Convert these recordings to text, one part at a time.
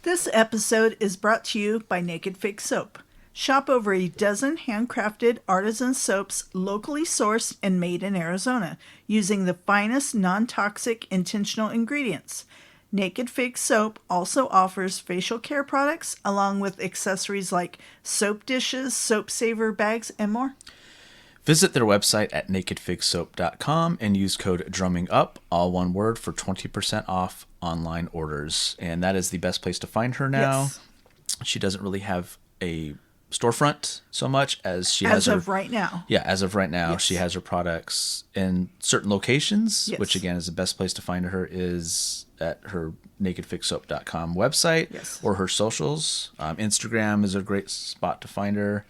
This episode is brought to you by Naked Fig Soap. Shop over a dozen handcrafted artisan soaps locally sourced and made in Arizona using the finest non-toxic intentional ingredients. Naked Fig Soap also offers facial care products along with accessories like soap dishes, soap saver bags, and more. Visit their website at nakedfigsoap.com and use code DRUMMINGUP, all one word, for 20% off online orders. And that is the best place to find her now. Yes. She doesn't really have a storefront so much as she has As of right now. Yeah, as of right now, Yes. she has her products in certain locations, Yes. which again is the best place to find her is at her nakedfigsoap.com website. Yes. Or her socials. Instagram is a great spot to find her.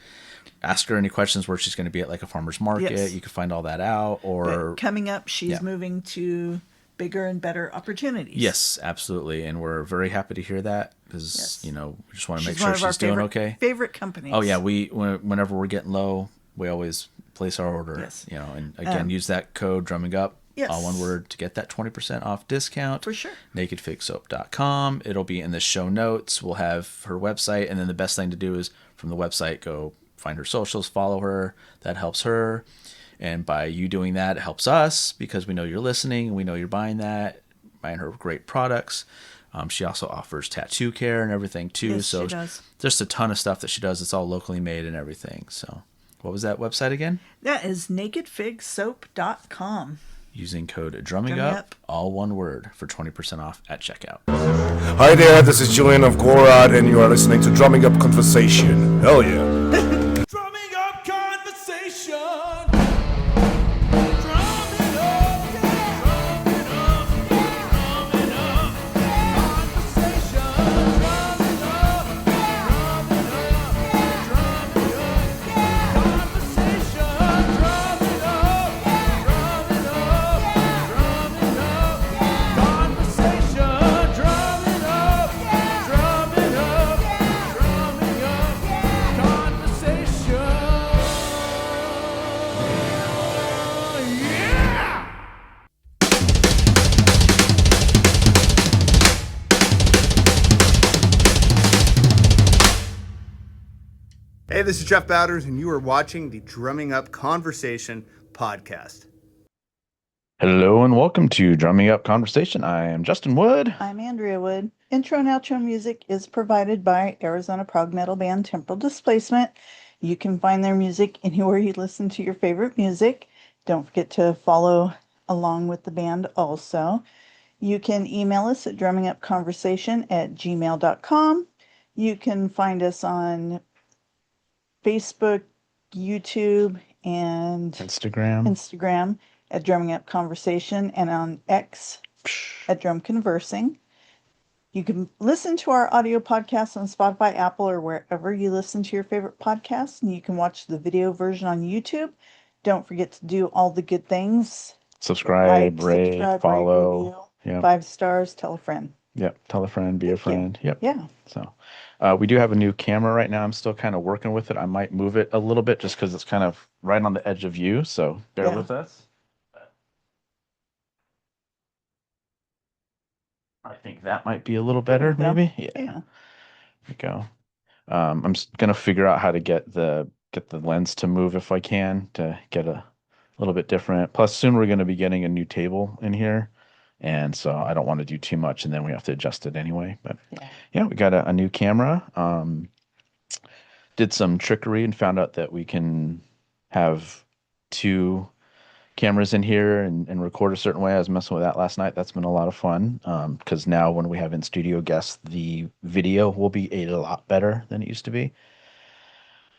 Ask her any questions where she's going to be at like a farmer's market. Yes. You can find all that out. Or But coming up, she's Yeah. moving to bigger and better opportunities. Yes, absolutely. And we're very happy to hear that because, Yes. we just want to She's make one sure of our she's doing favorite, okay. favorite companies. Oh, yeah. Whenever we're getting low, we always place our order. Yes. And again, use that code drumming up, Yes. all one word, to get that 20% off discount. For sure. nakedfigsoap.com. It'll be in the show notes. We'll have her website. And then the best thing to do is from the website, go find her socials, follow her. That helps her. And by you doing that, it helps us because we know you're listening and we know you're buying her great products. She also offers tattoo care and everything too. Yes, so she does. just a ton of stuff that she does. It's all locally made and everything. So what was that website again? That is nakedfigsoap.com. Using code drumming Drumming up, Up. all one word, for 20% off at checkout. Hi there, this is Julian of Gorad, and you are listening to Drumming Up Conversation. Hell yeah. Drumming up conversation. Drumming up, yeah. Drumming up, yeah. Drumming up, yeah. Conversation. Drumming up, yeah. Drumming up, yeah. Drumming up, yeah. Conversation. Drumming up, yeah. Drumming up, yeah. Drumming up, yeah. Conversation. Drumming up, yeah. Drumming up, yeah. Drumming up, yeah. Conversation. Yeah. Hey, this is Jeff Bowders, and you are watching the Drumming Up Conversation podcast. Hello and welcome to Drumming Up Conversation. I am Justin Wood. I'm Andrea Wood. Intro and outro music is provided by Arizona prog metal band Temporal Displacement. You can find their music anywhere you listen to your favorite music. Don't forget to follow along with the band also. You can email us at drummingupconversation@gmail.com. You can find us on Facebook, YouTube, and Instagram at Drumming Up Conversation, and on X at Drum Conversing. You can listen to our audio podcasts on Spotify, Apple, or wherever you listen to your favorite podcasts. And you can watch the video version on YouTube. Don't forget to do all the good things. Subscribe, rate, subscribe, follow. review, Yep. 5 stars, tell a friend. Yep. Tell a friend, be a Thank you. friend. Yep. Yeah. So we do have a new camera right now. I'm still kind of working with it. I might move it a little bit just because it's kind of right on the edge of view. So bear Yeah. with us. I think that might be a little better, Yeah. maybe. Yeah. Yeah. There we go. I'm just gonna figure out how to get the lens to move if I can to get a little bit different. Plus, soon we're going to be getting a new table in here, and so I don't want to do too much, and then we have to adjust it anyway. But yeah, we got a new camera. Did some trickery and found out that we can have 2 cameras in here and record a certain way. I was messing with that last night. That's been a lot of fun because now when we have in-studio guests, the video will be a lot better than it used to be.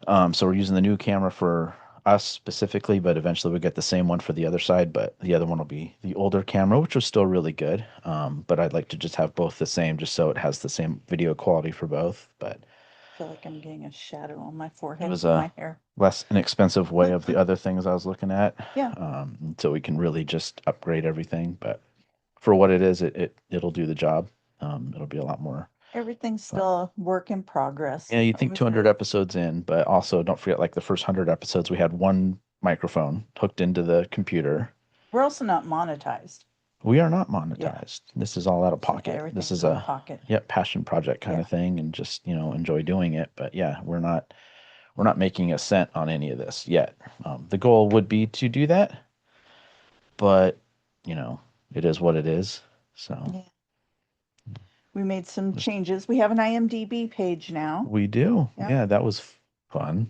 So we're using the new camera for us specifically, but eventually we'll get the same one for the other side, but the other one will be the older camera, which was still really good. But I'd like to just have both the same just so it has the same video quality for both. But I feel like I'm getting a shadow on my forehead it was with my hair. less inexpensive way of the other things I was looking at. Yeah. So we can really just upgrade everything. But for what it is, it'll do the job. It'll be a lot more. Everything's still a work in progress. Yeah, you'd think 200 episodes in, but also don't forget, like the first 100 episodes, we had one microphone hooked into the computer. We're also not monetized. We are not monetized. This is all out of It's okay, pocket. This everything's is out of a pocket. passion project kind Yeah. of thing, and just enjoy doing it. But yeah, we're not making a cent on any of this yet. The goal would be to do that, but it is what it is. So Yeah. We made some changes. We have an IMDb page now. we do. Yeah. Yeah, that was fun.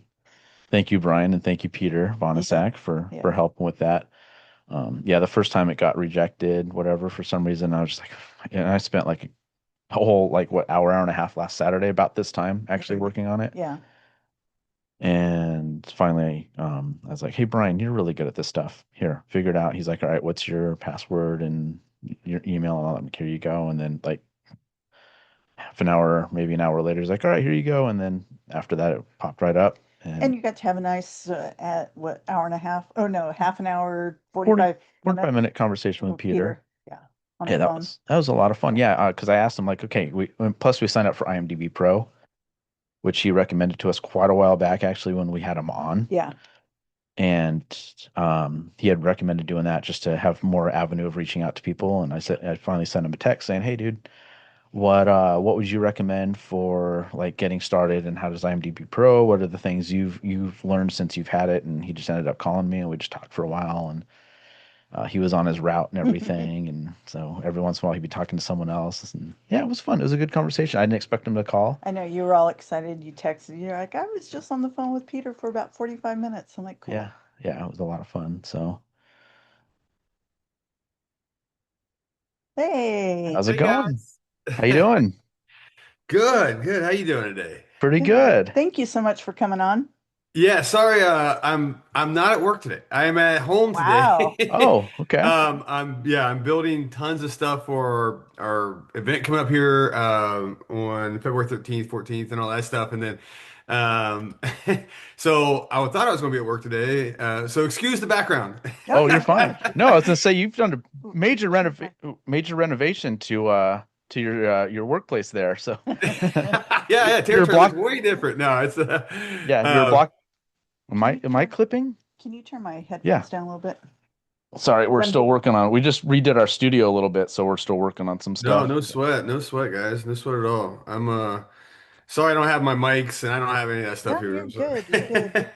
Thank you, Brian, and thank you, Peter Bonasak, for Yeah. helping with that. Yeah, the first time it got rejected, whatever, for some reason, I was just like, and I spent like a whole hour and a half last Saturday about this time actually working on it. Yeah. And finally, I was like, "Hey, Brian, you're really good at this stuff. Here, figure it out." He's like, "All right, what's your password and your email?" And all that. Here you go. And then like half an hour, maybe an hour later, he's like, "All right, here you go." And then after that, it popped right up. And you got to have a nice hour and a half? Oh no, half an hour, 45 45-minute conversation with with Peter. Yeah. On Yeah, the phone. that was a lot of fun. Yeah, because I asked him like, okay, plus we signed up for IMDb Pro, which he recommended to us quite a while back, actually, when we had him on. Yeah. And he had recommended doing that just to have more avenue of reaching out to people. And I finally sent him a text saying, "Hey, dude, what would you recommend for like getting started? And how does IMDb Pro? What are the things you've learned since you've had it?" And he just ended up calling me, and we just talked for a while. And he was on his route and everything. And so every once in a while he'd be talking to someone else. And yeah, it was fun. It was a good conversation. I didn't expect him to call. I know you were all excited. You texted. You're like, I was just on the phone with Peter for about 45 minutes. I'm like, cool. Yeah. Yeah, it was a lot of fun. So Hey. how's it Hey, going? guys. How you doing? Good, good. How you doing today? Pretty good. Thank you so much for coming on. Yeah, sorry, I'm not at work today. I am at home Wow. today. Oh, okay. I'm building tons of stuff for our event coming up here on February 13th, 14th, and all that stuff. And then um so I thought I was gonna be at work today. So excuse the background. Oh, you're fine. No, I was gonna say you've done a major renovation to your workplace there. So Yeah, Your territory block. looks way different. No, it's Yeah, your block. Am I clipping? Can you turn my headphones Yeah. down a little bit? Sorry, we're still working on. We just redid our studio a little bit, so we're still working on some no, stuff. no sweat, no sweat, guys, no sweat at all. I'm sorry I don't have my mics and I don't have any of that stuff No, here. you're I'm sorry. good. You're good.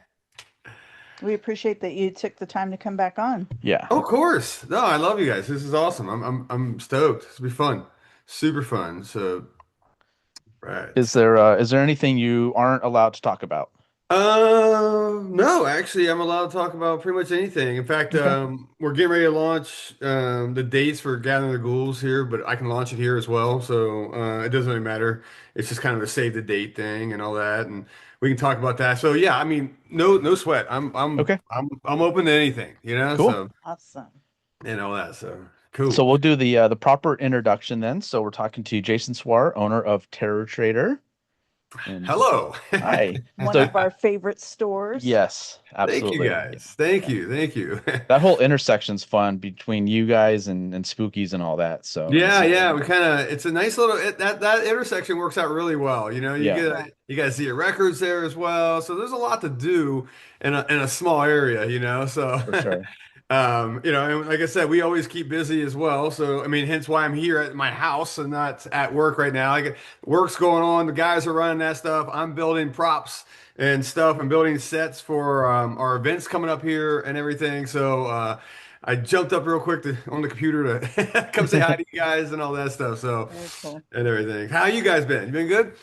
We appreciate that you took the time to come back on. Yeah. Oh, of course. No, I love you guys. This is awesome. I'm stoked. This will be fun. Super fun. So, right. Is there anything you aren't allowed to talk about? No, actually, I'm allowed to talk about pretty much anything. In fact, Okay. we're getting ready to launch the dates for Gathering the Ghouls here, but I can launch it here as well. So it doesn't really matter. It's just kind of a save the date thing and all that, and we can talk about that. So yeah, I mean, no sweat. Okay. I'm open to anything, you know. Cool. So Awesome. and all that. So So cool. we'll do the proper introduction then. So we're talking to Jason Swar, owner of Terror Trader. And Hello. hi. One So of our favorite stores. yes, Thank you absolutely. guys. Thank you. Thank you. That whole intersection's fun between you guys and Spookies and all that. So Yeah. We kind of it's a nice little that intersection works out really well. You know, Yeah. you guys see your records there as well. So there's a lot to do in a small area, you know. So For sure. and like I said, we always keep busy as well. So I mean, hence why I'm here at my house and not at work right now. Like work's going on, the guys are running that stuff. I'm building props and stuff and building sets for our events coming up here and everything. So I jumped up real quick on the computer to come say hi to you guys and all that stuff. So Very cool. and everything. How you guys been? You been good?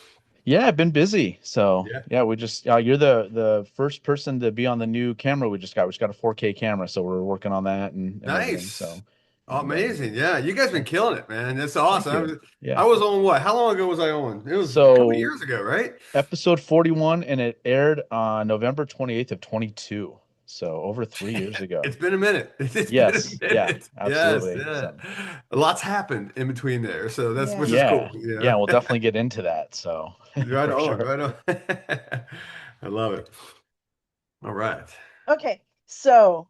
Yeah, I've been busy. So Yeah. yeah, we just you're the first person to be on the new camera we just got. We just got a 4K camera, so we're working on that and everything. Nice. So Amazing. Yeah, you guys been killing it, man. That's awesome. Thank you. I Yeah. was on what? How long ago was I on? It was a So couple years ago, right? episode 41, and it aired on November 28th of 22. So over 3 years ago. It's been a minute. It's Yes. been a Yeah, minute. absolutely. Yes, yeah. So, A lot's happened in between there, so that's Yeah. which is yeah. cool. You know? Yeah, we'll definitely get into that. So Right for on, sure. right on. I love it. All right. Okay. So,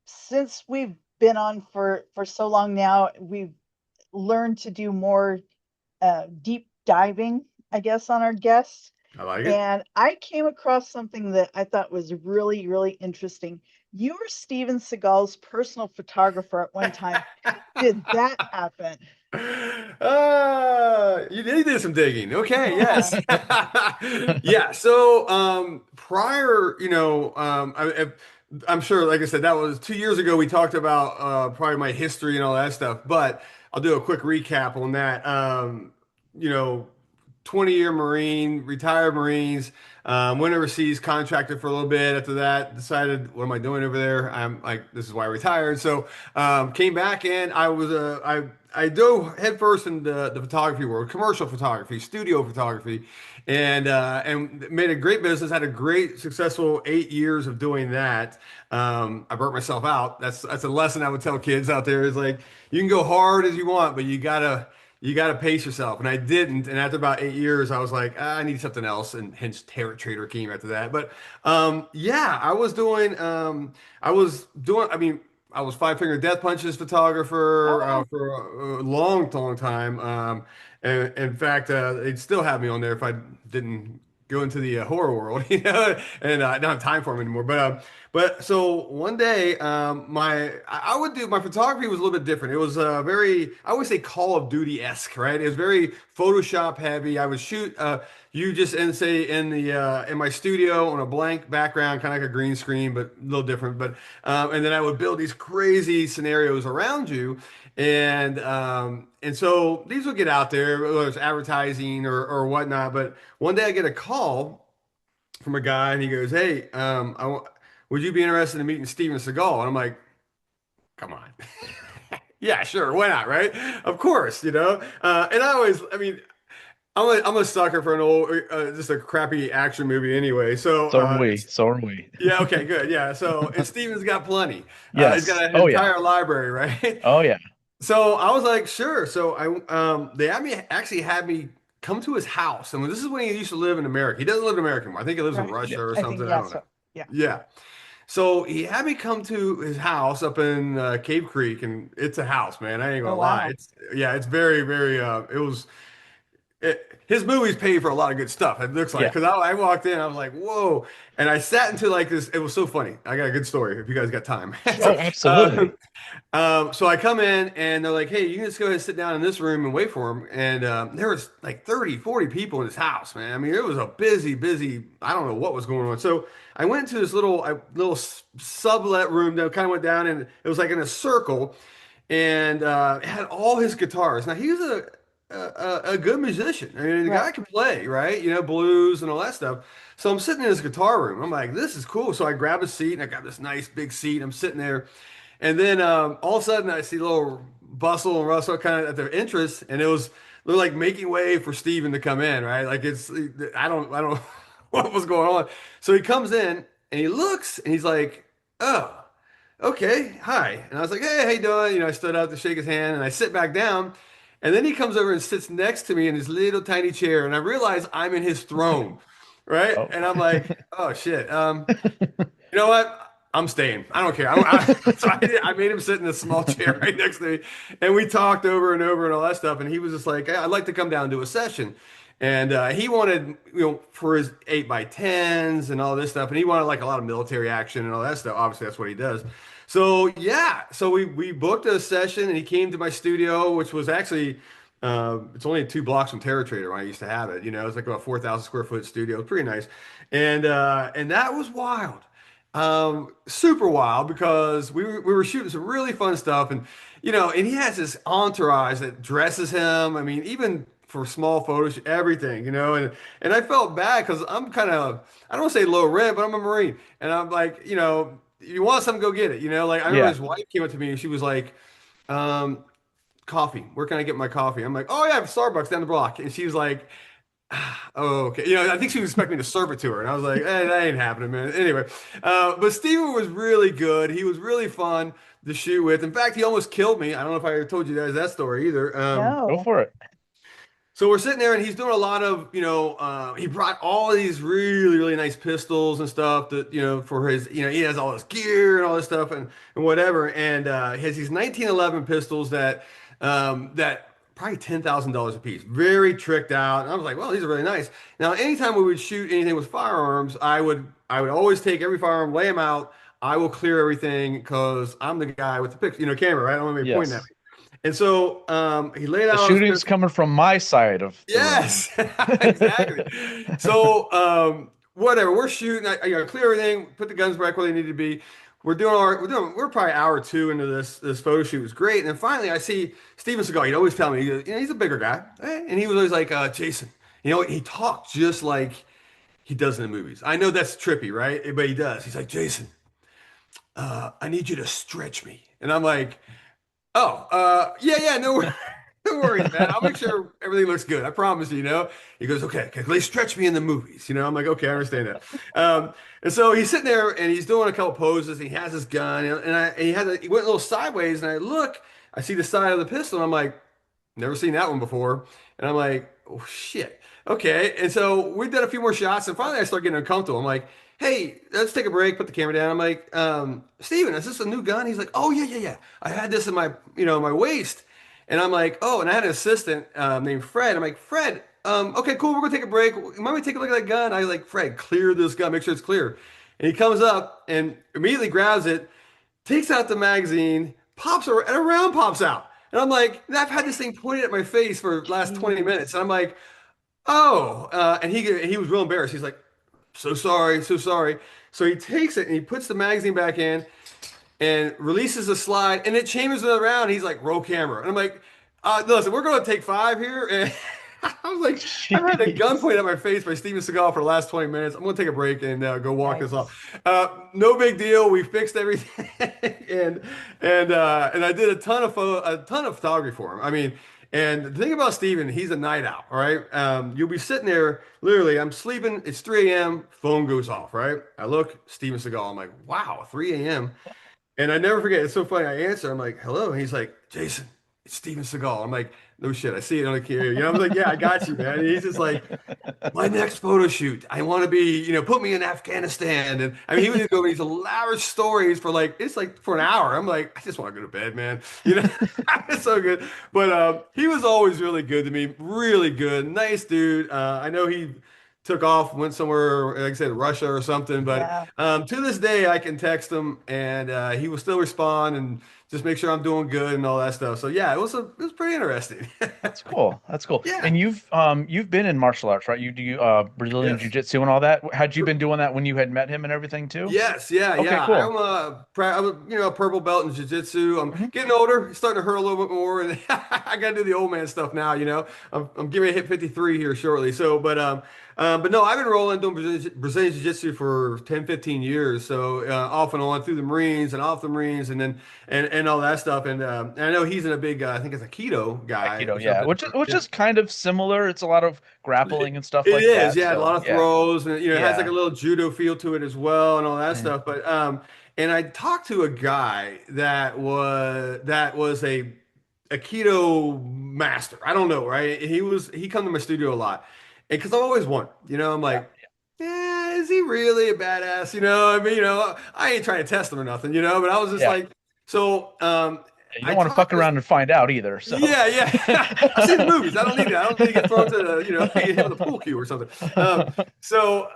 since we've been on for so long now, we've learned to do more deep diving, I guess, on our guests. I like it. And I came across something that I thought was really, really interesting. You were Steven Seagal's personal photographer at one time. How did that happen? You did some digging. Okay, Yeah. yes. Yeah. So, prior, I'm sure, like I said, that was 2 years ago. We talked about probably my history and all that stuff, but I'll do a quick recap on that. You know, 20-year Marine, retired Marines, went overseas, contracted for a little bit. After that, decided, what am I doing over there? I'm like, this is why I retired. So, came back and I dove headfirst into the photography world, commercial photography, studio photography, and made a great business. Had a great, successful 8 years of doing that. I burnt myself out. That's a lesson I would tell kids out there is like, you can go hard as you want, but you gotta pace yourself. And I didn't. And after about 8 years, I was like, I need something else. And hence Terror Trader came after that. But yeah, I mean, I was Five Finger Death Punches photographer Oh, for a long, long time. And in fact, they'd still have me on there if I didn't go into the horror world, and I don't have time for them anymore. But so one day, I would do my photography was a little bit different. It was very, I always say Call of Duty-esque, right? It was very Photoshop heavy. I would shoot you just in say in my studio on a blank background, kind of like a green screen, but a little different. But and then I would build these crazy scenarios around you, and so these would get out there, whether it's advertising or whatnot. But one day I get a call from a guy, and he goes, "Hey, would you be interested in meeting Steven Seagal?" And I'm like, "Come on." Yeah, sure. Why not? Right? Of course, and I mean, I'm a sucker for an old, just a crappy action movie anyway. So, So are we. So are we. yeah, okay, good. Yeah. So, and Steven's got plenty. He's Yes. got an Oh yeah. entire library, right? Oh yeah. So I was like, sure. So they actually had me come to his house. And this is when he used to live in America. He doesn't live in America anymore. I think he lives in right. Russia or I something. think, I yeah, don't know. yeah. Yeah. So he had me come to his house up in Cave Creek, and it's a house, man. I ain't Oh, gonna lie. wow. It's very, very. His movies pay for a lot of good stuff. It looks like Yeah. because I walked in, I was like, whoa, and I sat into like this. It was so funny. I got a good story if you guys got time. Oh, absolutely. So I come in and they're like, hey, you can just go ahead and sit down in this room and wait for him. And there was like 30, 40 people in his house, man. I mean, it was a busy, busy, I don't know what was going on. So I went to this little sublet room that kind of went down and it was like in a circle and it had all his guitars. Now he was a good musician. I mean, the Right. guy can play, right? Blues and all that stuff. So I'm sitting in this guitar room. I'm like, this is cool. So I grab a seat and I got this nice big seat. I'm sitting there. And then all of a sudden I see a little bustle and rustle kind of at their entrance. And they're like making way for Steven to come in, right? Like I don't what was going on. So he comes in and he looks and he's like, oh, okay, hi. And I was like, hey, how you doing? I stood up to shake his hand and I sit back down. And then he comes over and sits next to me in his little tiny chair. And I realize I'm in his throne, right? Oh. And I'm like, oh shit. You know what? I'm staying. I don't care. So I made him sit in this small chair right next to me, and we talked over and over and all that stuff. And he was just like, "Hey, I'd like to come down and do a session." And he wanted, for his 8x10s and all this stuff, and he wanted like a lot of military action and all that stuff. Obviously, that's what he does. So yeah, so we booked a session, and he came to my studio, which was actually it's only 2 blocks from Terror Trader when I used to have it. It's like about 4,000 square foot studio. It's pretty nice, and that was wild. Super wild because we were shooting some really fun stuff and he has this entourage that dresses him. I mean, even for small photos, everything, and I felt bad because I'm kind of, I don't want to say low rent, but I'm a Marine and I'm like, you want something, go get it. Like I remember Yeah. his wife came up to me and she was like, coffee, where can I get my coffee? I'm like, oh yeah, I have Starbucks down the block. And she was like, oh, okay. I think she was expecting me to serve it to her. And I was like, that ain't happening, man. Anyway, but Steven was really good. He was really fun to shoot with. In fact, he almost killed me. I don't know if I ever told you guys that story either. Go No. for it. So we're sitting there and he's doing a lot of, he brought all these really, really nice pistols and stuff that, for his, he has all this gear and all this stuff and whatever. And he has these 1911 pistols that probably $10,000 a piece, very tricked out. And I was like, well, these are really nice. Now, anytime we would shoot anything with firearms, I would always take every firearm, lay them out. I will clear everything because I'm the guy with the picture, camera, right? I don't want anybody pointing at Yes. me. And so he laid The out his shooting's pistol. coming from my side of the room. Yes, exactly. So whatever, we're shooting. I clear everything, put the guns back where they need to be. We're probably an hour or two into this photo shoot. It was great. And then finally I see Steven Seagal. He'd always tell me, he's a bigger guy. And he was always like, Jason, he talked just like he does in the movies. I know that's trippy, right? But he does. He's like, Jason, I need you to stretch me. And I'm like, oh, yeah, no, no worries, man. I'll make sure everything looks good. I promise you. He goes, okay, they stretch me in the movies. I'm like, okay, I understand that. And so he's sitting there and he's doing a couple poses. He has his gun and he went a little sideways and I see the side of the pistol and I'm like, never seen that one before. And I'm like, oh shit. Okay. And so we did a few more shots and finally I start getting uncomfortable. I'm like, hey, let's take a break, put the camera down. I'm like, Steven, is this a new gun? He's like, oh yeah. I had this in my waist. And I'm like, oh, and I had an assistant named Fred. I'm like, Fred, okay, cool, we're gonna take a break. Mind me take a look at that gun? I was like, Fred, clear this gun, make sure it's clear. And he comes up and immediately grabs it, takes out the magazine, and a round pops out. And I'm like, and I've had this thing pointed at my face for the last 20 minutes. And I'm like, oh, and he was real embarrassed. He's like, so sorry, so sorry. So he takes it and he puts the magazine back in and releases the slide and it chambers another round. He's like, roll camera. And I'm like, listen, we're going to take 5 here. And I was like, I've had a gun pointed at my face by Steven Seagal for the last 20 minutes. I'm going to take a break and go walk this off. No big deal. We fixed everything. and I did a ton of photography for him. I mean, and the thing about Steven, he's a night owl, all right? You'll be sitting there, literally, I'm sleeping, it's 3 a.m., phone goes off, right? I look, Steven Seagal, I'm like, wow, 3 a.m. And I never forget, it's so funny, I answer, I'm like, hello, and he's like, Jason, it's Steven Seagal. I'm like, no shit, I see it on the camera. I'm like, yeah, I got you, man. And he's just like, my next photo shoot, I want to be, put me in Afghanistan. And I mean, he would go these elaborate stories it's like for an hour. I'm like, I just want to go to bed, man. It's so good. But he was always really good to me, really good, nice dude. I know he took off, went somewhere, like I said, Russia or something. But to this day, I can text him and he will still respond and just make sure I'm doing good and all that stuff. So yeah, it was pretty interesting. That's cool. That's cool. Yeah. And you've been in martial arts, right? You do Brazilian Yes. Jiu-Jitsu and all that. Had you been doing that when you had met him and everything too? Yes, yeah, Okay, yeah. cool. I'm a purple belt in jiu-jitsu. I'm getting older, starting to hurt a little bit more, and I got to do the old man stuff now. I'm getting ready to hit 53 here shortly. So, but no, I've been rolling doing Brazilian jiu-jitsu for 10, 15 years. So off and on through the Marines and off the Marines, and then and all that stuff. And I know he's in a big, I think it's a keto guy. Aikido, or yeah, something. which is kind of similar. It's a lot of grappling and stuff It like is, that. yeah, a So, lot of yeah. throws, and it has Yeah. like a little judo feel to it as well, and all that stuff. But and I talked to a guy that was a keto master. I don't know, right? He come to my studio a lot, and because I've always wondered, I'm like, yeah, is he really a badass? I mean, I ain't trying to test him or nothing, but I was just Yeah. like, so You don't want to fuck around and find out either. So yeah. I've seen the movies. I don't need that. I don't need to get thrown to get hit with a pool cue or something. So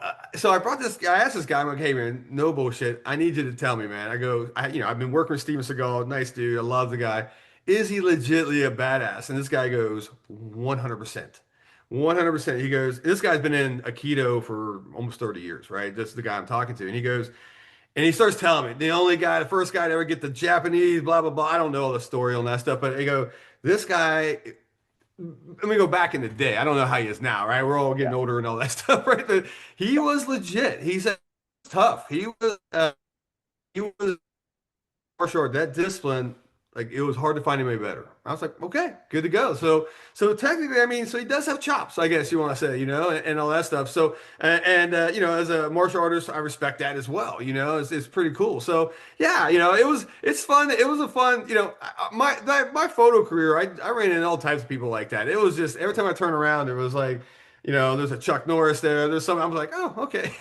I brought this guy. I asked this guy, I'm like, hey man, no bullshit. I need you to tell me, man. I go, I've been working with Steven Seagal, nice dude. I love the guy. Is he legitimately a badass? And this guy goes, 100%. 100%. He goes, this guy's been in Aikido for almost 30 years, right? That's the guy I'm talking to. And he goes, and he starts telling me the first guy to ever get the Japanese, blah, blah, blah. I don't know all the story on that stuff, but this guy, let me go back in the day. I don't know how he is now, right? We're all getting older and all that stuff, right? But he was legit. He said tough. He was martial art, that discipline, like it was hard to find anybody better. I was like, okay, good to go. So technically, I mean, so he does have chops, I guess you want to say, and all that stuff. So, as a martial artist, I respect that as well. It's pretty cool. So yeah, it's fun. It was a fun, my photo career, I ran into all types of people like that. It was just, every time I turn around, there was like, there's a Chuck Norris there. There's some, I was like, oh, okay.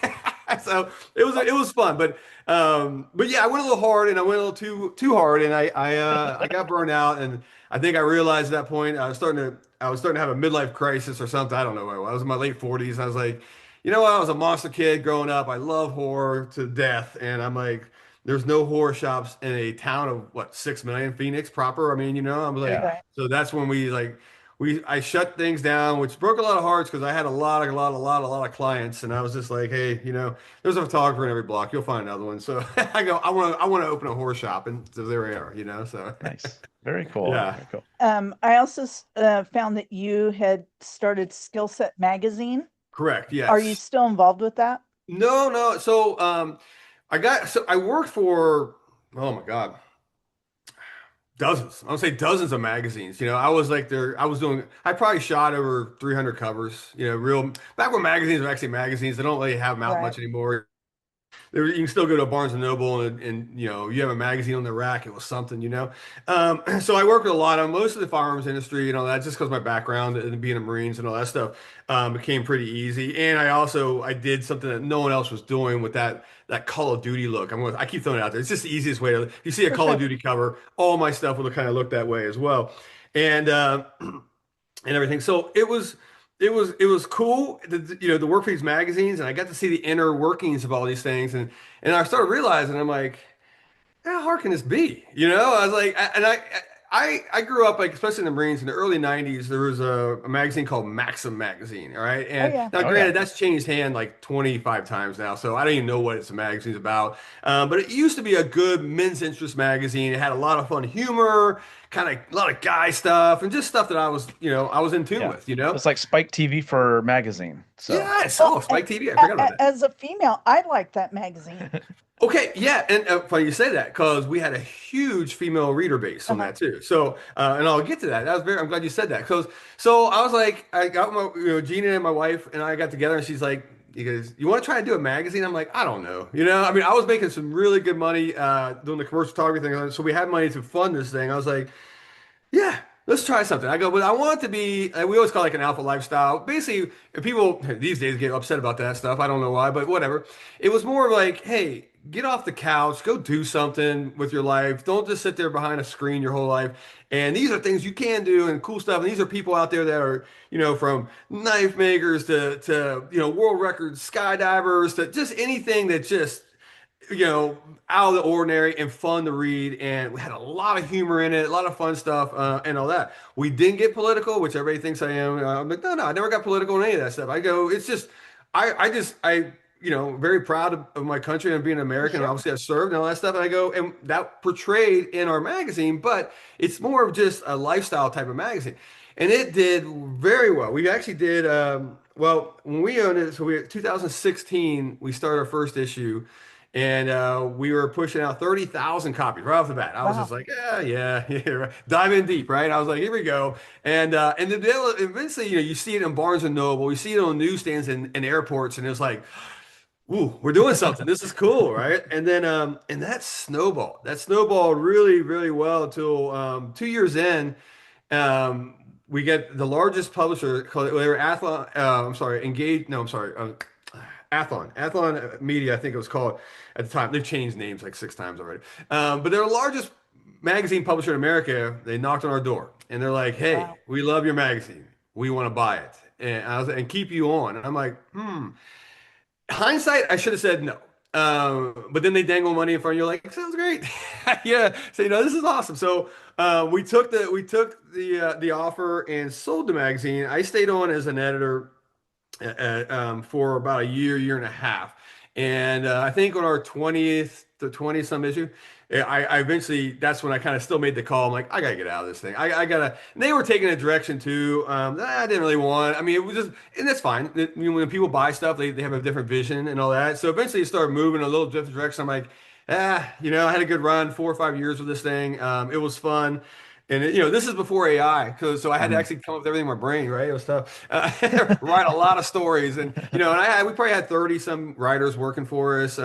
So it was fun, but yeah, I went a little hard and I went a little too hard, and I got burned out, and I think I realized at that point I was starting to have a midlife crisis or something. I don't know what it was. I was in my late 40s, and I was like, I was a monster kid growing up. I love horror to death, and I'm like, there's no horror shops in a town of what 6 million, Phoenix proper. I mean, I'm like, Yeah. Right. so that's when I shut things down, which broke a lot of hearts because I had a lot of clients, and I was just like, hey, there's a photographer in every block. You'll find another one. So I want to open a horror shop, and so there we are. So Nice. Very cool. Yeah. Very cool. I also found that you had started Skill Set Magazine. correct. Yes. Are you still involved with that? No, no. So I worked for, oh my God, dozens. I'll say dozens of magazines. I probably shot over 300 covers, back when magazines were actually magazines. They don't really have them out Right. much anymore. You can still go to Barnes and Noble and you have a magazine on the rack. It was something. So I worked with a lot of most of the firearms industry and all that, just because my background and being a Marines and all that stuff became pretty easy. And I did something that no one else was doing with that Call of Duty look. I keep throwing it out there. It's just the easiest way to. If you see a Call of Duty cover, all my stuff will kind of look that way as well, and and everything. So it was cool, to work for these magazines, and I got to see the inner workings of all these things, and I started realizing, I'm like, how hard can this be? I was like, I grew up, like, especially in the Marines in the early 90s. There was a magazine called Maxim magazine. All right. And yeah. now, granted, that's changed hand like 25 times now. So I don't even know what it's a magazine's about. But it used to be a good men's interest magazine. It had a lot of fun humor, kind of a lot of guy stuff, and just stuff that I was in tune Yeah. with, It's like Spike TV for magazine. So Yes. Oh, Spike TV. I forgot about that. As a female, I like that magazine. Okay, yeah, and funny you say that because we had a huge female reader base on that too. So, and I'll get to that. I'm glad you said that because so I was like, I got Gina and my wife and I got together, and she's like, you want to try to do a magazine? I'm like, I don't know. I mean, I was making some really good money doing the commercial photography thing, so we had money to fund this thing. I was like, yeah, let's try something. I go, but I want it to be, we always call it like an alpha lifestyle. Basically, if people these days get upset about that stuff. I don't know why, but whatever. It was more like, hey, get off the couch, go do something with your life. Don't just sit there behind a screen your whole life. And these are things you can do and cool stuff. And these are people out there that are, from knife makers to world record skydivers to just anything that just out of the ordinary and fun to read. And we had a lot of humor in it, a lot of fun stuff, and all that. We didn't get political, which everybody thinks I am. I'm like, no, I never got political in any of that stuff. I go, it's just, very proud of my country and being an American. Sure. Obviously, I served and all that stuff. And I go, and that portrayed in our magazine, but it's more of just a lifestyle type of magazine. And it did very well. We actually did, well, when we owned it, so 2016, we started our first issue. And we were pushing out 30,000 copies right off the bat. I was just like, yeah, right. Dive in deep, right? I was like, here we go. And then eventually, you see it in Barnes and Noble, you see it on newsstands and airports, and it's like, ooh, we're doing something. This is cool, right? And then and that snowballed. That snowballed really, really well until 2 years in. We get the largest publisher called they were Athlon. I'm sorry, Engage. No, I'm sorry. Athlon Media, I think it was called at the time. They've changed names like 6 times already. But they're the largest magazine publisher in America. They knocked on our door and they're like, "Hey, Wow. we love your magazine. We want to buy it and keep you on." And I'm like, Hindsight, I should have said no. But then they dangle money in front of you, like, sounds great. Yeah. So this is awesome. So we took the offer and sold the magazine. I stayed on as an editor for about a year and a half. And I think on our 20th to 20 some issue, I eventually, that's when I kind of still made the call. I'm like, I got to get out of this thing. I got to, and they were taking a direction too. That I didn't really want. I mean, it was just, and that's fine. When people buy stuff, they have a different vision and all that. So eventually it started moving a little different direction. I'm like, I had a good run, 4 or 5 years with this thing. It was fun. And this is before AI, so I had to actually come up with everything in my brain, right? It was tough. Write a lot of stories, and we probably had 30 some writers working for us.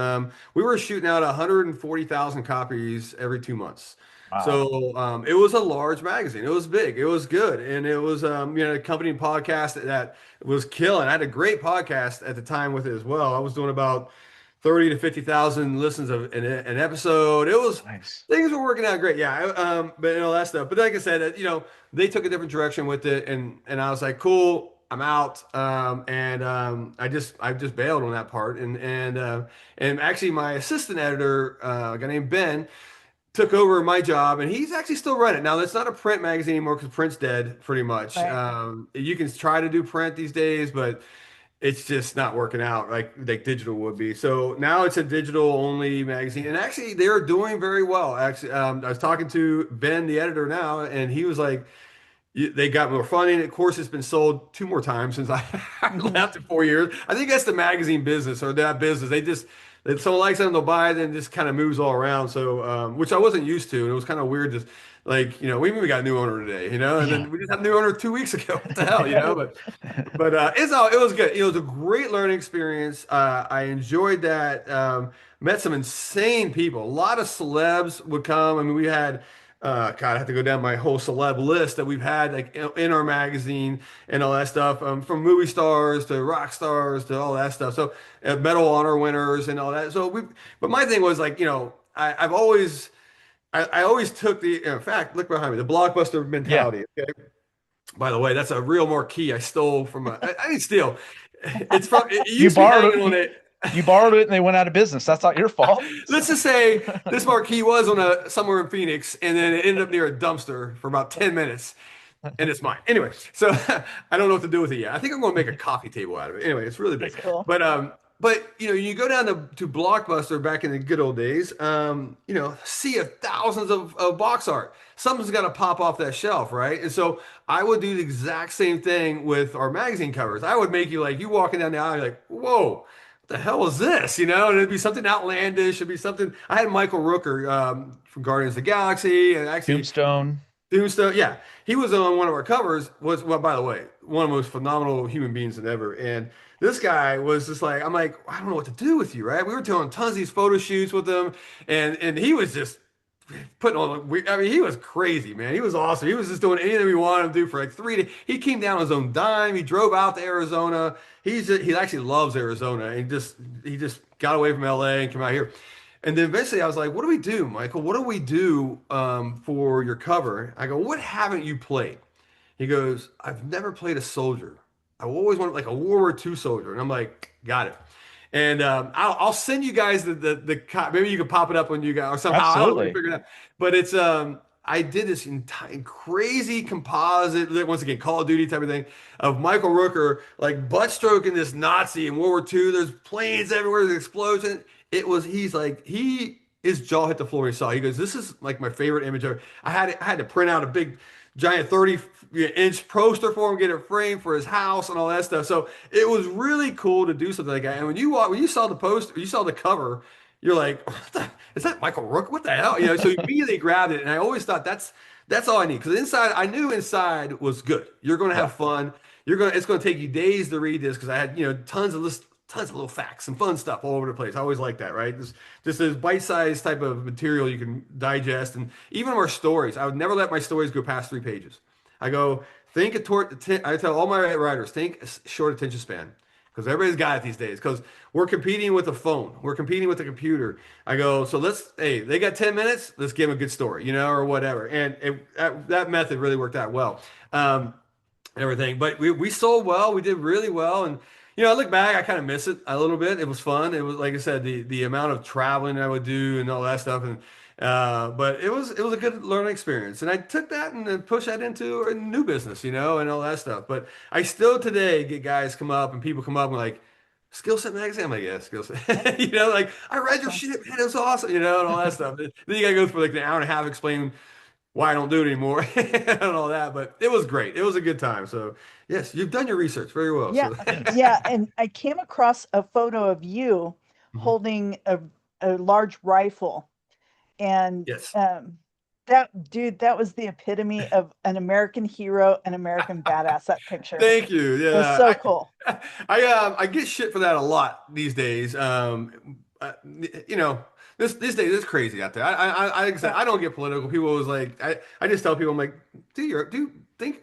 We were shooting out 140,000 copies every 2 months. Wow. So it was a large magazine. It was big. It was good, and it was a company podcast that was killing. I had a great podcast at the time with it as well. I was doing about 30 to 50,000 listens of an episode. It was Nice. Things were working out great. Yeah. But all that stuff. But like I said, they took a different direction with it. And I was like, cool. I'm out. I just bailed on that part. And actually my assistant editor, a guy named Ben, took over my job, and he's actually still running it. Now, it's not a print magazine anymore because print's dead pretty much. Right. You can try to do print these days, but it's just not working out like digital would be. So now it's a digital only magazine, and actually they're doing very well. Actually, I was talking to Ben, the editor now, and he was like, they got more funding. Of course, it's been sold 2 more times since I left in 4 years. I think that's the magazine business or that business. If someone likes something, they'll buy it and just kind of moves all around. So, which I wasn't used to. And it was kind of weird to like, we even got a new owner today, and then we just had a new owner 2 weeks ago. What the hell, but it was good. It was a great learning experience. I enjoyed that. Met some insane people. A lot of celebs would come. I mean, we had, God, I have to go down my whole celeb list that we've had like in our magazine and all that stuff, from movie stars to rock stars to all that stuff. So medal honor winners and all that. But my thing was like, I always took in fact, look behind me, the blockbuster mentality. Yeah. Okay. By the way, that's a real marquee I stole from I didn't steal. It's from, it used to be hanging on it. You borrowed it and they went out of business. That's not your fault. Let's just say this marquee was on somewhere in Phoenix, and then it ended up near a dumpster for about 10 minutes, and it's mine. Anyway, so I don't know what to do with it yet. I think I'm going to make a coffee table out of it. Anyway, it's really big. That's cool. But you go down to Blockbuster back in the good old days, sea of thousands of box art. Something's got to pop off that shelf, right? And so I would do the exact same thing with our magazine covers. I would make you walking down the aisle, you're like, whoa, what the hell is this? And it'd be something outlandish. It'd be something. I had Michael Rooker from Guardians of the Galaxy, and actually Tombstone, yeah, he was on one of our covers. Well, by the way, one of the most phenomenal human beings than ever. And this guy was just like, I'm like, I don't know what to do with you, right? We were doing tons of these photo shoots with him, and he was just putting on. He was crazy, man. He was awesome. He was just doing anything we wanted him to do for like 3 days. He came down on his own dime. He drove out to Arizona. He actually loves Arizona, and he just got away from LA and came out here. And then eventually I was like, what do we do, Michael? What do we do for your cover? I go, what haven't you played? He goes, I've never played a soldier. I always wanted like a World War II soldier. And I'm like, got it. And I'll send you guys the maybe you can pop it up when you guys, or somehow. Absolutely. I don't know, figure it out. But it's I did this entire crazy composite, once again, Call of Duty type of thing, of Michael Rooker like butt stroking this Nazi in World War II. There's planes everywhere, there's explosions. His jaw hit the floor. He saw. He goes, "This is like my favorite image ever." I had to print out a big, giant 30-inch poster for him, get it framed for his house and all that stuff. So it was really cool to do something like that. And when you saw the poster, you saw the cover, you're like, "Is that Michael Rook? What the hell?" So you immediately grabbed it. And I always thought that's all I need, because I knew inside was good. You're going to have fun. It's going to take you days to read this, because I had tons of little facts and fun stuff all over the place. I always like that, right? Just this bite-sized type of material you can digest. And even our stories, I would never let my stories go past 3 pages. I go, I tell all my writers, think short attention span, because everybody's got it these days, because we're competing with a phone. We're competing with a computer. I go, so they got 10 minutes, let's give them a good story, or whatever. And that method really worked out well. Everything. But we sold well. We did really well. And I look back, I kind of miss it a little bit. It was fun. It was, like I said, the amount of traveling I would do and all that stuff. And but it was a good learning experience. And I took that and then pushed that into a new business, and all that stuff. But I still today get guys come up and people come up and like, Skill Set Magazine. I'm like, yeah, Skill Set. Like, I read your shit, man, it was awesome, and all that stuff. Then you gotta go for like an hour and a half explaining why I don't do it anymore and all that. But it was great. It was a good time. So yes, you've done your research very well. Yeah. So. Yeah. And I came across a photo of you holding a large rifle. And Yes. that was the epitome of an American hero, an American badass, that picture. Thank you. Yeah. It was so cool. I get shit for that a lot these days. These days it's crazy out there. I don't get political. People always like, I just tell people, I'm like, do think,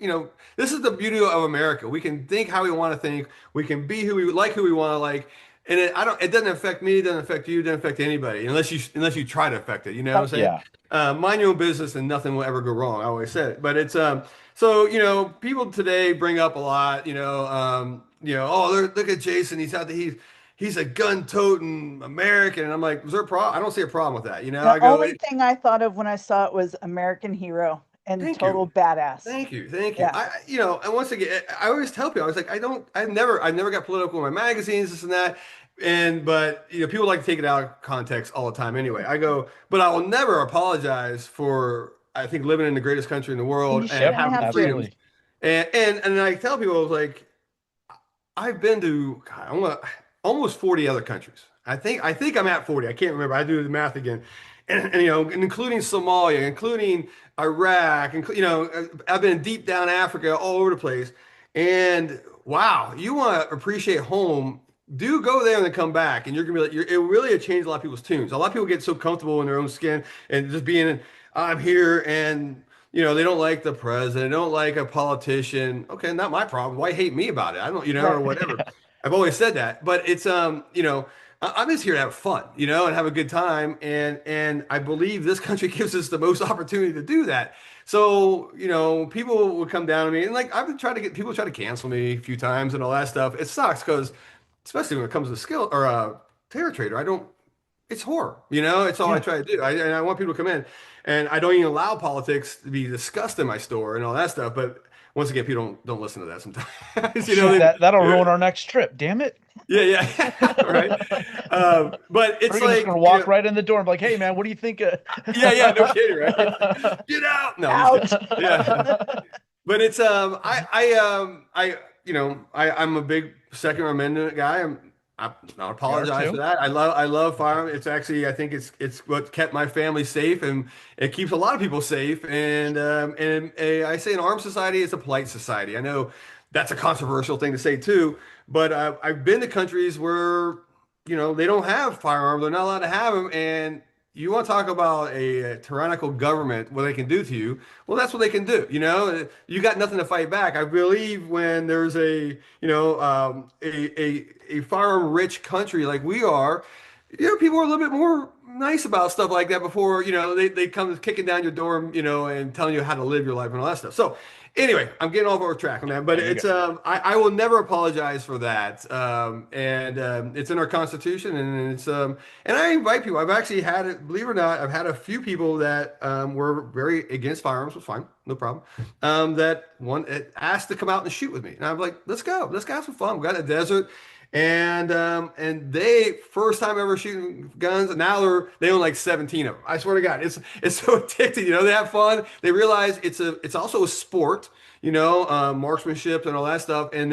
this is the beauty of America. We can think how we want to think. We can be who we want to like. And it doesn't affect me, it doesn't affect you, it doesn't affect anybody unless you try to affect it. You know what I'm saying? Yeah. Mind your own business and nothing will ever go wrong. I always said it. But it's So, people today bring up a lot, oh, look at Jason. He's a gun-toting American. And I'm like, is there a problem? I don't see a problem with that. The I go, only thing I thought of when I saw it was American hero and thank you. total badass. Thank you. Thank you. Yeah. And once again, I always tell people, I was like, I never got political in my magazines, this and that. But people like to take it out of context all the time anyway. I go, but I will never apologize for, I think, living in the greatest country in the world You and shouldn't having have to. freedoms. And I tell people, I was like, I've been to God, almost 40 other countries. I think I'm at 40. I can't remember. I do the math again. And including Somalia, including Iraq, and I've been deep down Africa, all over the place. And wow, you want to appreciate home, do go there and then come back, and you're gonna be like, it really changed a lot of people's tunes. A lot of people get so comfortable in their own skin and just being, I'm here, and they don't like the president, they don't like a politician. Okay, not my problem. Why hate me about it? I don't, or whatever. I've always said that, but it's I'm just here to have fun, and have a good time. And I believe this country gives us the most opportunity to do that. So, people would come down to me, and like I've been trying to get people try to cancel me a few times and all that stuff. It sucks because, especially when it comes to skill or Terror Trader, it's horror, it's all I try to do. And I want people to come in, and I don't even allow politics to be discussed in my store and all that stuff. But once again, people don't listen to that sometimes. That'll ruin our next trip. Damn it. Yeah, right. But it's We're like just gonna walk right in the door and be like, "Hey, man, what do you think?" Yeah, no kidding, right? Get out! No, Out. yeah. But it's I'm a big Second Amendment guy. I not apologize for that. I love firearms. It's actually, I think it's what kept my family safe, and it keeps a lot of people safe. And I say an armed society is a polite society. I know that's a controversial thing to say too, but I've been to countries where they don't have firearms. They're not allowed to have them, and you want to talk about a tyrannical government, what they can do to you? Well, that's what they can do. You got nothing to fight back. I believe when there's a firearm rich country like we are, people are a little bit more nice about stuff like that before, they come kicking down your door, and telling you how to live your life and all that stuff. So anyway, I'm getting off our track on that, but it's I will never apologize for that. It's in our Constitution, and it's and I invite people. I've actually had it, believe it or not, I've had a few people that were very against firearms, was fine, no problem. That one asked to come out and shoot with me, and I'm like, let's go, have some fun. We got in the desert. And they first time ever shooting guns. Now they own like 17 of them. I swear to God, it's so addicting. They have fun. They realize it's also a sport. Marksmanship and all that stuff. And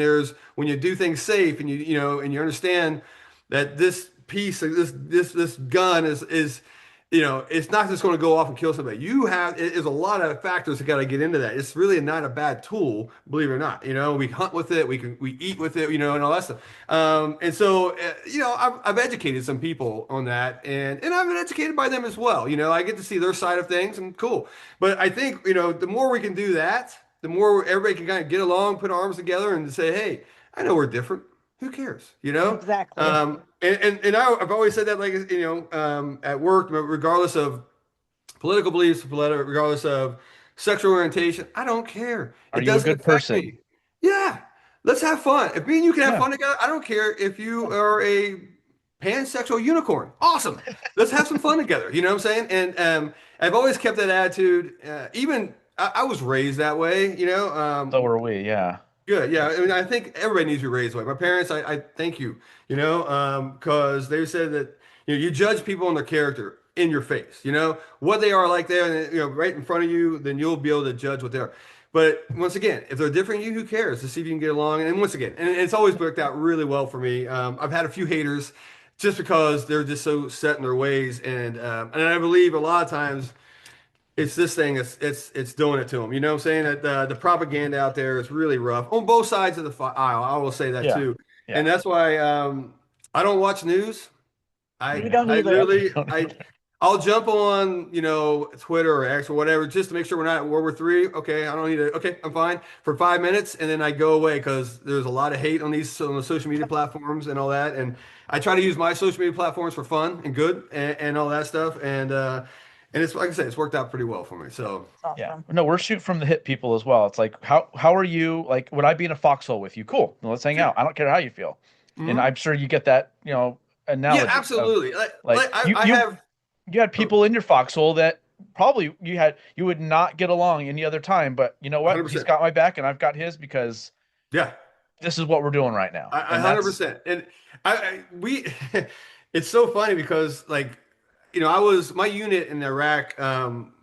when you do things safe, and you understand that this piece of this gun is it's not just going to go off and kill somebody. There's a lot of factors that got to get into that. It's really not a bad tool, believe it or not. We hunt with it, we eat with it, and all that stuff. And so, I've educated some people on that, and I've been educated by them as well. I get to see their side of things, and cool. But I think, the more we can do that, the more everybody can kind of get along, put arms together, and say, hey, I know we're different. Who cares? Exactly. And I've always said that, like, at work, regardless of political beliefs, regardless of sexual orientation, I don't care. Are you a good person? Me. Yeah. Let's have fun. If me and you can have fun together, I don't care if you are a pansexual unicorn. Awesome. Let's have some fun together. You know what I'm saying? And I've always kept that attitude. Even I was raised that way, So were we, yeah. Good, yeah. I mean, I think everybody needs to be raised that way. My parents, I thank you, because they said that you judge people on their character in your face, what they are like there, and right in front of you, then you'll be able to judge what they are. But once again, if they're different than you, who cares? To see if you can get along. And once again, and it's always worked out really well for me. I've had a few haters just because they're just so set in their ways, and I believe a lot of times it's this thing, it's doing it to them. You know what I'm saying? That the propaganda out there is really rough on both sides of the aisle. I will say that too. Yeah. And that's why I don't watch news. You don't either. I'll jump on, Twitter or X or whatever, just to make sure we're not at World War III. Okay, I don't need to. Okay, I'm fine for 5 minutes, and then I go away because there's a lot of hate on the social media platforms and all that. And I try to use my social media platforms for fun and good and all that stuff. And and it's like I said, it's worked out pretty well for me. So It's Yeah. awesome. No, we're shoot from the hip people as well. It's like, how are you? Like, would I be in a foxhole with you? Cool. Well, let's hang out. I don't care how you feel. And I'm sure you get that, yeah, analogy of, absolutely. like, I have. you had people in your foxhole that probably you would not get along any other time, but you know what? He's 100%. got my back and I've got his because Yeah, this is what we're doing right now. I And that's 100%. And we, it's so funny because like, my unit in Iraq.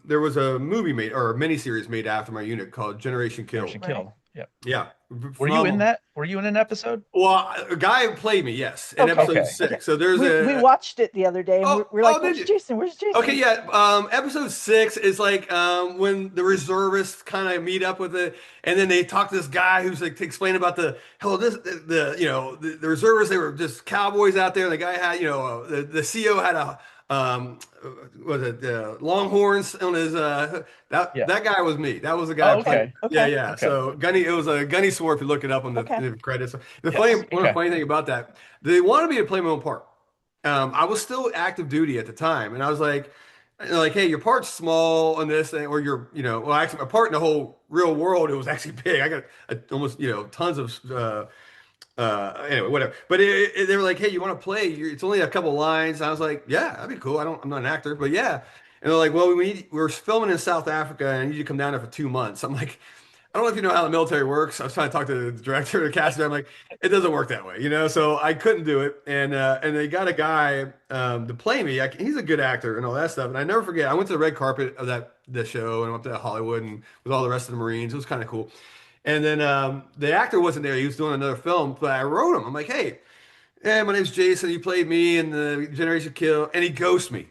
There was a movie made or a miniseries made after my unit called Generation Kill. Generation Kill. Yep. Yeah, Were you in that? Were you in an episode? Well, a guy played me, yes, in Okay. episode Okay. 6. Okay. So there's We watched it the other day, and Oh, we're like, did "Where's you? Jason? Where's Jason?" Okay, yeah. Episode 6 is like when the reservists kind of meet up with it, and then they talk to this guy who's like to explain about the the reservists. They were just cowboys out there. And the guy had the CO had a was it Longhorns on his that guy was me. That was the guy. Oh, okay. Yeah, Okay. yeah. Okay. So Gunny, it was a Gunny sword if you look it up on the, Okay. the credits. Yes. One funny thing about that, they wanted me to play my own part. I was still active duty at the time, and I was like, hey, your part's small on this thing, or well, actually, my part in the whole real world, it was actually big. I got almost, tons of, anyway, whatever. But they were like, hey, you want to play? It's only a couple lines. And I was like, yeah, that'd be cool. I'm not an actor, but yeah. And they're like, well, we're filming in South Africa, and I need you to come down there for 2 months. I'm like, I don't know if you know how the military works. I was trying to talk to the director of the cast. I'm like, it doesn't work that way, So I couldn't do it. And they got a guy to play me. He's a good actor and all that stuff. And I never forget. I went to the red carpet of the show and I went to Hollywood and with all the rest of the Marines. It was kind of cool. And then the actor wasn't there. He was doing another film, but I wrote him. I'm like, hey, my name's Jason. You played me in the Generation Kill, and he ghosted me.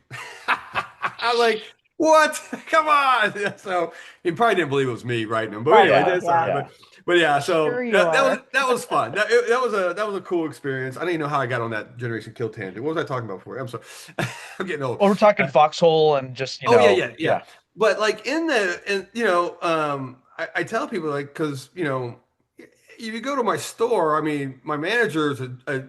I was like, what? Come on. So he probably didn't believe it was me writing him. But Right, anyway, yeah, that's all right. yeah. But yeah, so Sure you that was fun. That was a cool experience. I don't even know how I got on that Generation Kill tangent. What was I talking about before? I'm sorry. I'm getting old. Well, we're talking foxhole and just Yeah. But like I tell people like because if you go to my store, I mean, my manager is a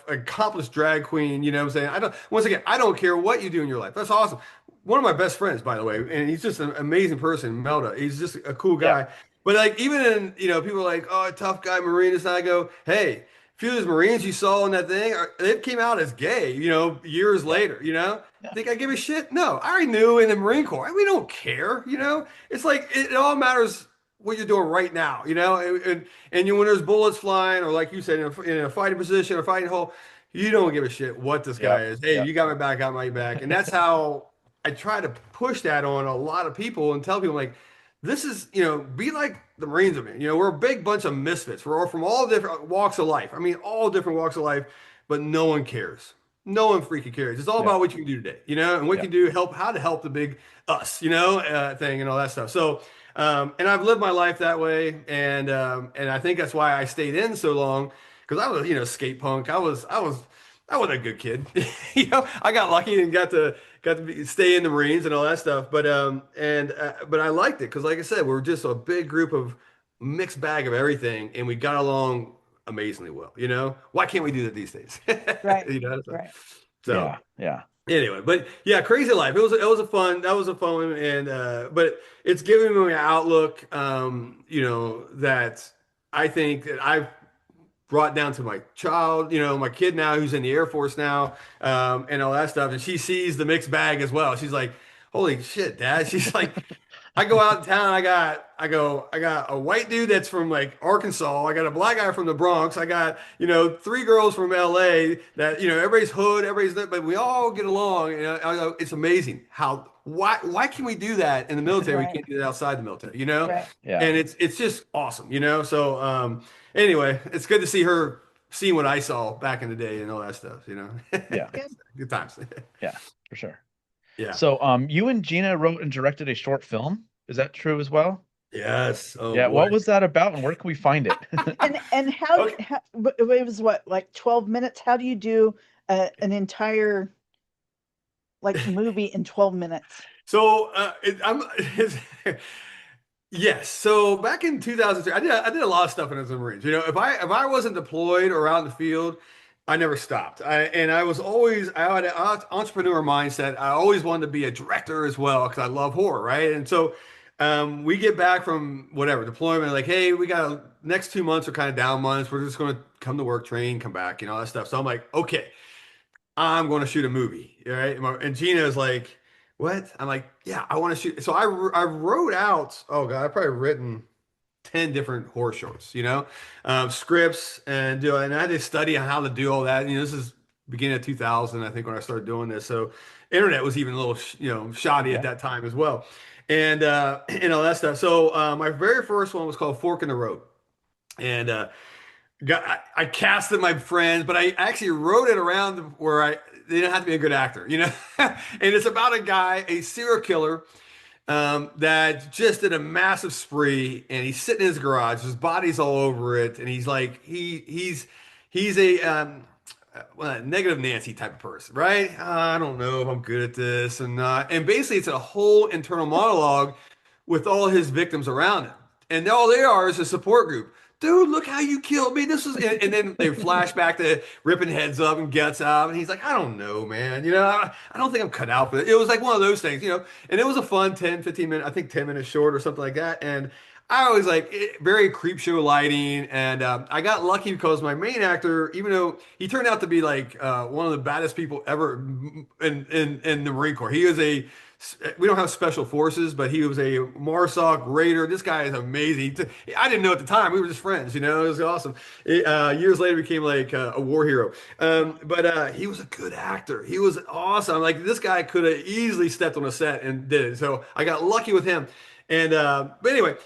accomplished drag queen. You know what I'm saying? I don't care what you do in your life. That's awesome. One of my best friends, by the way, and he's just an amazing person, Melda. He's just a cool guy. Yeah. But like, even in, people are like, oh, tough guy, Marine. And I go, hey, a few of those Marines you saw in that thing, they came out as gay, years later, Think I give a shit? No, I already knew in the Marine Corps. We don't care, It's like, it all matters what you're doing right now, and when there's bullets flying, or like you said, in a fighting position or fighting hole, you don't give a shit what this guy is. Hey, you got my back, I got my back. And that's how I try to push that on a lot of people and tell people like, this is, be like the Marines are, man. We're a big bunch of misfits. We're all from all different walks of life. I mean, all different walks of life, but no one cares. No one freaking cares. It's all about what you can do today, and what you can do, how to help the big us, thing and all that stuff. So, and I've lived my life that way. And I think that's why I stayed in so long, because I was, skate punk. I was a good kid. I got lucky and got to stay in the Marines and all that stuff. But but I liked it because, like I said, we're just a big group of mixed bag of everything, and we got along amazingly well. Why can't we do that these days? Right. So, Right. So yeah. anyway, but yeah, crazy life. It was a fun one, and but it's giving me an outlook, that I think that I've brought down to my child, my kid now who's in the Air Force now, and all that stuff. And she sees the mixed bag as well. She's like, holy shit, Dad. She's like, I go out in town. I got a white dude that's from like Arkansas. I got a black guy from the Bronx. I got, 3 girls from LA that, everybody's hood, but we all get along. And it's amazing why can we do that in the military? Right. We can't do that outside the military, Right. Yeah. And it's just awesome, So, anyway, it's good to see her seeing what I saw back in the day and all that stuff, Yeah. Good times. Yeah, for sure. Yeah. So, you and Gina wrote and directed a short film. Is that true as well? Yes. Oh, Yeah. boy. What was that about, and where can we find it? And how, Okay. it was what, like 12 minutes? How do you do an entire movie in 12 minutes? So yes. So back in 2003, I did a lot of stuff in the Marines. If I wasn't deployed or out in the field, I never stopped. I was always, I had an entrepreneur mindset. I always wanted to be a director as well because I love horror, right? And so we get back from whatever deployment, like, hey, we got next 2 months are kind of down months. We're just going to come to work, train, come back, all that stuff. So I'm like, okay, I'm going to shoot a movie, right? And Gina is like, what? I'm like, yeah, I want to shoot. So I wrote out, oh God, I've probably written 10 different horror shorts, scripts and I had to study on how to do all that. This is beginning of 2000, I think, when I started doing this. So internet was even a little, shoddy at Yeah. that time as well. And all that stuff. So my very first one was called Fork in the Road. And I casted my friends, but I actually wrote it around where they didn't have to be a good actor. And it's about a guy, a serial killer that just did a massive spree, and he's sitting in his garage. His body's all over it, and he's like he's a well, negative Nancy type of person, right? I don't know if I'm good at this, and basically it's a whole internal monologue with all his victims around him, and all they are is a support group. Dude, look how you killed me. This is, and then they flash back to ripping heads up and guts out, and he's like, I don't know, man. I don't think I'm cut out for it. It was like one of those things. And it was a fun 10, 15 minute, I think 10 minutes short or something like that. And I always very creep show lighting, and I got lucky because my main actor, even though he turned out to be like one of the baddest people ever in the Marine Corps, he is a we don't have special forces, but he was a MARSOC Raider. This guy is amazing. I didn't know at the time. We were just friends. It was awesome. Years later, became like a war hero. But he was a good actor. He was awesome. Like this guy could have easily stepped on a set and did it. So I got lucky with him. And but anyway,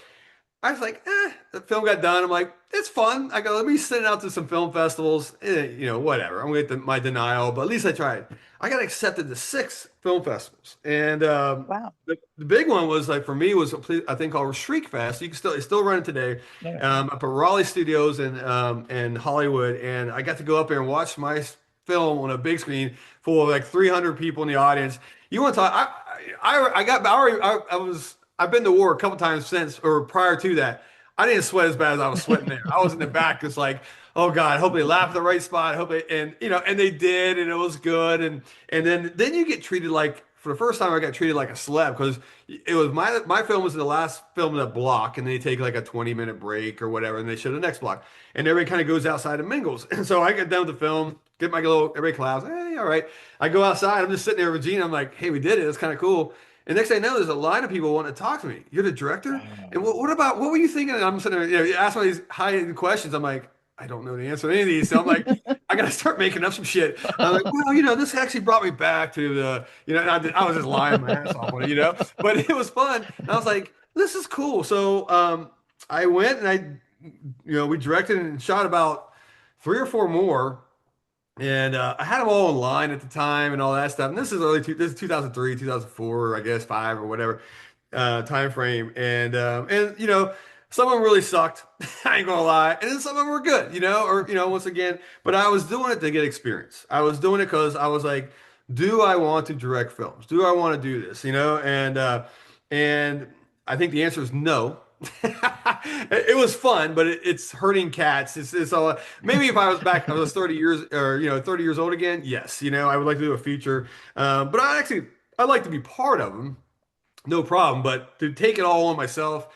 I was like, the film got done. I'm like, it's fun. I go, let me send it out to some film festivals. Whatever. I'm gonna get my denial, but at least I tried. I got accepted to 6 film festivals, and Wow. the big one was like for me was I think called Shriek Fest. It's still running today, Yeah. up at Raleigh Studios in Hollywood, and I got to go up there and watch my film on a big screen full of like 300 people in the audience. You want to talk? I got I already I was I've been to war a couple times since or prior to that. I didn't sweat as bad as I was sweating there. I was in the back, just like, oh God, I hope they laugh at the right spot. I hope they, and they did, and it was good. And then you get treated like, for the first time, I got treated like a celeb because it was my film was the last film in a block, and they take like a 20-minute break or whatever, and they show the next block, and everybody kind of goes outside and mingles. And so I get done with the film, get my little everybody claps, hey, all right. I go outside, I'm just sitting there with Gina. I'm like, hey, we did it. It's kind of cool. And next thing I know, there's a line of people wanting to talk to me. You're the director? And what were you thinking? And I'm sitting there, you ask me these high-end questions. I'm like, I don't know the answer to any of these. So I'm like, I got to start making up some shit. And I'm like, well, this actually brought me back to and I was just lying my ass off on it. But it was fun. And I was like, this is cool. So I went and we directed and shot about 3 or 4 more. And I had them all online at the time and all that stuff. And this is 2003, 2004, I guess 5 or whatever time frame. And some of them really sucked. I ain't gonna lie. And then some of them were good, once again. But I was doing it to get experience. I was doing it because I was like, do I want to direct films? Do I want to do this? And I think the answer is no. It was fun, but it's hurting cats. It's all maybe if I was back, I was 30 years or 30 years old again. Yes, I would like to do a feature. But I'd like to be part of them, no problem. But to take it all on myself,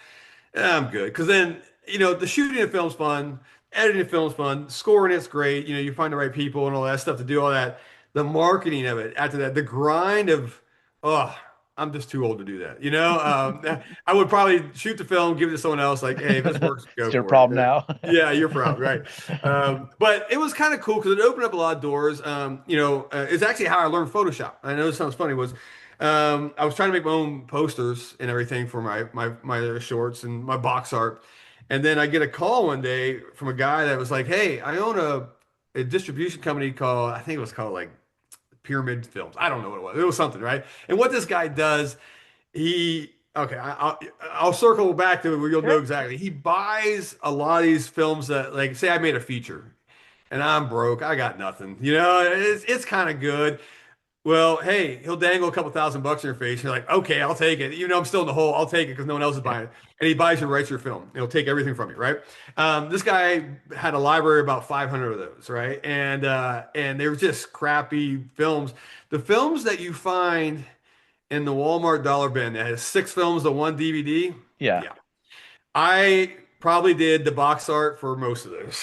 I'm good. Because then the shooting of film's fun, editing of film's fun, scoring it's great. You find the right people and all that stuff to do all that. The marketing of it after that, the grind of oh. I'm just too old to do that. I would probably shoot the film, give it to someone else. Like, hey, if this works, go It's your for problem it. now. Yeah, your problem, right? But it was kind of cool because it opened up a lot of doors. It's actually how I learned Photoshop. I know this sounds funny. I was trying to make my own posters and everything for my shorts and my box art, and then I get a call one day from a guy that was like, "Hey, I own a distribution company called I think it was called like." Pyramid Films. I don't know what it was. It was something, right? And what this guy does, I'll circle back to it where you'll know exactly. He buys a lot of these films that, like, say I made a feature and I'm broke, I got nothing. It's kind of good. Well, hey, he'll dangle a couple $1,000 in your face. You're like, okay, I'll take it. Even though I'm still in the hole, I'll take it because no one else is buying it. And he buys and writes your film. He'll take everything from you, right? This guy had a library of about 500 of those, right? And they were just crappy films. The films that you find in the Walmart dollar bin that has 6 films to one DVD, Yeah. yeah, I probably did the box art for most of those.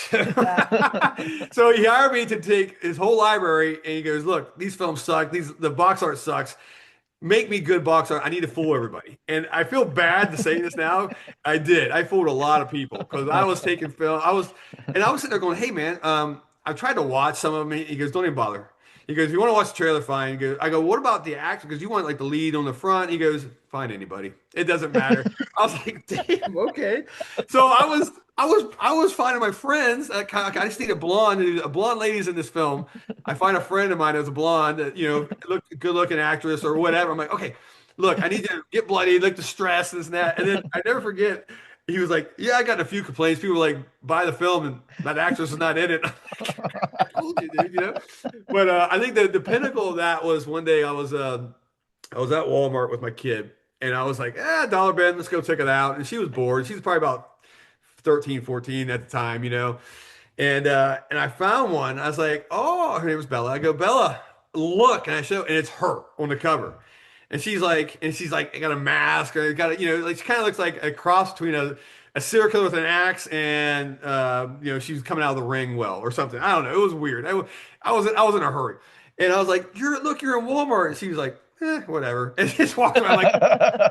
So he hired me to take his whole library and he goes, look, these films suck. The box art sucks. Make me good box art. I need to fool everybody. And I feel bad to say this now. I did. I fooled a lot of people because I was taking film. I was sitting there going, hey man, I tried to watch some of them. He goes, don't even bother. He goes, if you want to watch the trailer, fine. I go, what about the actor? Because you want like the lead on the front. He goes, find anybody. It doesn't matter. I was like, damn, okay. So I was finding my friends. I just need a blonde lady's in this film. I find a friend of mine that's a blonde, that, good looking actress or whatever. I'm like, okay, look, I need to get bloody, look distressed, this and that. And then I never forget. He was like, yeah, I got a few complaints. People were like, buy the film and that actress is not in it. I told you, dude. But I think the pinnacle of that was one day I was at Walmart with my kid and I was like, dollar bin, let's go check it out. And she was bored. She was probably about 13, 14 at the time, and I found one. I was like, oh, her name was Bella. I go, Bella, look, and I show, and it's her on the cover. And she's like, I got a mask, or got a, like she kind of looks like a cross between a serial killer with an axe and she's coming out of the ring well or something. I don't know. It was weird. I was in a hurry, and I was like, you're in Walmart, and she was like, whatever, and just walked around like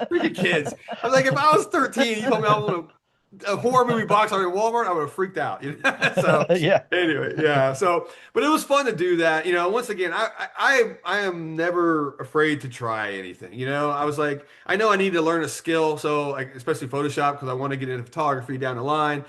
freaking kids. I was like, if I was 13, you told me I want a horror movie box art at Walmart, I would have freaked out. So Yeah. anyway, yeah. So, but it was fun to do that. Once again, I am never afraid to try anything. I was like, I know I need to learn a skill, so like especially Photoshop because I want to get into photography down the line.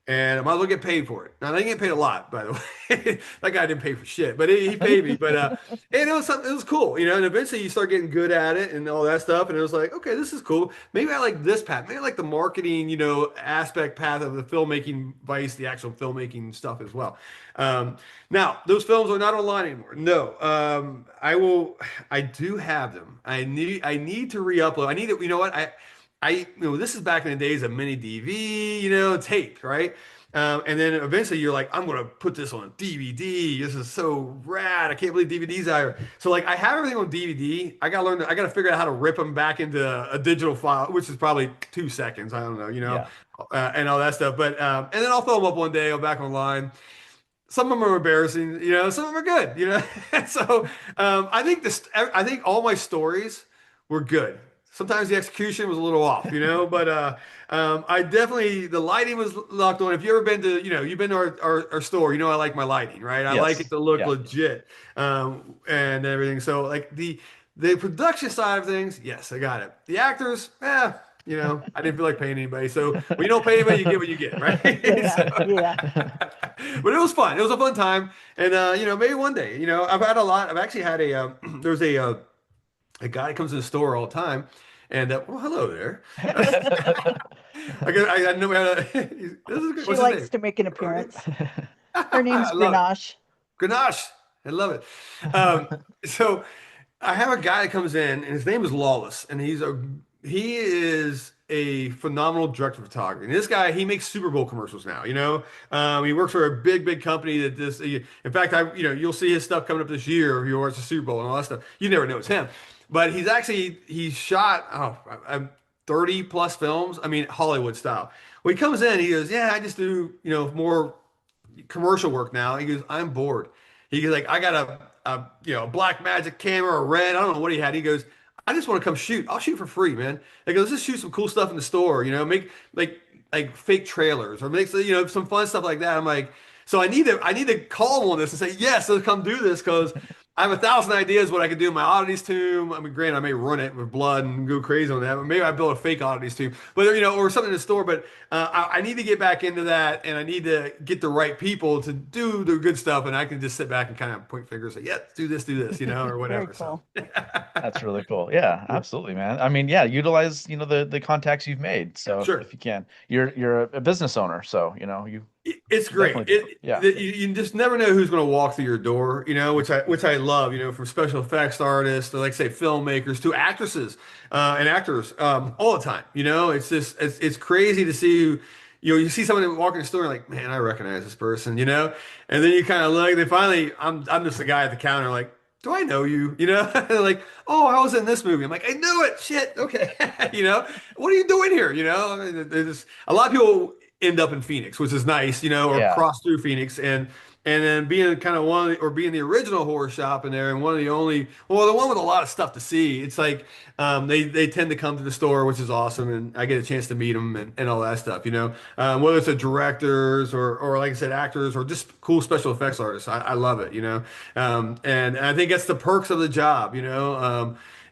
And I might as well get paid for it. Now, I didn't get paid a lot, by the way. That guy didn't pay for shit, but he paid me. But and it was something. It was cool, And eventually, you start getting good at it and all that stuff. And it was like, okay, this is cool. Maybe I like this path. Maybe I like the marketing, aspect path of the filmmaking vice, the actual filmmaking stuff as well. Now, those films are not online anymore. No, I will. I do have them. I need to re-upload. I need to. You know what? This is back in the days of mini DV, tape, right? And then eventually you're like, I'm going to put this on DVD. This is so rad. I can't believe DVDs out here. So like I have everything on DVD. I got to figure out how to rip them back into a digital file, which is probably 2 seconds. I don't know, Yeah. and all that stuff. But, and then I'll throw them up one day, I'll back online. Some of them are embarrassing, some of them are good, So, I think all my stories were good. Sometimes the execution was a little off, but I definitely, the lighting was locked on. If you ever been to, you've been to our store, I like my lighting, right? I like it to look Yeah. legit and everything. So like the production side of things, yes, I got it. The actors, I didn't feel like paying anybody. So when you don't pay anybody, you get what you get, right? Yeah. But it was fun. It was a fun time. And, maybe one day, I've actually had there's a guy that comes to the store all the time, and well, hello there. I know this is good. She What's his likes name? to make an appearance. Her name's I love it. Grenache. Grenache. I love it. So I have a guy that comes in, and his name is Lawless, and he is a phenomenal director of photography. And this guy, he makes Super Bowl commercials now. He works for a big company that this. In fact, you'll see his stuff coming up this year if you watch the Super Bowl and all that stuff. You never know it's him, but he's shot 30 plus films. I mean, Hollywood style. When he comes in, he goes, "Yeah, I just do more commercial work now." He goes, "I'm bored." He goes, like, "I got a black magic camera, a red. I don't know what he had." He goes, "I just want to come shoot. I'll shoot for free, man." Like, let's just shoot some cool stuff in the store, make like fake trailers or make some fun stuff like that. I'm like, so I need to call him on this and say, yes, let's come do this because I have 1,000 ideas what I could do in my oddities tomb. I mean, granted, I may run it with blood and go crazy on that, but maybe I build a fake oddities tomb, but or something in the store. But I need to get back into that, and I need to get the right people to do the good stuff, and I can just sit back and kind of point fingers, like, yeah, do this, or whatever. Very cool. That's really cool. Yeah, absolutely, man. I mean, yeah, utilize, the contacts you've made. So Sure. if you can, you're a business owner. So, you It's great. Definitely do. Yeah. You just never know who's going to walk through your door, which I love, from special effects artists to, like say, filmmakers to actresses and actors all the time. It's just it's crazy to see you see someone walk in the store and like, man, I recognize this person, and then you kind of look. Then finally, I'm just the guy at the counter, like, do I know you? Like, oh, I was in this movie. I'm like, I knew it. Shit. Okay. What are you doing here? There's a lot of people end up in Phoenix, which is nice, or Yeah. cross through Phoenix and then being kind of or being the original horror shop in there and one of the only, well, the one with a lot of stuff to see. It's like they tend to come to the store, which is awesome, and I get a chance to meet them and all that stuff, whether it's a directors or like I said, actors or just cool special effects artists. I love it, and I think that's the perks of the job,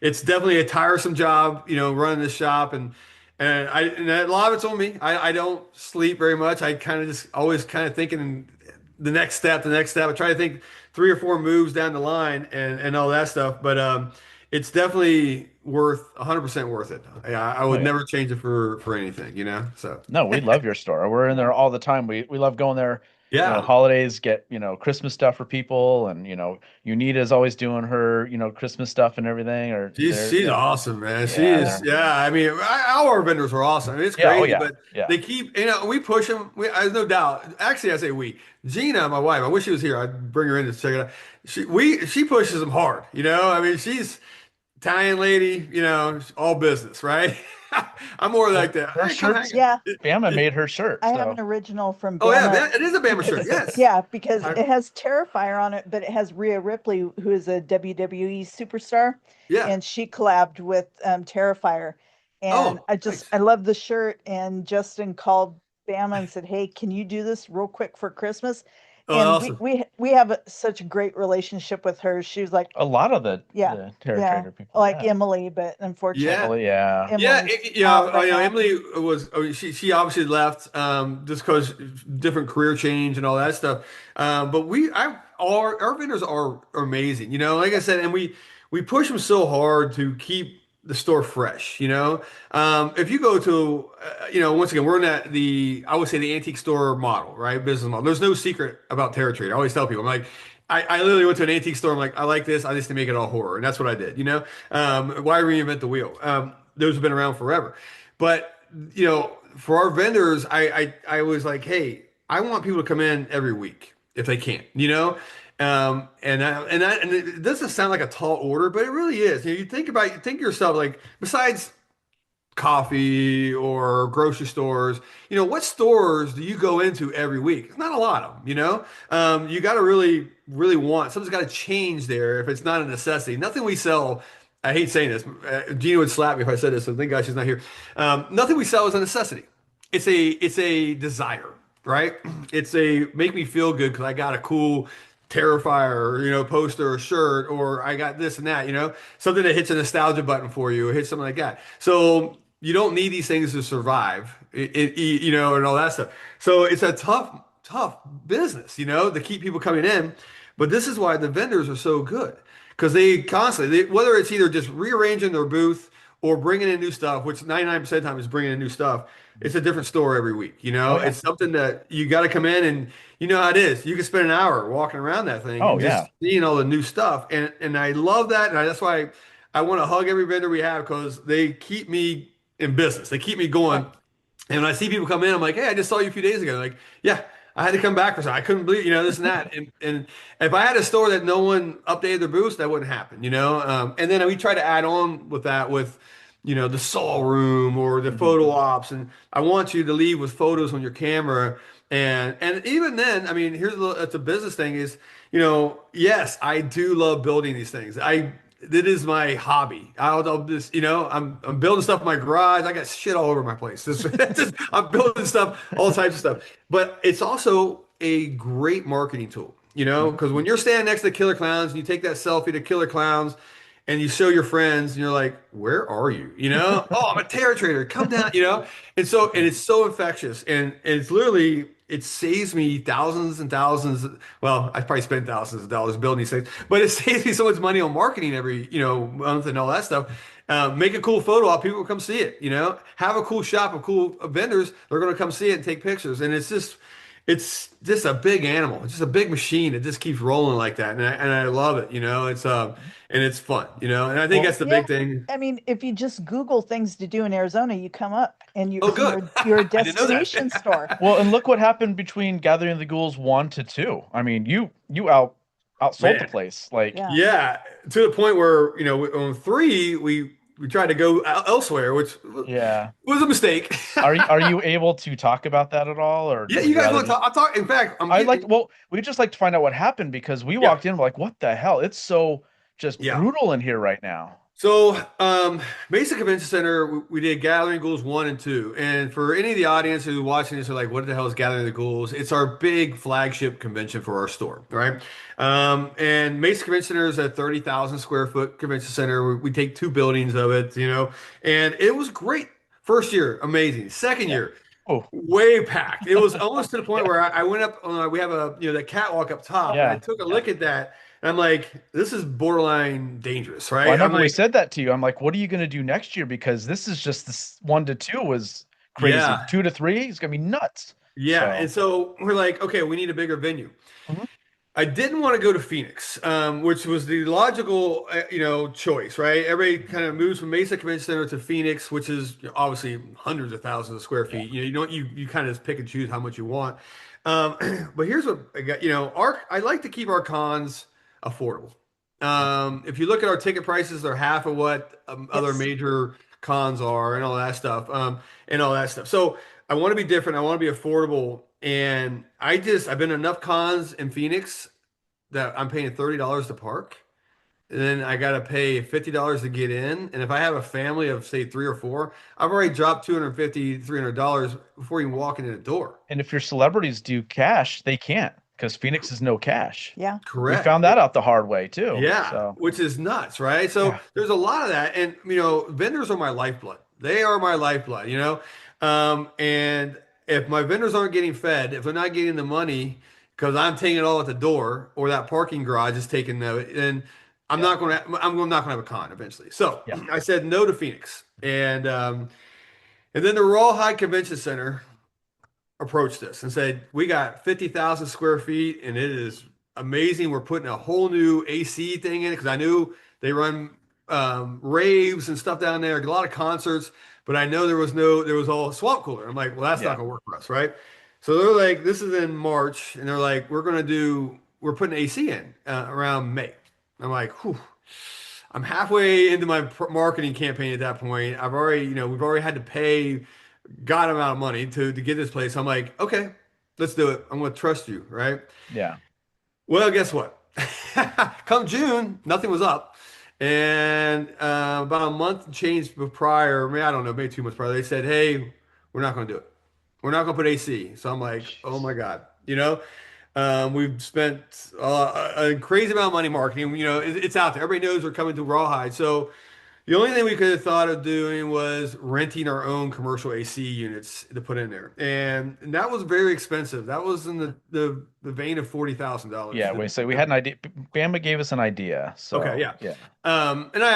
it's definitely a tiresome job, running this shop and a lot of it's on me. I don't sleep very much. I kind of just always kind of thinking the next step, the next step. I try to think 3 or 4 moves down the line and all that stuff. But it's definitely 100% worth it. I Oh would yeah. never change it for anything, So No, we love your store. We're in there all the time. We love going there. yeah. Holidays, get, Christmas stuff for people, and Unita's always doing her, Christmas stuff and everything. Or they're, She's awesome, man. She yeah, is, they're yeah. I mean, all our vendors are awesome. I mean, it's yeah, oh crazy, yeah, but yeah. they keep, we push them. There's no doubt. Actually, I say we. Gina, my wife, I wish she was here. I'd bring her in to check it out. She pushes them hard. I mean, she's Italian lady. All business, right? I'm more like that. Her Hey, come hang. shirts, Yeah, Bama made her shirt. I have So an original from Oh yeah, Bama. it is a Bama shirt. Yes. Yeah, because I- it has Terrifier on it, but it has Rhea Ripley, who is a WWE superstar, yeah. and she collabed with Terrifier. And Oh, I nice. love the shirt. And Justin called Bama and said, "Hey, can you do this real quick for Christmas?" Oh, And awesome. we have such a great relationship with her. She was like, a lot of "Yeah, the Terror yeah," Trader people, like yeah. Emily, but unfortunately, Yeah. Emily, yeah. Yeah, Emily's out right now. Emily was she obviously left just because different career change and all that stuff. But our vendors are amazing. Like I said, and we push them so hard to keep the store fresh. If you go to once again we're in I would say the antique store model, right? Business model. There's no secret about Terror Trade. I always tell people, I'm like. I literally went to an antique store. I'm like, I like this. I just need to make it all horror, and that's what I did. Why reinvent the wheel? Those have been around forever, but for our vendors, I was like, hey, I want people to come in every week if they can. And it doesn't sound like a tall order, but it really is. You think to yourself like, besides coffee or grocery stores, what stores do you go into every week? It's not a lot of them, you got to really, really something's got to change there if it's not a necessity. Nothing we sell, I hate saying this, Gina would slap me if I said this, so thank God she's not here. Nothing we sell is a necessity. It's a desire, right? It's a make me feel good because I got a cool Terrifier, poster or shirt, or I got this and that, something that hits a nostalgia button for you, or hits something like that. So you don't need these things to survive, and all that stuff. So it's a tough business, to keep people coming in. But this is why the vendors are so good because they constantly, whether it's either just rearranging their booth or bringing in new stuff, which 99% of the time is bringing in new stuff. It's a different store every week. Oh yeah. It's something that you got to come in and you know how it is. You can spend an hour walking around that thing Oh and just yeah. seeing all the new stuff. And I love that. And that's why I want to hug every vendor we have because they keep me in business. They keep me going. And when I see people come in, I'm like, hey, I just saw you a few days ago. They're like, yeah, I had to come back for something. I couldn't believe, this and that. And if I had a store that no one updated their booths, that wouldn't happen, And then we try to add on with that with, the saw room or the photo ops. And I want you to leave with photos on your camera. And even then, I mean, it's a business thing is, yes, I do love building these things. It is my hobby. I'll just, I'm building stuff in my garage. I got shit all over my place. I'm building stuff, all types of stuff. But it's also a great marketing tool, because when you're standing next to the Killer Clowns and you take that selfie to Killer Clowns and you show your friends and you're like, where are you? Oh, I'm a Terror Trader. Come down, And it's so infectious. And it's literally, it saves me thousands and thousands. Well, I probably spent thousands of dollars building these things, but it saves me so much money on marketing every, month and all that stuff. Make a cool photo op, people will come see it, have a cool shop of cool vendors. They're going to come see it and take pictures. And it's just a big animal. It's just a big machine. It just keeps rolling like that, and I love it. It's and it's fun. And I think Well, that's the Yeah. big thing. I mean, if you just Google things to do in Arizona, you come up and Oh, good. you're a I didn't know destination store. that. well, and look what happened between Gathering the Ghouls 1 to 2. I mean, you outsold the Man, place. Like, Yeah. yeah, to the point where on three we tried to go elsewhere, which yeah. was a mistake. Are you able to talk about that at all, or Yeah, would you you guys rather want to just? talk? I talk. In fact, I'm I'd like getting. well, we just like to find out what happened because we Yeah, walked in, we're like, what the hell? It's so just yeah. brutal in here right now. So, Mesa Convention Center, we did Gathering Ghouls 1 and 2. And for any of the audience who's watching this are like, what the hell is Gathering the Ghouls? It's our big flagship convention for our store, right? And Mesa Convention Center is a 30,000 square foot convention center. We take two buildings of it, and it was great. First year, amazing. Second Yeah. year, Oh, way packed. It was almost to the point yeah. where I went up. We have that catwalk up top, and I Yeah. took a Yeah. look at that, and I'm like, this is borderline dangerous, Well, I right? I'm remember we like, said that to you. I'm like, what are you going to do next year? Because this is just this 1 to 2 was crazy. yeah. 2 to 3 is going to be nuts. Yeah, and So, so we're like, okay, we need a bigger venue. mhm. I didn't want to go to Phoenix, which was the logical, choice, right? Everybody kind of moves from Mesa Convention Center to Phoenix, which is obviously hundreds of thousands of square Yeah. feet. You don't you kind of pick and choose how much you want. But here's what I got. I like to keep our cons affordable. If you look at our ticket prices, they're half of what other Yes. major cons are, and all that stuff. So I want to be different. I want to be affordable. And I've been to enough cons in Phoenix that I'm paying $30 to park. And then I got to pay $50 to get in. And if I have a family of say three or four, I've already dropped $250, $300 before you walk in the door. And if your celebrities do cash, they can't because Phoenix is no cash. Yeah. We Correct. found that out the hard way too. Yeah, So, which is nuts, right? So yeah. there's a lot of that. And, vendors are my lifeblood. They are my lifeblood. And if my vendors aren't getting fed, if they're not getting the money because I'm taking it all at the door or that parking garage is taking then Yeah. I'm not gonna have a con eventually. So Yeah. I said no to Phoenix. And then the Rawhide Convention Center approached us and said, we got 50,000 square feet and it is amazing. We're putting a whole new AC thing in it because I knew they run raves and stuff down there, a lot of concerts, but I know there was all swamp cooler. I'm like, well, that's not Yeah. gonna work for us, right? So they're like, this is in March, and they're like, we're putting AC in around May. I'm like, whew. I'm halfway into my marketing campaign at that point. We've already had to pay God amount of money to get this place. I'm like, okay, let's do it. I'm going to trust you, right? Yeah. Well, guess what? Come June, nothing was up. And about a month change prior, I don't know, maybe 2 months prior, they said, hey, we're not going to do it. We're not going to put AC. So I'm like, oh Jeez. my God. We've spent a crazy amount of money marketing. It's out there. Everybody knows we're coming to Rawhide. So the only thing we could have thought of doing was renting our own commercial AC units to put in there, and that was very expensive. That was in the vein of $40,000. Yeah. So we had an idea. Bama gave us an idea. Okay, So yeah. yeah. And I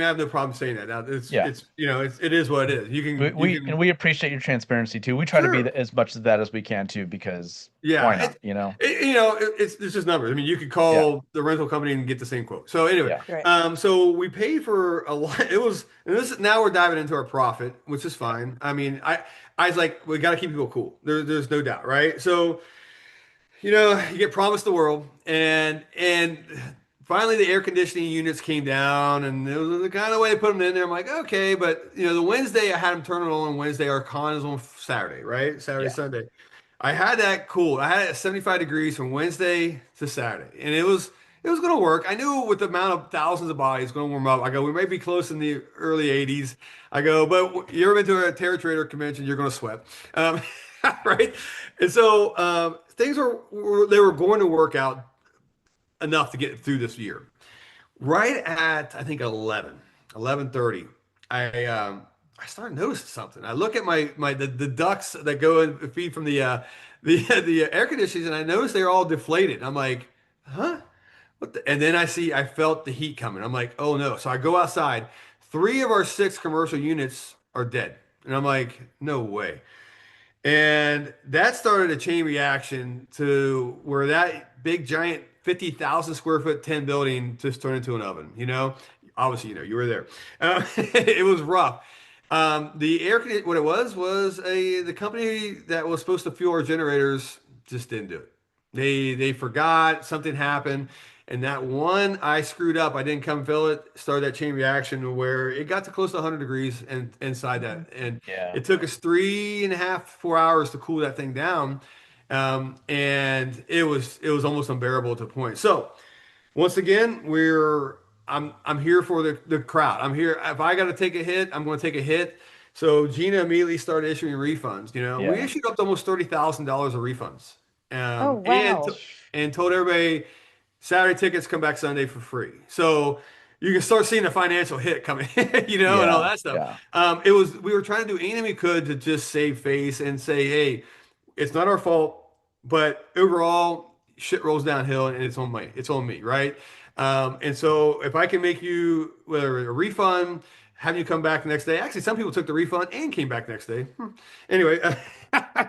have no problem saying that. Now Yeah. it is what it is. We appreciate your transparency too. We try to be Sure. as much of that as we can too, because Yeah, why not? You know? it's just numbers. I mean, you could Yeah. call the rental company and get the same quote. So anyway, Yeah. Right. so we paid for a lot. And now we're diving into our profit, which is fine. I mean, I was like, we got to keep people cool. There's no doubt, right? So, you get promised the world, and finally the air conditioning units came down, and it was the kind of way they put them in there. I'm like, okay, but the Wednesday I had them turn it on Wednesday. Our con is on Saturday, right? Saturday, Yeah. Sunday. I had that cool. I had it at 75 degrees from Wednesday to Saturday, and it was going to work. I knew with the amount of thousands of bodies it's going to warm up. I go, we might be close in the early 80s. I go, but you ever been to a Terror Trader convention? You're going to sweat, right? And so things they were going to work out enough to get through this year. Right at I think 11:30, I started noticing something. I look at the ducts that go and feed from the air conditioners, and I noticed they're all deflated. I'm like, huh? And then I felt the heat coming. I'm like, oh no. So I go outside. 3 of our 6 commercial units are dead. And I'm like, no way. And that started a chain reaction to where that big giant 50,000 square foot tin building just turned into an oven, you know? Obviously, you know, you were there. It was rough. The what it was the company that was supposed to fuel our generators just didn't do it. They forgot, something happened, and that one I screwed up. I didn't come fill it. Started that chain reaction where it got to close to 100 degrees and inside that, and Yeah. it took us 3.5, 4 hours to cool that thing down, and it was almost unbearable to the point. So once again, I'm here for the crowd. I'm here. If I got to take a hit, I'm going to take a hit. So Gina immediately started issuing refunds. You know, we Yeah. issued up to almost $30,000 of refunds, Oh, wow. and told everybody Saturday tickets come back Sunday for free. So you can start seeing a financial hit coming, you know, and all Yeah. that stuff. Yeah. We were trying to do anything we could to just save face and say, hey, it's not our fault, but overall, shit rolls downhill and it's on me, right? And so if I can make you whether a refund, have you come back the next day. Actually, some people took the refund and came back next day. Anyway,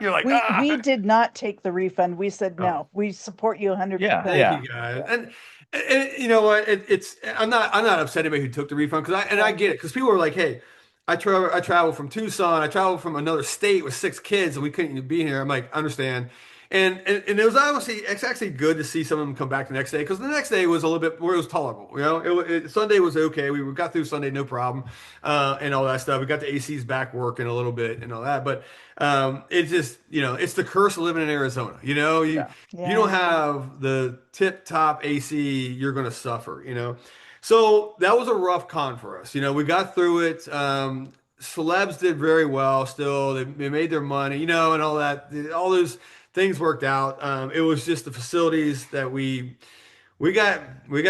you're like, We did not take the refund. We said Oh. no. We support you 100%. Yeah, Thank yeah. you guys. And you know what? I'm not upset anybody who took the refund because I get it because people were like, hey, I traveled from Tucson, I traveled from another state with 6 kids and we couldn't even be here. I'm like, understand. And it was obviously it's actually good to see some of them come back the next day because the next day was a little bit where it was tolerable. You know, Sunday was okay. We got through Sunday no problem, and all that stuff. We got the ACs back working a little bit and all that, but it's just it's the curse of living in Arizona. You know, you don't have the tip top AC, you're going to suffer. You know, so that was a rough con for us. You know, we got through it. Celebs did very well. Still, they made their money. You know, and all that. All those things worked out. It was just the facilities that we got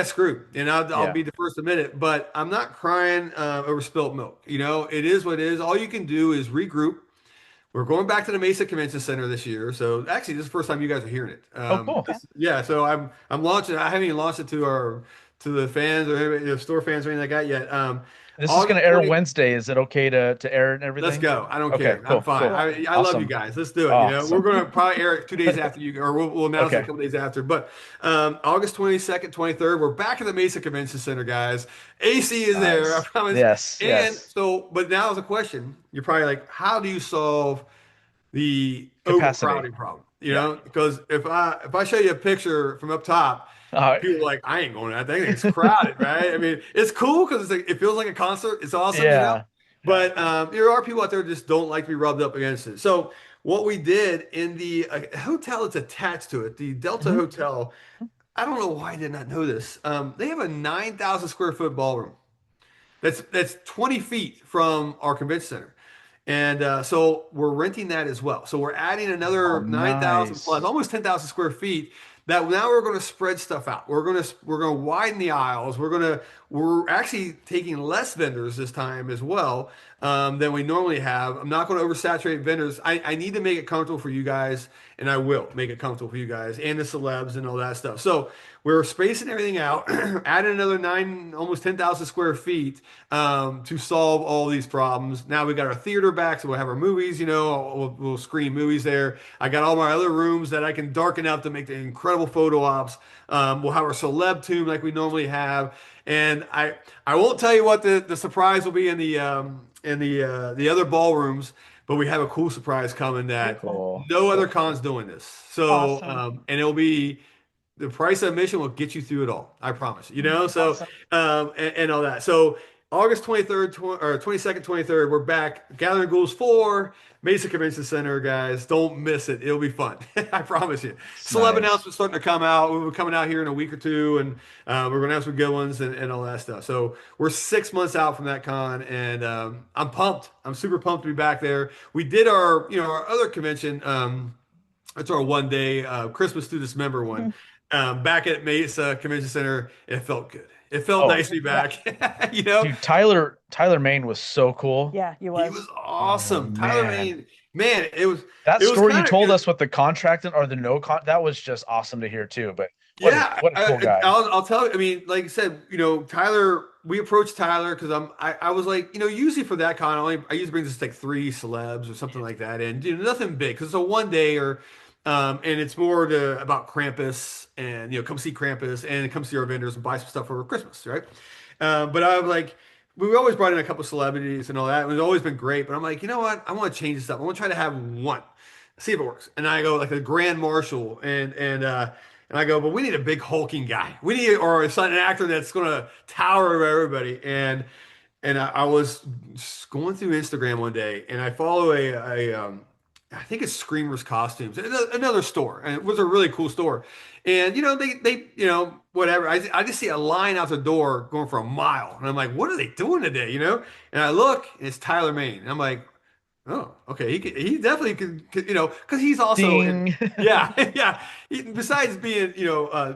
screwed, and I'll be the first to admit it. But I'm not crying over spilt milk. You know, it is what it is. All you can do is regroup. We're going back to the Mesa Convention Center this year, so actually this is the first time you guys are hearing it. Cool. Yeah, so I'm launching. I haven't even launched it to the fans or anybody, the store fans or anything like that yet. This is going to air Wednesday. Is it okay to air and everything? Let's go. I don't Okay, care. cool, I'm fine. cool. I love Awesome. you guys. Let's do it. Awesome. We're going to probably air it 2 days after you, or we'll announce it a Okay. couple days after. But August 22nd, 23rd, we're back at the Mesa Convention Center, guys. AC is there. I Nice. promise. Yes, And yes. so, but now is a question. You're probably like, how do you solve the Capacity. overcrowding problem? You know, because if I show you a picture from up top, people are like, I ain't going to that thing. It's crowded, right? I mean, it's cool because it feels like a concert. It's awesome. You know? But there are people out there who just don't like to be rubbed up against it. So what we did in the hotel that's attached to it, the Delta Hotel, I don't know why I did not know this. They have a 9,000 square foot ballroom. That's 20 feet from our convention center. And so we're renting that as well. So we're adding another 9,000 nice. plus, almost 10,000 square feet. That now we're going to spread stuff out. We're going to widen the aisles. We're actually taking less vendors this time as well than we normally have. I'm not going to oversaturate vendors. I need to make it comfortable for you guys, and I will make it comfortable for you guys and the celebs and all that stuff. So we're spacing everything out, adding another almost 10,000 square feet to solve all these problems. Now we got our theater back, so we'll have our movies. You know, we'll screen movies there. I got all my other rooms that I can darken up to make the incredible photo ops. We'll have our celeb tomb like we normally have, and I won't tell you what the surprise will be in the other ballrooms. But we have a cool surprise coming that Cool. no other con's doing this. So Awesome. and it'll be. The price of admission will get you through it all. I promise. You know, so and all that. So August 23rd or 22nd, 23rd, we're back. Gathering of Ghouls 4, Mesa Convention Center, guys. Don't miss it. It'll be fun. I promise you. Celeb announcements starting to come out. We'll be coming out here in a week or two, and we're going to have some good ones and all that stuff. So we're 6 months out from that con, and I'm pumped. I'm super pumped to be back there. We did our other convention. It's our 1 day Christmas to Dismember one. Back at Mesa Convention Center, it felt good. It felt nice to be back. You know, Dude, Tyler Maine was so cool. Yeah, he he was. was awesome. Oh, Tyler man. Maine, man, it was That it was story you kinda told good. us with the contract or the no con, that was just awesome to hear too. But what a cool guy. I'll tell you. I mean, like I said, Tyler we approached Tyler because I was like, usually for that con, I usually bring just like 3 celebs or something like that, and nothing big because it's a one day and it's more about Krampus and come see Krampus and come see our vendors and buy some stuff for Christmas, right? But I was like, we always brought in a couple celebrities and all that. It's always been great, but I'm like, you know what? I want to change this up. I want to try to have one, see if it works. And I go like a grand marshal and I go, but we need a big hulking guy. We need or an actor that's going to tower over everybody. And I was just going through Instagram one day, and I follow I think it's Screamers Costumes, another store, and it was a really cool store. And they whatever. I just see a line out the door going for a mile, and I'm like, what are they doing today? And I look, and it's Tyler Mane. And I'm like, oh, okay. He definitely could because he's also yeah, yeah. Besides being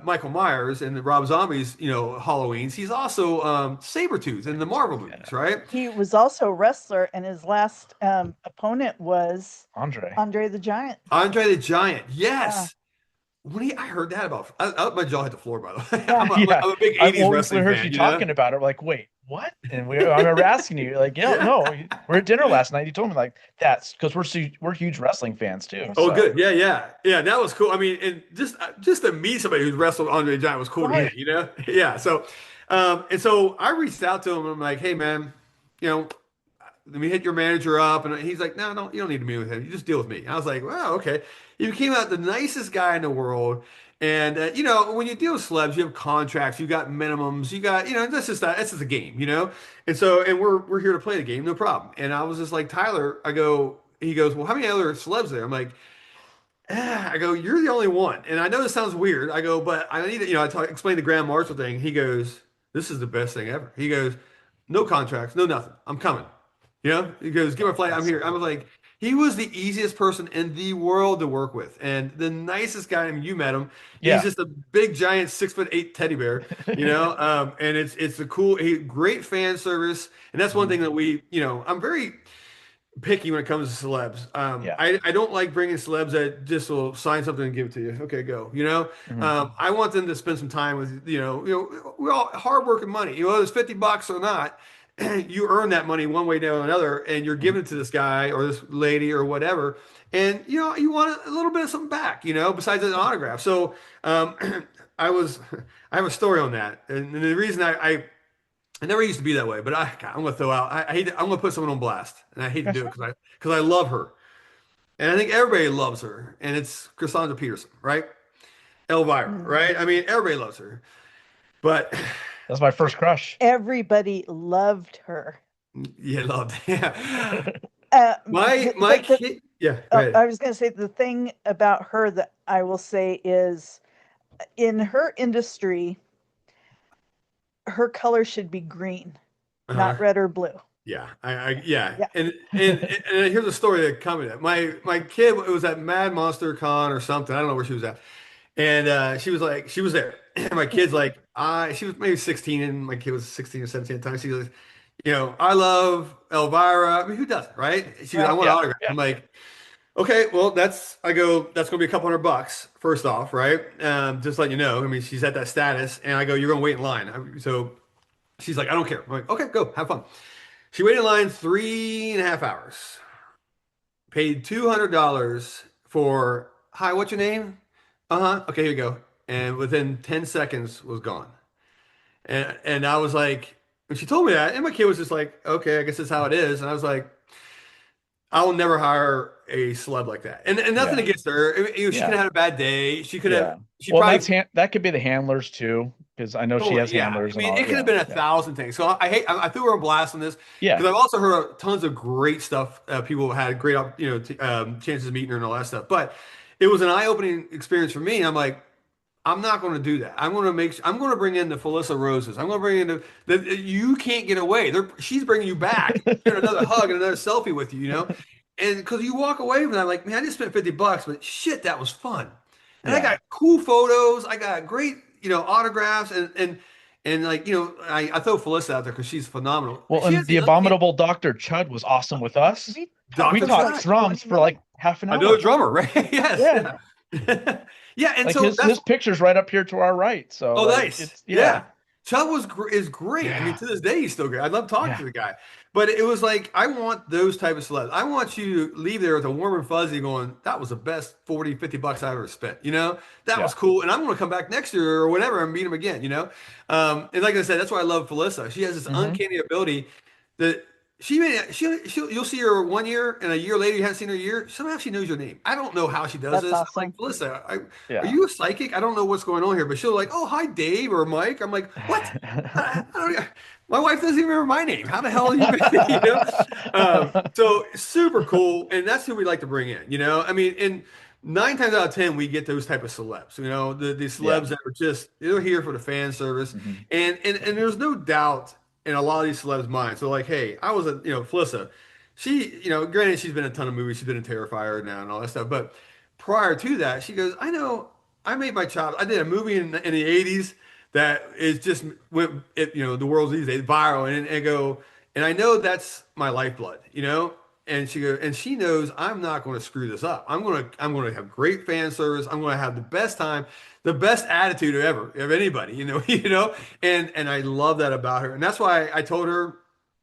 Michael Myers and the Rob Zombie's Halloweens, he's also Sabretooth in the Marvel movies, right? He was also a wrestler, and his last opponent was Andre the Giant. Andre the Giant, yes. When I heard that my jaw hit the floor, by the way. I'm a big 80s wrestling fan. I heard you talking about it. We're like, wait, what? And I remember asking you, like, no, we're at dinner last night. You told me like that's because we're huge wrestling fans too. Oh, so. Good, yeah. That was cool. I mean, and just to meet somebody who's wrestled Andre the Giant was cool to me, Yeah. So, and so I reached out to him. And I'm like, hey, man, let me hit your manager up. And he's like, no, you don't need to meet with him. You just deal with me. And I was like, wow, okay. He became out the nicest guy in the world. And, when you deal with celebs, you have contracts, you got minimums, you got, that's just a game, And so, and we're here to play the game, no problem. And I was just like, Tyler, he goes, well, how many other celebs there? I'm like, I go, you're the only one. And I know this sounds weird. I go, but I need to, I explain the Grand Marshal thing. He goes, this is the best thing ever. He goes, no contracts, no nothing. I'm coming. He goes, get my flight. I'm here. I was like, he was the easiest person in the world to work with, and the nicest guy. I mean, you met him. He's just a big, giant, 6'8" teddy bear. And it's a cool, great fan service, and that's one thing that I'm very picky when it comes to celebs. I don't like bringing celebs that just will sign something and give it to you. Okay, go. I want them to spend some time with. We're all hardworking money. Whether it's $50 or not. You earn that money one way or another, and you're giving it to this guy or this lady or whatever, and you want a little bit of something back, besides an autograph. So I have a story on that, and the reason I never used to be that way, but I'm gonna throw out. I'm gonna put someone on blast, and I hate to do it because I love her, and I think everybody loves her, and it's Cassandra Peterson, right? Elvira, right? I mean, everybody loves her, but. That's my first crush. Everybody loved her. Yeah, loved. Yeah. My kid. Yeah. I was going to say the thing about her that I will say is, in her industry, her color should be green, not red or blue. Yeah, yeah. And here's a story that commented. My kid was at Mad Monster Con or something. I don't know where she was at. And she was there. And my kid's like, she was maybe 16 and my kid was 16 or 17 at the time. She goes, I love Elvira. I mean, who doesn't, right? She goes, I want an autograph. Yeah. I'm like, okay, well, that's going to be a couple $100 first off, right? Just letting you know. I mean, she's at that status. And I go, you're going to wait in line. So she's like, I don't care. I'm like, okay, go, have fun. She waited in line 3.5 hours. Paid $200 for, hi, what's your name? Okay, here you go. And within 10 seconds was gone. And I was like, when she told me that, and my kid was just like, okay, I guess that's how it is. And I was like, I will never hire a celeb like that. And nothing against her. She could have had a bad day. She could have. That could be the handlers too, because I know she has handlers. I mean, it could have been 1,000 things. So I threw her on blast on this. Yeah. Because I've also heard tons of great stuff. People had great, chances of meeting her and all that stuff. But it was an eye-opening experience for me. I'm like, I'm not going to do that. I'm going to bring in the Felissa Roses. I'm going to bring in the you can't get away. She's bringing you back. Another hug and another selfie with you, And because you walk away from that, like, man, I just spent $50, but shit, that was fun. And I got cool photos. I got great, autographs and like, I throw Felissa out there because she's phenomenal. Well, and the abominable Dr. Chud was awesome with us. We taught drums for like half an hour. Another drummer, right? Yes. Yeah. Yeah, and like so his picture's right up here to our right. So nice. Yeah. Chubb is great. I mean, Yeah. to this day, he's still great. I love talking Yeah. to the guy. But it was like, I want those type of celebs. I want you to leave there with a warm and fuzzy going, that was the best 40, $50 I ever spent. That Yeah. was cool. And I'm going to come back next year or whatever and meet him again. And like I said, that's why I love Felissa. She has this Hmm. uncanny ability that you'll see her 1 year and a year later you haven't seen her a year. Somehow she knows your name. I don't know how she does That's this. I'm like, awesome. Felissa, are Yeah. you a psychic? I don't know what's going on here, but she'll like, oh, hi, Dave or Mike. I'm like, what? I don't, my wife doesn't even remember my name. How the hell are you? So super cool, and that's who we like to bring in. I mean, and 9 times out of 10, we get those type of celebs. The Yeah. celebs that are just they're here for the fan service, Hmm. and there's no doubt in a lot of these celebs' minds. So like, hey, I was Felissa. She, granted, she's been in a ton of movies. She's been in Terrifier now and all that stuff, but prior to that, she goes, I know I made my child. I did a movie in the 80s that is just went the world's these days viral and go and I know that's my lifeblood. And she knows I'm not going to screw this up. I'm going to have great fan service. I'm going to have the best time, the best attitude of anybody. And I love that about her. And that's why I told her,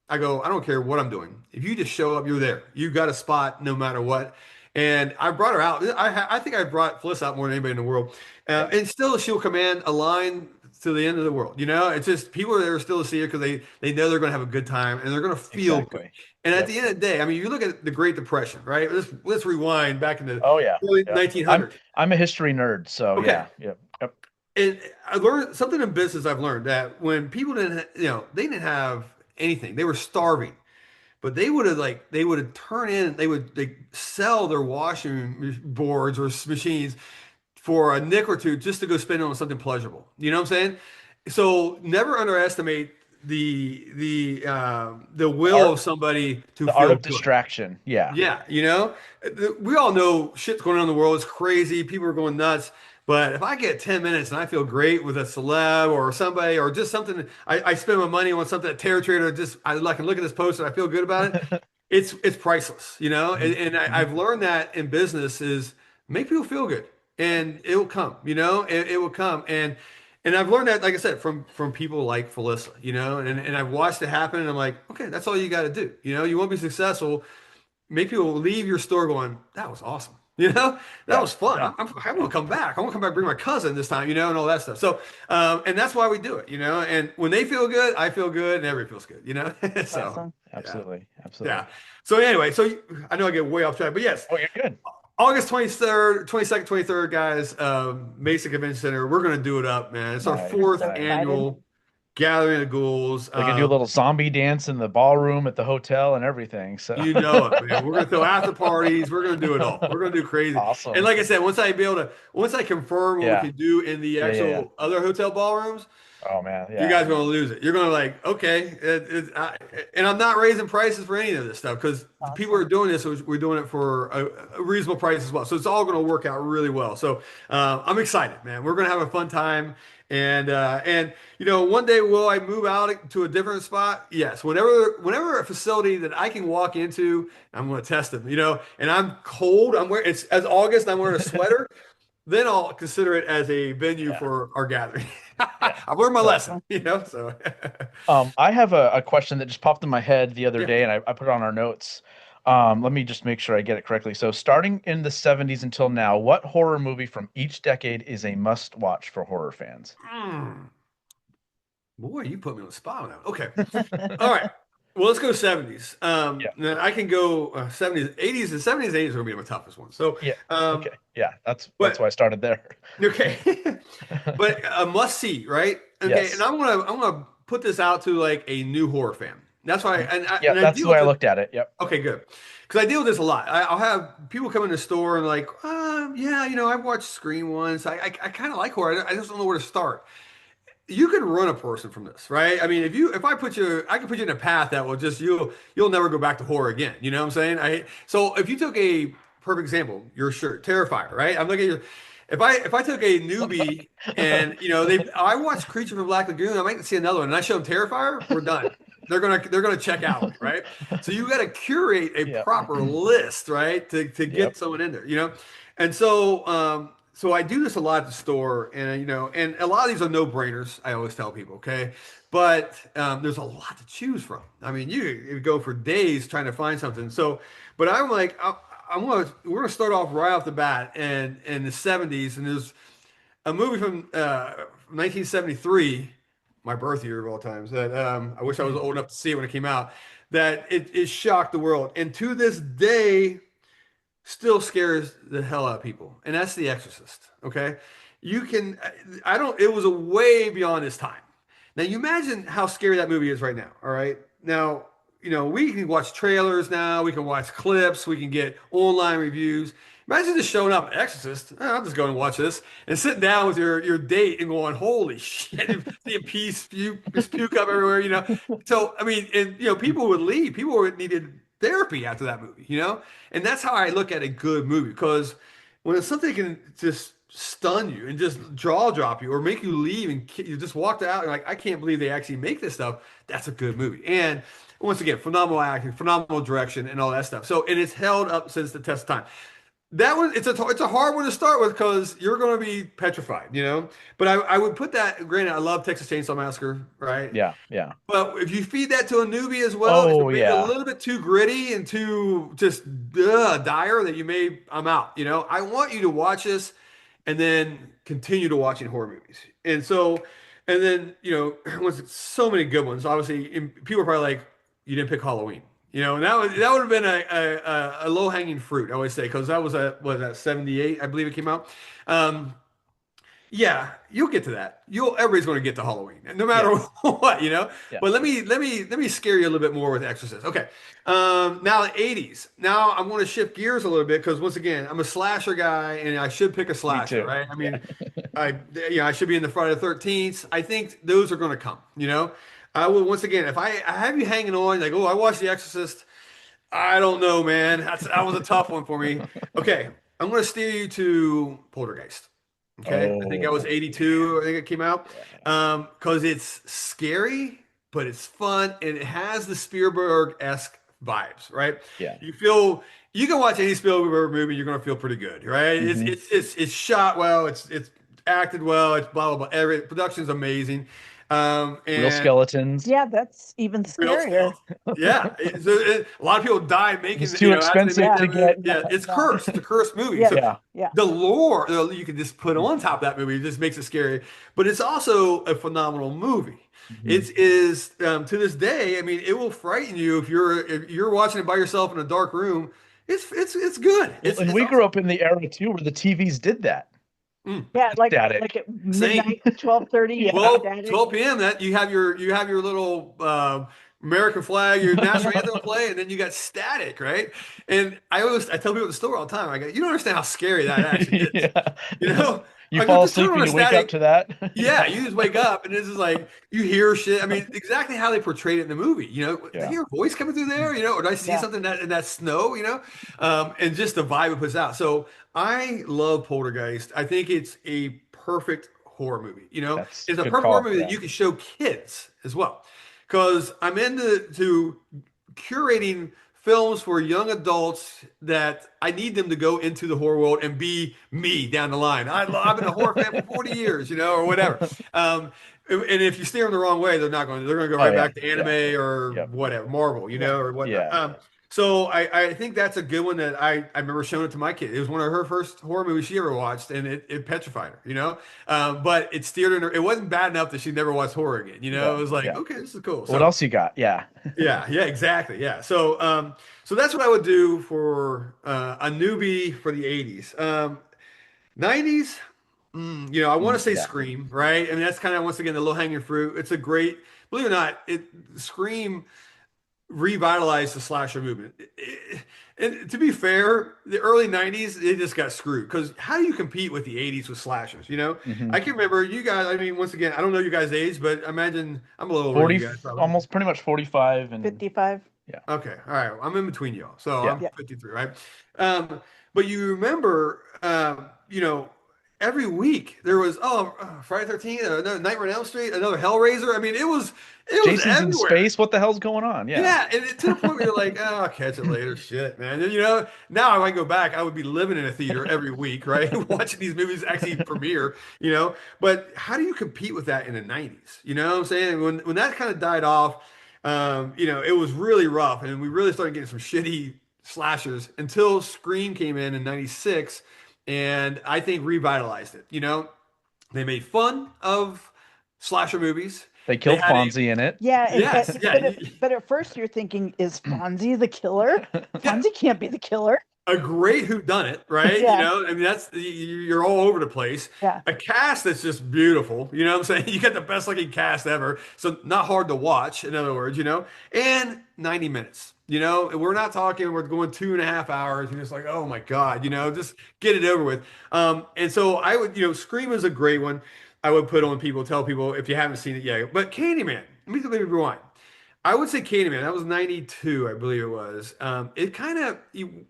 I go, I don't care what I'm doing. If you just show up, you're there. You got a spot no matter what. And I brought her out. I think I brought Fliss out more than anybody in the world. Yeah. And still, she'll command a line to the end of the world. It's just people are there still to see her because they know they're going to have a good time and they're going to feel good. Exactly. And Yep. at the end of the day, I mean, you look at the Great Depression, right? Let's rewind back in the Oh yeah. early Yeah. 1900s. I'm a history nerd, so Okay. yeah. Yep. Yep. And I learned something in business. I've learned that when people they didn't have anything, they were starving. But they would sell their washing boards or machines for a nick or two just to go spend it on something pleasurable. You know what I'm saying? So never underestimate the will art- of somebody to The feel art of good. distraction. Yeah. Yeah, we all know shit's going on in the world. It's crazy. People are going nuts. But if I get 10 minutes and I feel great with a celeb or somebody or just something, I spend my money on something at Terror Trader, I can look at this post and I feel good about it. It's priceless, and I've learned that in business is make people feel good and it will come, it will come. And I've learned that, like I said, from people like Felissa, and I've watched it happen and I'm like, okay, that's all you got to do. You want to be successful, make people leave your store going, that was awesome. That Yeah. was fun. Yeah. I want to come back. I want to come back, and bring my cousin this time, and all that stuff. So, and that's why we do it, And when they feel good, I feel good, and everybody feels good, So, Awesome. Absolutely. Absolutely. yeah. So anyway, I know I get way off track, but yes, Oh, you're good. August 23rd, 22nd, 23rd, guys, Mesa Convention Center. We're going to do it up, man. It's our Nice. fourth So excited. annual Gathering of the Ghouls. We can do a little zombie dance in the ballroom at the hotel and everything. So You know it, man. We're gonna throw after parties. We're gonna do it all. We're gonna do crazy. Awesome. And like I said, once I confirm what Yeah. we can do in the actual yeah. other hotel ballrooms, Oh man, yeah. you guys are gonna lose it. You're gonna like, okay, and I'm not raising prices for any of this stuff because the people who are doing this, we're doing it for a reasonable price as well. So it's all gonna work out really well. So I'm excited, man. We're gonna have a fun time. And one day will I move out to a different spot? Yes. Whenever a facility that I can walk into, I'm going to test them. And I'm cold. It's as August. I'm wearing a sweater. Then I'll consider it as a venue for our gathering. I've learned my lesson. So I have a question that just popped in my head the other Yeah. day, and I put it on our notes. Let me just make sure I get it correctly. So, starting in the 70s until now, what horror movie from each decade is a must-watch for horror fans? Boy, you put me on the spot on that. Okay. All right. Well, let's go 70s. Then I can go 70s, 80s, and 70s, 80s are going to be my toughest one. So, Yeah. Okay. Yeah, that's but- why I started there. okay. But a must see, right? Okay. Yes. And I'm gonna put this out to like a new horror fan. That's why. Yeah, that's the way I looked at it. Yep. Okay, good. Because I deal with this a lot. I'll have people come in the store and like, yeah, I've watched Scream once. I kind of like horror. I just don't know where to start. You can run a person from this, right? I mean, if I can put you in a path that will just you'll never go back to horror again. You know what I'm saying? So if you took a perfect example, your shirt, Terrifier, right? I'm looking at your. If I took a newbie and I watched Creature from Black Lagoon, I might see another one, and I show them Terrifier, we're done. They're gonna check out, right? So you got to curate a Yeah. proper list, right, to get Yep. someone in there, And so so I do this a lot at the store, and and a lot of these are no brainers. I always tell people, okay, but there's a lot to choose from. I mean, you go for days trying to find something. So, but I'm like, we're gonna start off right off the bat, and in the '70s, and there's a movie from 1973, my birth year of all times, that I wish I was old enough to see it when it came out. That it shocked the world, and to this day still scares the hell out of people, and that's The Exorcist. Okay, you can, I don't. It was a way beyond its time. Now you imagine how scary that movie is right now. All right, now we can watch trailers now, we can watch clips, we can get online reviews. Imagine just showing up, Exorcist. Oh, I'll just go and watch this, and sitting down with your date and going, "Holy shit!" Seeing peace, puke up everywhere. So I mean, and people would leave. People needed therapy after that movie. And that's how I look at a good movie, because when something can just stun you and just jaw drop you or make you leave and you just walked out, and like, I can't believe they actually make this stuff. That's a good movie. And once again, phenomenal acting, phenomenal direction, and all that stuff. So, and it's held up since the test of time. That one, it's a hard one to start with because you're going to be petrified, But I would put that. Granted, I love Texas Chainsaw Massacre, right? Yeah. But if you feed that to a newbie as well, Oh, it's a little bit too gritty and too just dire that I'm out. I want you to watch this and then continue to watching horror movies. And so, and then was so many good ones. Obviously, and people are probably like, you didn't pick Halloween. And that would have been a low hanging fruit, I always say, because that was that 78, I believe it came out. Yeah, you'll get to that. Everybody's going to get to Halloween, no matter what, Yeah. But let me scare you a little bit more with Exorcist. Okay, now the '80s. Now I'm going to shift gears a little bit because once again, I'm a slasher guy, and I should pick a slasher, right? I mean, I should be in the Friday the 13th. I think those are going to come. I will, once again, if I have you hanging on, like, oh, I watched The Exorcist. I don't know, man. That was a tough one for me. Okay, I'm going to steer you to Poltergeist. Okay, I think that was 82. I think it came out. Because it's scary, but it's fun, and it has the Spielberg-esque vibes, right? Yeah. You can watch any Spielberg movie, you're going to feel pretty good, right? Mm-hmm. It's shot well, it's acted well, it's blah blah blah. Every production's amazing. And real skeletons. Yeah, that's even scarier. Yeah, a lot of people die making. It's too expensive to get. Yeah, it's cursed. It's a cursed movie. Yeah. So Yeah. the lore you can just put on top of that movie just makes it scary. But it's also a phenomenal movie. Mm-hmm. It is to this day. I mean, it will frighten you if you're watching it by yourself in a dark room. It's good. And we grew up in the era too where the TVs did that. Yeah, like Static. at midnight, 12:30. 12 p.m. That you have your little American flag, your national anthem play, and then you got static, right? And I tell people at the store all the time, I go, you don't understand how scary that actually is. Yeah. You I fall go, asleep and you wake up to that. Yeah, you just wake up and this is like you hear shit. I mean, exactly how they portrayed it in the movie. Did I hear a voice coming through there? Or did I see something in that snow? And just the vibe it puts out. So I love Poltergeist. I think it's a perfect horror movie. It's a perfect horror movie that you can show kids as well. Because I'm into curating films for young adults that I need them to go into the horror world and be me down the line. I've been a horror fan for 40 years, or whatever. And if you steer them the wrong way, they're going to go right back to anime or whatever, Marvel, or whatnot. So I think that's a good one that I remember showing it to my kid. It was one of her first horror movies she ever watched, and it petrified her, but it steered her. It wasn't bad enough that she never watched horror again, it was like, okay, this is cool. So, what else you got? Yeah. yeah, exactly. Yeah. So, so that's what I would do for a newbie for the 80s. 90s, I want to say Scream, right? I mean, that's kind of, once again, the low-hanging fruit. It's a great, believe it or not, Scream revitalized the slasher movement. And to be fair, the early 90s, they just got screwed. Because how do you compete with the 80s with slashers, Mm-hmm. I can remember you guys, I mean, once again, I don't know you guys' age, but imagine I'm a little 40, older than you guys, probably. almost pretty much 45 and 55. Yeah. Okay. All right. I'm in between y'all. So I'm 53, right? But you remember, every week there was Friday 13th, another Nightmare on Elm Street, another Hellraiser. I mean, it was Jason's in everywhere. space. What the hell's going on? Yeah. Yeah, and to the point where you're like, oh, I'll catch it later. Shit, man. And, you know, now if I go back, I would be living in a theater every week, right? Watching these movies actually premiere, you know. But how do you compete with that in the 90s? You know what I'm saying? When that kind of died off, you know, it was really rough. And we really started getting some shitty slashers until Scream came in '96 and I think revitalized it. You know, they made fun of slasher movies. They They killed had a Fonzie in it. Yeah, yes, yeah. but at first you're thinking, is Fonzie the killer? Yeah, Fonzie can't be the killer. a great whodunit, right? You Yeah, know, I mean, you're all over the place. yeah. A cast that's just beautiful. You know what I'm saying? You got the best looking cast ever. So not hard to watch, in other words, you know, and 90 minutes. You know, we're not talking, we're going 2.5 hours. You're just like, oh my God, you know, just get it over with. And so I would, you know, Scream is a great one. I would put on people, tell people if you haven't seen it yet. But Candyman, let me rewind. I would say Candyman. That was '92, I believe it was. It kind of,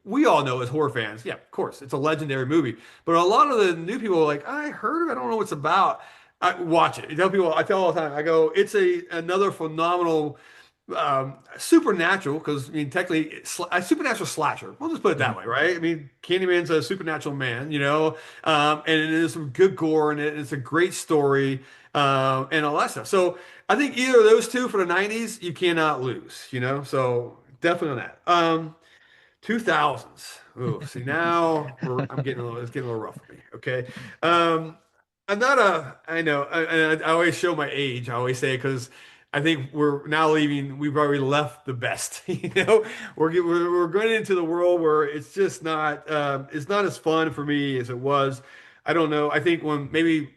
we all know as horror fans, yeah, of course, it's a legendary movie. But a lot of the new people are like, I heard of it, I don't know what it's about. Watch it. I tell all the time, I go, it's another phenomenal supernatural, because I mean technically a supernatural slasher. We'll just put it that way, right? I mean, Candyman's a supernatural man, you know, and there's some good gore in it. And it's a great story, and all that stuff. So I think either of those two for the '90s, you cannot lose, you know. So definitely on that. 2000s. Oh, see now I'm getting it's getting a little rough for me. Okay. I'm not I know, I always show my age. I always say because I think we're now leaving. We've already left the best. You know, we're going into the world where it's not as fun for me as it was. I don't know. I think when maybe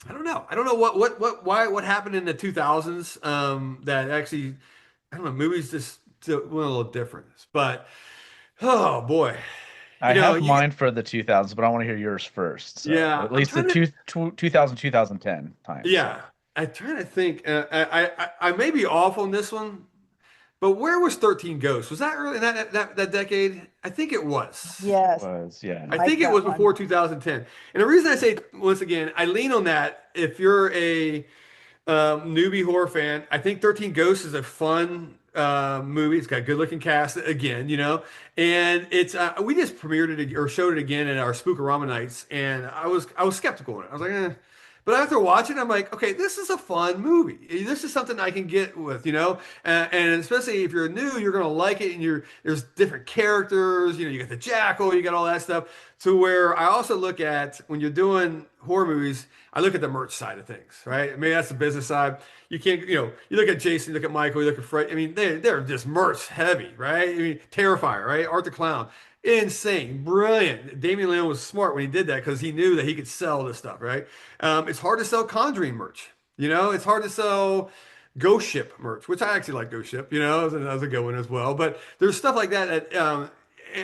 I don't know. I don't know what happened in the 2000s. That actually I don't know. Movies just went a little different. But oh boy, I you know, have mine for the 2000s, but I want to hear yours first. So yeah. at I'm least the trying to 2000, 2010 time. yeah. So I'm trying to think. I may be off on this one, but where was 13 Ghosts? Was that early in that decade? I think it was. it Yes, was, yeah. I I like think it that was one. before 2010. And the reason I say once again, I lean on that. If you're a newbie horror fan, I think 13 Ghosts is a fun movie. It's got a good looking cast again, you know, and it's we just premiered it or showed it again in our Spookorama nights, and I was skeptical on it. I was like, eh. But after watching, I'm like, okay, this is a fun movie. This is something I can get with, you know, and especially if you're new, you're gonna like it. And there's different characters, you know, you got the jackal, you got all that stuff. To where I also look at when you're doing horror movies, I look at the merch side of things, right? Maybe that's the business side. You can't, you know, you look at Jason, you look at Michael, you look at Fred. I mean, they're just merch heavy, right? I mean, Terrifier, right? Art the Clown. Insane, brilliant. Damien Leone was smart when he did that because he knew that he could sell this stuff, right? It's hard to sell Conjuring merch. You know, it's hard to sell Ghost Ship merch, which I actually like Ghost Ship, you know, as a good one as well. But there's stuff like that.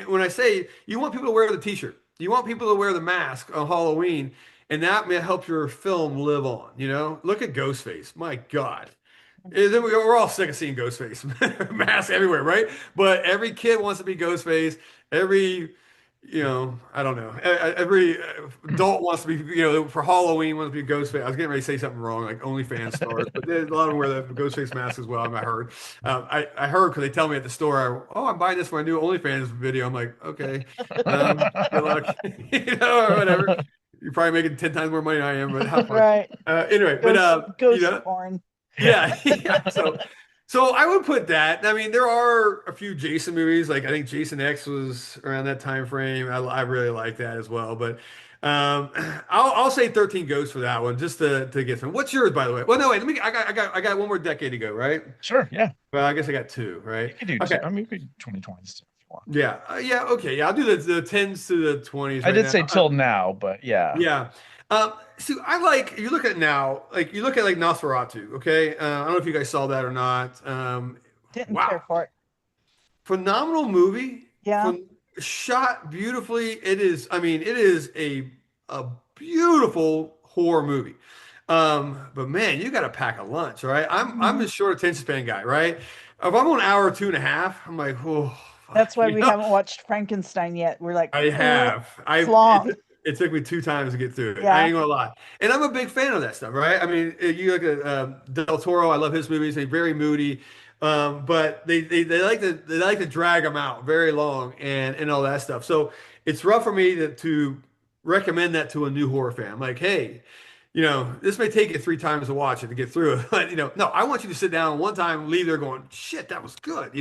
When I say you want people to wear the t-shirt, you want people to wear the mask on Halloween, and that may help your film live on, you know? Look at Ghostface. My God. We're all sick of seeing Ghostface masks everywhere, right? But every kid wants to be Ghostface. Every, you know, I don't know. Every adult wants to be, you know, for Halloween wants to be Ghostface. I was getting ready to say something wrong, like OnlyFans stars, but there's a lot of them wear the Ghostface mask as well. I heard. I heard because they tell me at the store, oh, I'm buying this for my new OnlyFans video. I'm like, okay, good luck, you know, or whatever. You're probably making 10 times more money than I am, but have fun. Right. Anyway, but Ghost you know, porn. yeah, yeah. So I would put that. I mean, there are a few Jason movies. Like I think Jason X was around that time frame. I really like that as well. But I'll say 13 Ghosts for that one, just to get some. What's yours, by the way? Well, no, wait. Let me. I got one more decade to go, right? sure, yeah. Well, I guess I got two, right? You can do Okay. two. I mean, we could 2020s if you want. Yeah. Yeah. Okay. Yeah. I'll do the tens to the 20s. I right did now. say till now, but yeah. Yeah. So I like you look at it now, like you look at like Nosferatu, okay? I don't know if you guys saw that or not. Didn't Wow. care for it. Phenomenal movie. Yeah. Shot beautifully. It is, I mean, it is a beautiful horror movie. But man, you got to pack a lunch, all right? I'm a short attention span guy, right? If I'm on an hour, 2.5, I'm like, oh, fuck, That's why you we know? haven't watched Frankenstein yet. We're like, I have. it's long. It took me 2 times to get through it. I Yeah. ain't gonna lie, and I'm a big fan of that stuff, right? I mean, you look at Del Toro. I love his movies. They're very moody, but they like to drag them out very long and all that stuff. So it's rough for me to recommend that to a new horror fan. I'm like, hey, this may take you 3 times to watch it to get through it, but no, I want you to sit down one time, leave there going, shit, that was good,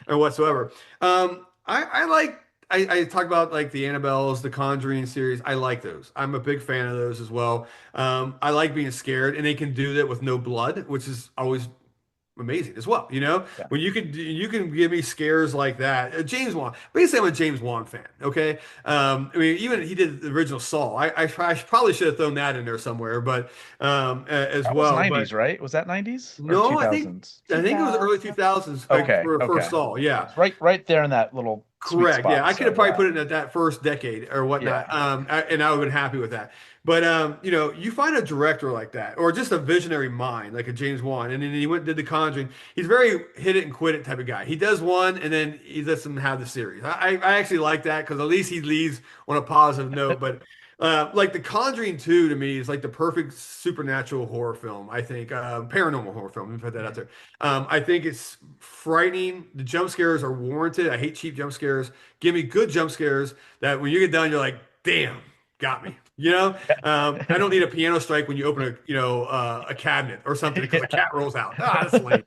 or whatsoever. I like. I talk about like the Annabelles, the Conjuring series. I like those. I'm a big fan of those as well. I like being scared, and they can do that with no blood, which is always amazing as well. Yeah. When you can give me scares like that. James Wan. Basically, I'm a James Wan fan. Okay. I mean, even he did the original Saw. I probably should have thrown that in there somewhere, but as That was well. 90s, But right? Was that 90s or no, I think 2000s? I think it was early 2000s, like Okay, for okay. first Saw. Yeah. It's right there in that little sweet Correct. spot. Yeah, I could have So, probably yeah. put it in that first decade or whatnot, Yeah. and I would have been happy with that. But you find a director like that, or just a visionary mind like a James Wan, and then he went and did The Conjuring. He's very hit it and quit it type of guy. He does one, and then he lets them have the series. I actually like that because at least he leaves on a positive note. But like The Conjuring 2 to me is like the perfect supernatural horror film. I think paranormal horror film. Let me put that out there. I think it's frightening. The jump scares are warranted. I hate cheap jump scares. Give me good jump scares that when you get done, you're like, damn, got me. I don't need a piano strike when you open a cabinet or something because a cat rolls out. Ah, that's lame.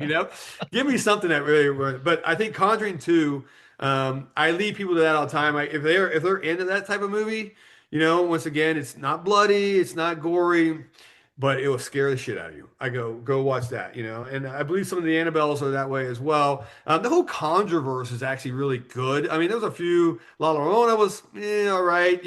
Give me something that really. But I think Conjuring 2. I lead people to that all the time. If they're into that type of movie, once again, it's not bloody, it's not gory, but it will scare the shit out of you. I go watch that, and I believe some of the Annabelles are that way as well. The whole Conjureverse is actually really good. I mean, there was a few. La Llorona was all right,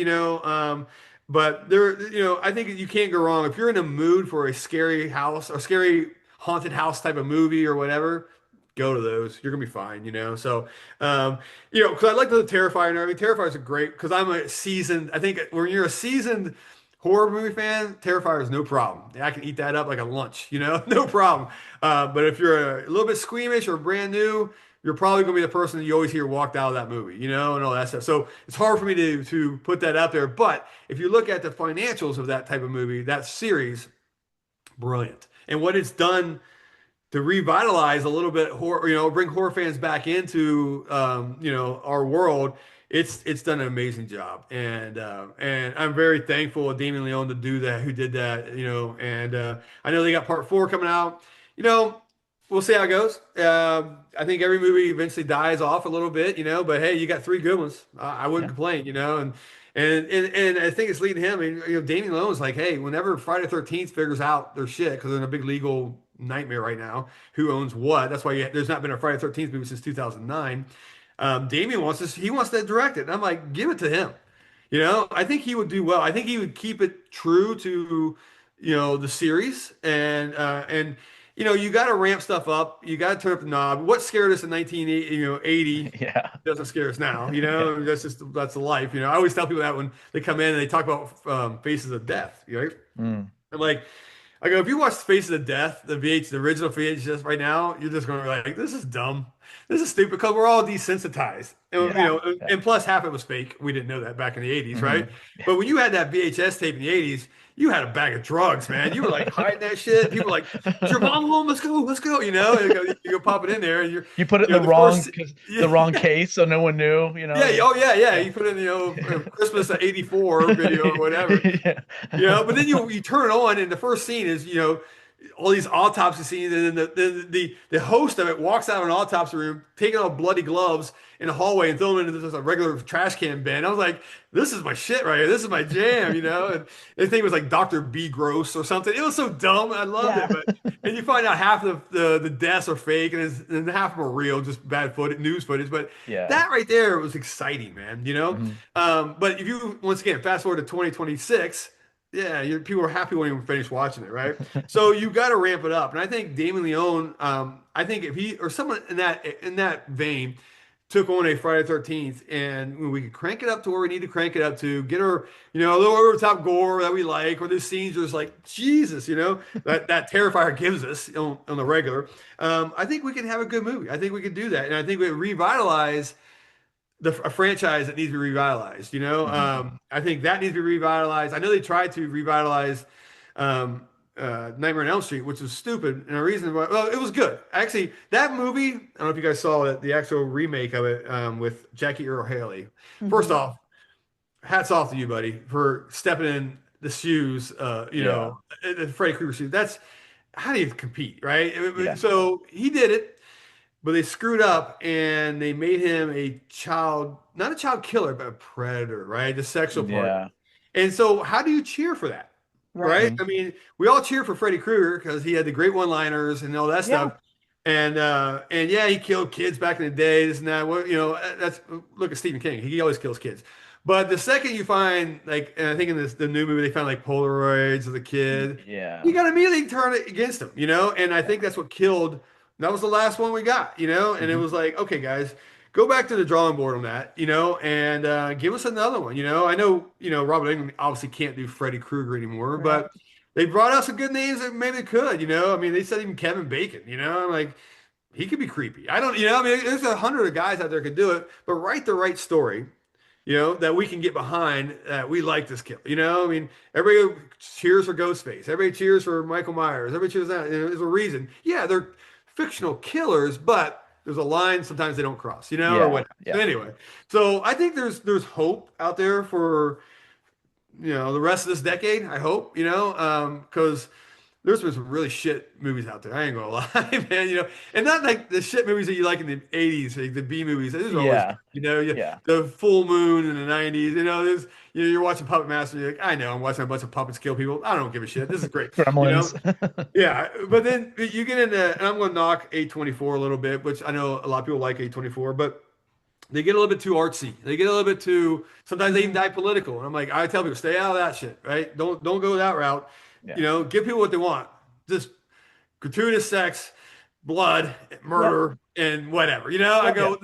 but I think you can't go wrong if you're in a mood for a scary house or scary haunted house type of movie or whatever. Go to those. You're gonna be fine, So, because I like the Terrifier and everything. Terrifiers are great because I'm a seasoned. I think when you're a seasoned horror movie fan, Terrifier is no problem. I can eat that up like a lunch, no problem. But if you're a little bit squeamish or brand new, you're probably gonna be the person that you always hear walked out of that movie, and all that stuff. So it's hard for me to put that out there. But if you look at the financials of that type of movie, that series, brilliant, and what it's done to revitalize a little bit horror, bring horror fans back into our world. It's done an amazing job, and I'm very thankful of Damien Leone to do that, who did that, and I know they got part 4 coming out. We'll see how it goes. I think every movie eventually dies off a little bit, but hey, you got 3 good ones. I wouldn't complain, and I think it's leading him. I mean, Damien Leone's like, hey, whenever Friday the 13th figures out their shit because they're in a big legal nightmare right now, who owns what? That's why there's not been a Friday the 13th movie since 2009. Damien wants this. He wants to direct it, and I'm like, give it to him. I think he would do well. I think he would keep it true to the series, and you got to ramp stuff up. You got to turn up the knob. What scared us in 1980, Yeah. doesn't scare us now. That's the life. I always tell people that when they come in and they talk about Faces of Death. Right? Mm. I'm like, I go, if you watch Faces of Death, the original VHS right now, you're just going to be like, this is dumb. This is stupid because we're all desensitized. And, Yeah. and plus half it was fake. We didn't know that back in the 80s, Mm-hmm. right? But when you had that VHS tape in the 80s, you had a bag of drugs, man. You were like hiding that shit. People were like, is your mom home? Let's go. And you go pop it in there, and You put it in the wrong case, so no one knew. Yeah. Oh, yeah. You put in Christmas of '84 video or whatever. Yeah. But then you turn it on, and the first scene is all these autopsy scenes, and then the host of it walks out of an autopsy room, taking off bloody gloves in the hallway and throwing them into just a regular trash can bin. I was like, this is my shit right here. This is my jam, And the thing was like Dr. B. Gross or something. It was so dumb. I loved it. And you find out half of the deaths are fake, and half of them are real, just bad news footage. But Yeah. that right there was exciting, man. But if you once again fast forward to 2026. Yeah, people are happy when you finish watching it, right? So you got to ramp it up, and I think Damien Leone. I think if he or someone in that vein took on a Friday the 13th, and we could crank it up to where we need to crank it up to, get her, a little over the top gore that we like, or the scenes are just like Jesus, that Terrifier gives us on the regular. I think we can have a good movie. I think we could do that, and I think we revitalize a franchise that needs to be revitalized. I think that needs to be revitalized. I know they tried to revitalize um, Nightmare on Elm Street, which was stupid, and a reason why. Well, it was good actually. That movie, I don't know if you guys saw it, the actual remake of it with Jackie Earl Haley. First Mhm. off, hats off to you, buddy, for stepping in the shoes. Yeah. The Freddy Krueger shoes. That's how do you compete, right? Yeah. So he did it. But they screwed up and they made him a child, not a child killer, but a predator, right? The sexual part. Yeah. And so, how do you cheer for that, Right. right? Mhm. I mean, we all cheer for Freddy Krueger because he had the great one-liners and all that Yeah. stuff. And yeah, he killed kids back in the day. This and that. Well, that's look at Stephen King. He always kills kids. But the second you find like, and I think in the new movie they found like Polaroids of the kid, Yeah. you got to immediately turn it against him, And I think that's what killed. That was the last one we got, And it Mhm. was like, okay, guys, go back to the drawing board on that, and give us another one. I know, Robert Englund obviously can't do Freddy Krueger anymore, Right. but they brought out some good names that maybe could. I mean, they said even Kevin Bacon. I'm like, he could be creepy. I don't, I mean, there's 100 of guys out there could do it, but write the right story, that we can get behind. We like this kill. I mean, everybody cheers for Ghostface. Everybody cheers for Michael Myers. Everybody cheers that. There's a reason. Yeah, they're fictional killers, but there's a line sometimes they don't cross, or Yeah. what. Yeah. Anyway, so I think there's hope out there for the rest of this decade. I hope, because there's been some really shit movies out there. I ain't gonna lie, man. And not like the shit movies that you like in the '80s, like the B movies. Those are always, Yeah. Yeah. the Full Moon in the '90s. There's, you're watching Puppet Master. You're like, I know, I'm watching a bunch of puppets kill people. I don't give a shit. This is great. Gremlins. Yeah. But then you get into, and I'm gonna knock A24 a little bit, which I know a lot of people like A24, but they get a little bit too artsy. They get a little bit too. Sometimes they even die political. And I'm like, I tell people, stay out of that shit, right? Don't go that route. Yeah. Give people what they want. Just gratuitous sex, blood, murder, and whatever. I go,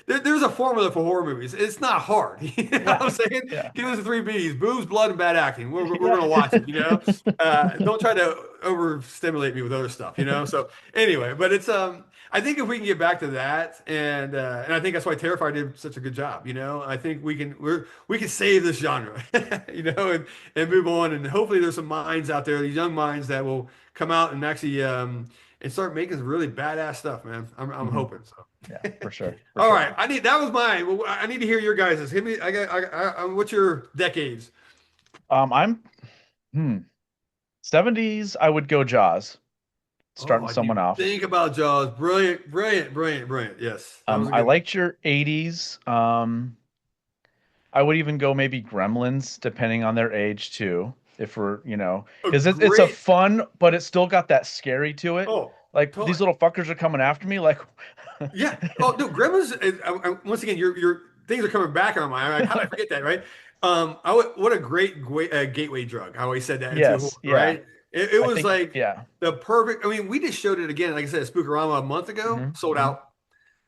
there's a formula for horror movies. It's not hard. You know what I'm saying? Yeah. Give us the three B's: boobs, blood, and bad acting. We're gonna watch it. Don't try to overstimulate me with other stuff. So anyway, but it's I think if we can get back to that, and I think that's why Terrifier did such a good job. I think we can save this genre, and move on, and hopefully there's some minds out there, these young minds that will come out and actually and start making some really badass stuff, man. I'm Mhm. hoping so. Yeah, for sure. For All sure. right, that was mine. Well, I need to hear your guys's. Hit me. What's your decades? I'm 70s, I would go Jaws. Starting I someone didn't off. Think about Jaws. Brilliant, brilliant, brilliant, brilliant. Yes. That was a I good- liked your 80s. I would even go maybe Gremlins, depending on their age too. If we're, because it's a great- fun, but it's still got that scary to it. Oh, Like totally. these little fuckers are coming after me. Like, Yeah. Oh no, Gremlins. Once again, your things are coming back on my mind. Like, how did I forget that? Right. What a great gateway drug. I always said that. into Yes, horror, yeah. Right. It I was think- like yeah, the perfect. I mean, we just showed it again. Like I said, at Spookorama a month ago, Mhm, sold mhm. out.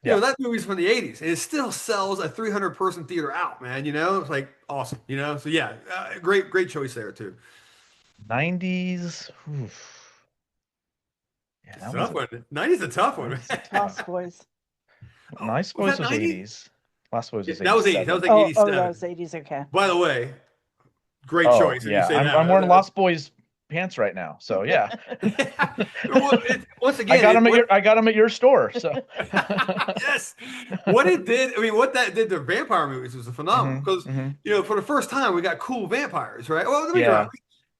Yeah. That movie's from the '80s, and it still sells a 300-person theater out, man. It's like awesome. So yeah, great choice there too. 90s. Oof. Yeah, It's that a tough was one. '90s a tough one. That's tough. Lost Boys. Nice Was Boys that was 90s? 80s. Last Boys was That was 80s. 87. That was like Oh, 87. that was 80s. Okay. By the way, great Oh, choice. If yeah. you say that. I'm wearing Lost Boys pants right now. So yeah. Well, once again, I got them at your store. So yes, what it did. I mean, what that did to vampire movies was phenomenal because mhm. for the first time we got cool vampires, right? Well, let me Yeah.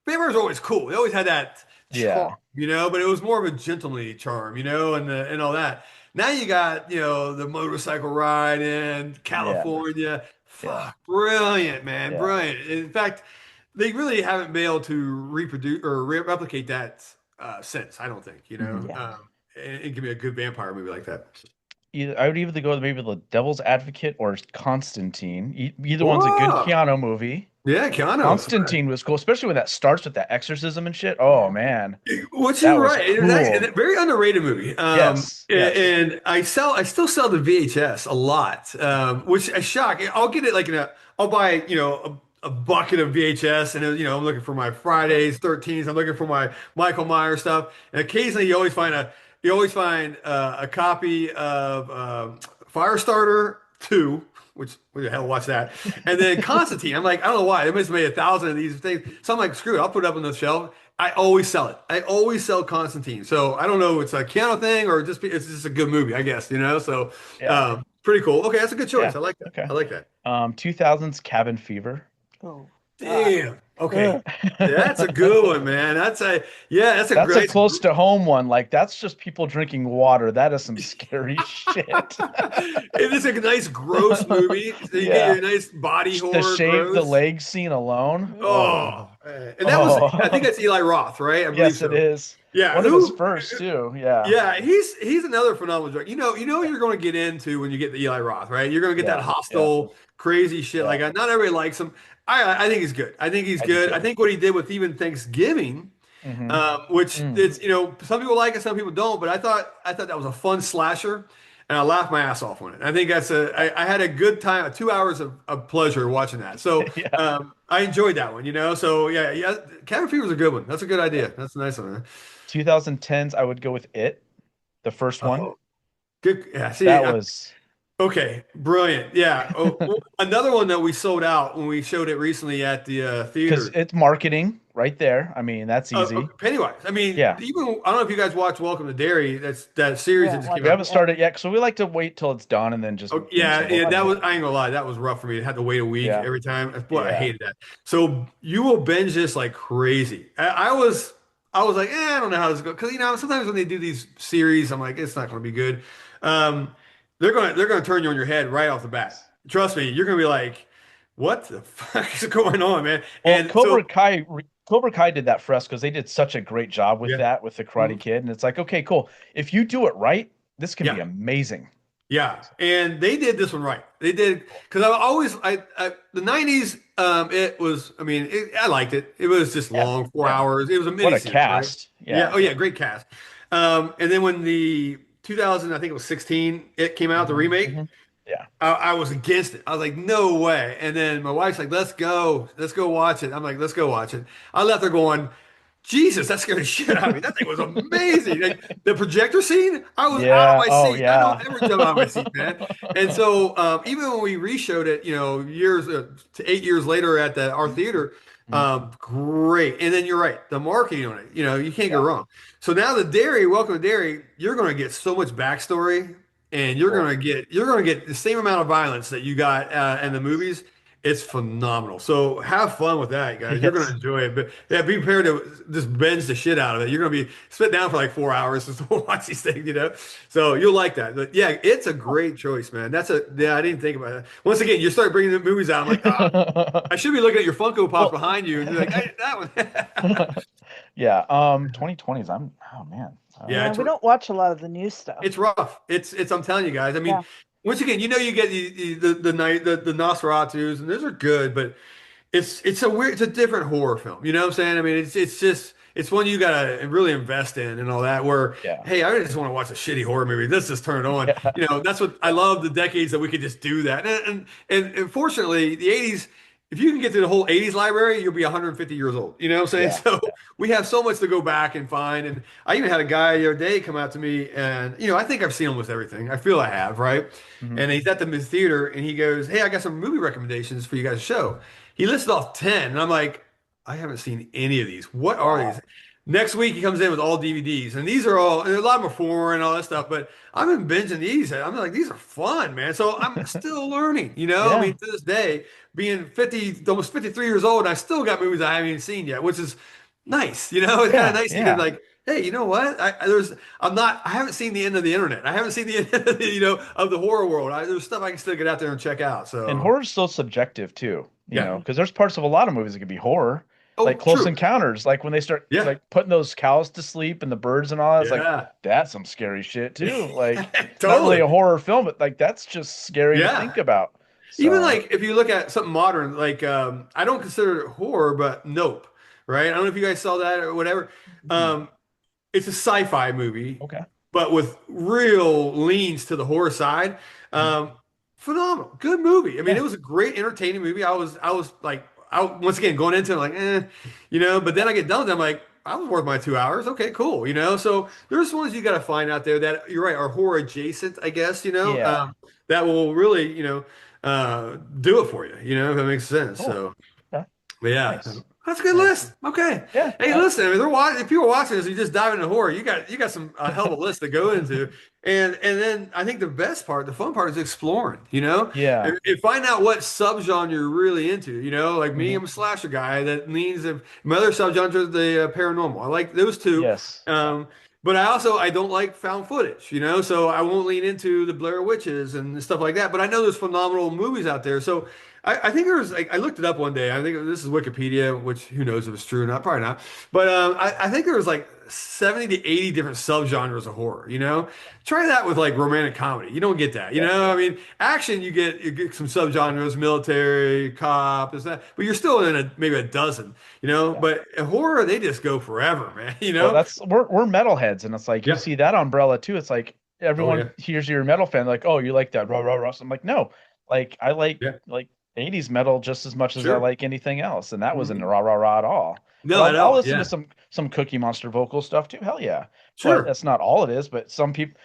vampires are always cool. They always had that Yeah. charm, but it was more of a gentlemanly charm, and all that. Now you got the motorcycle ride in California. Fuck, brilliant, man, Yeah. brilliant. In fact, they really haven't been able to reproduce or replicate that since. I don't think, Mhm. Yeah. and give me a good vampire movie like that. I would either go with maybe The Devil's Advocate or Constantine. Either one's a good Whoa. Keanu movie. Yeah, Keanu. Constantine was cool, especially when that starts with that exorcism and shit. Oh man. Which That you're was right. cool. It's a very underrated movie. Yes, yes. And I still sell the VHS a lot, which is shocking. I'll get it I'll buy, a bucket of VHS and, I'm looking for my Fridays, 13s. I'm looking for my Michael Myers stuff. And occasionally you always find a copy of Firestarter 2, which who the hell watch that? And then Constantine. I'm like, I don't know why. They must have made 1,000 of these things. So I'm like, screw it. I'll put it up on the shelf. I always sell it. I always sell Constantine. So I don't know if it's a Keanu thing or it's just a good movie, I guess, you know? So Yeah. pretty cool. Okay, that's a good choice. Yeah. I like that. Okay. I like that. 2000s Cabin Fever. Oh, Damn. Okay. That's a good one, man. That's a That's a great close to home one. Like that's just people drinking water. That is some scary shit. It is a nice gross movie. So you get your nice body horror. To shave the gross. leg scene alone. Oh. And that was I think that's Eli Roth, right? I believe Yes, so. it is. Yeah, One of his first too. Yeah. Yeah, he's another phenomenal director. You know you're going to get into when you get the Eli Roth, right? You're going to get that hostile, crazy shit. Like not everybody likes him. I think he's good. I think he's good. I think what he did with even Thanksgiving, which it's some people like it, some people don't. But I thought that was a fun slasher, and I laughed my ass off on it. I think I had a good time, 2 hours of pleasure watching that. So I enjoyed that one. So yeah, Cabin Fever's a good one. That's a good idea. That's a nice one. Man. 2010s, I would go with It, the first one. Good. Yeah. See, that was okay. Brilliant. Yeah. Another one that we sold out when we showed it recently at the theater. Because it's marketing right there. I mean, that's easy. Pennywise. I mean, yeah. Even I don't know if you guys watched Welcome to Derry. That's that series that just came out. We haven't started yet, so we like to wait till it's done and then just. That was. I ain't gonna lie, that was rough for me. I had to wait a week every time. Boy, I hated that. So you will binge this like crazy. I was like, I don't know how this goes because sometimes when they do these series, I'm like, it's not going to be good. They're gonna turn you on your head right off the bat. Trust me, you're gonna be like, what the fuck is going on, man? Well, and Cobra Kai did that for us because they did such a great job with that with the Karate Kid, and it's like, okay, cool. If you do it right, this can be amazing. Yeah, and they did this one right. They did because the '90s. It was. I mean, I liked it. It was just long, 4 hours. It was a mini. What a cast! Right? Yeah. Oh yeah, great cast. And then when the 2000, I think it was 16, it came out the remake. Yeah, I was against it. I was like, no way. And then my wife's like, let's go watch it. I'm like, let's go watch it. I left her going, Jesus, that scared the shit out of me. That thing was amazing. Like, the projector scene, I was out of my seat. I don't ever jump out of my seat, man. And so even when we re-showed it, 8 years later at our theater, great. And then you're right, the marketing on it, you can't go wrong. So now Welcome to Derry, you're going to get so much backstory, and you're going to get the same amount of violence that you got in the movies. It's phenomenal. So have fun with that, guys. You're going to enjoy it. But yeah, be prepared to just binge the shit out of it. You're going to be sit down for like 4 hours just to watch these things, So you'll like that. But yeah, it's a great choice, man. I didn't think about it. Once again, you start bringing the movies out. I'm like, I should be looking at your Funko Pop behind you and be like, hey, that one. Yeah. 2020s. Oh man. Yeah, we don't watch a lot of the new stuff. It's rough. It's. I'm telling you guys. I mean. Once again, you get the Nosferatus, and those are good, but it's a different horror film. You know what I'm saying? I mean, it's one you gotta really invest in and all that. Where hey, I just want to watch a shitty horror movie. Let's just turn it on. Yeah. That's what I love. The decades that we could just do that, and fortunately, the '80s. If you can get through the whole 80s library, you'll be 150 years old. You know what I'm saying? Yeah, so we have so much to go back and find. And I even had a guy the other day come out to me and, I think I've seen almost everything. I feel I have, right? Mm-hmm. And he's at the theater and he goes, hey, I got some movie recommendations for you guys to show. He listed off 10 and I'm like, I haven't seen any of these. What are these? Next week he comes in with all DVDs, and these are all, and a lot more foreign and all that stuff. But I've been binging these. I'm like, these are fun, man. So I'm still learning. I mean, to this day, being 50, almost 53 years old, and I still got movies I haven't even seen yet, which is nice. It's kind of nice to get like, hey, you know what? I haven't seen the end of the internet. I haven't seen the end of of the horror world. There's stuff I can still get out there and check out. So, and horror's still subjective too. You know, because there's parts of a lot of movies that could be horror. Like Close Encounters, like when they start like putting those cows to sleep and the birds and all that, it's like that's some scary shit too. Like it's not really a horror film, but like that's just scary to think about. So. Even like if you look at something modern, like I don't consider it horror, but Nope, right? I don't know if you guys saw that or whatever. It's a sci-fi movie, but with real leans to the horror side. Phenomenal, good movie. I mean, it was a great, entertaining movie. I was like. Once again, going into it, like, but then I get done with it, I'm like, I was worth my 2 hours. Okay, cool. So there's ones you got to find out there that you're right, are horror adjacent, I guess, that will really, do it for you, if that makes sense. Cool. So, Yeah. but yeah, Nice. that's a good Nice. list. Okay. Yeah. Hey, listen, I mean, if people are watching this, you just dive into horror. You got some a hell of a list to go into, and then I think the best part, the fun part, is exploring. Yeah. And find out what subgenre you're really into. Like me, Mhm. I'm a slasher guy. That leans of my other subgenre is the paranormal. I like those two. Yes. But I don't like found footage, so I won't lean into the Blair Witches and stuff like that. But I know there's phenomenal movies out there. So I think there's like I looked it up one day. I think this is Wikipedia, which who knows if it's true or not, probably not. But I think there was like 70 to 80 different subgenres of horror, Try that with like romantic comedy. You don't get that, I mean, action you get some subgenres, military, cop, is that, but you're still in maybe a dozen, Yeah. But horror, they just go forever, man, Well, we're metalheads, and it's like you Yeah. see that umbrella too. It's like Oh yeah. everyone hears you're a metal fan, like, oh, you like that rah rah rah. So I'm like, no, like I Yeah. like 80s metal just as much as I Sure. like anything else, and that wasn't Mhm. rah rah rah at all. But No, at I'll all. listen to Yeah. some Cookie Monster vocal stuff too. Hell yeah. But Sure. that's not all it is. But some people,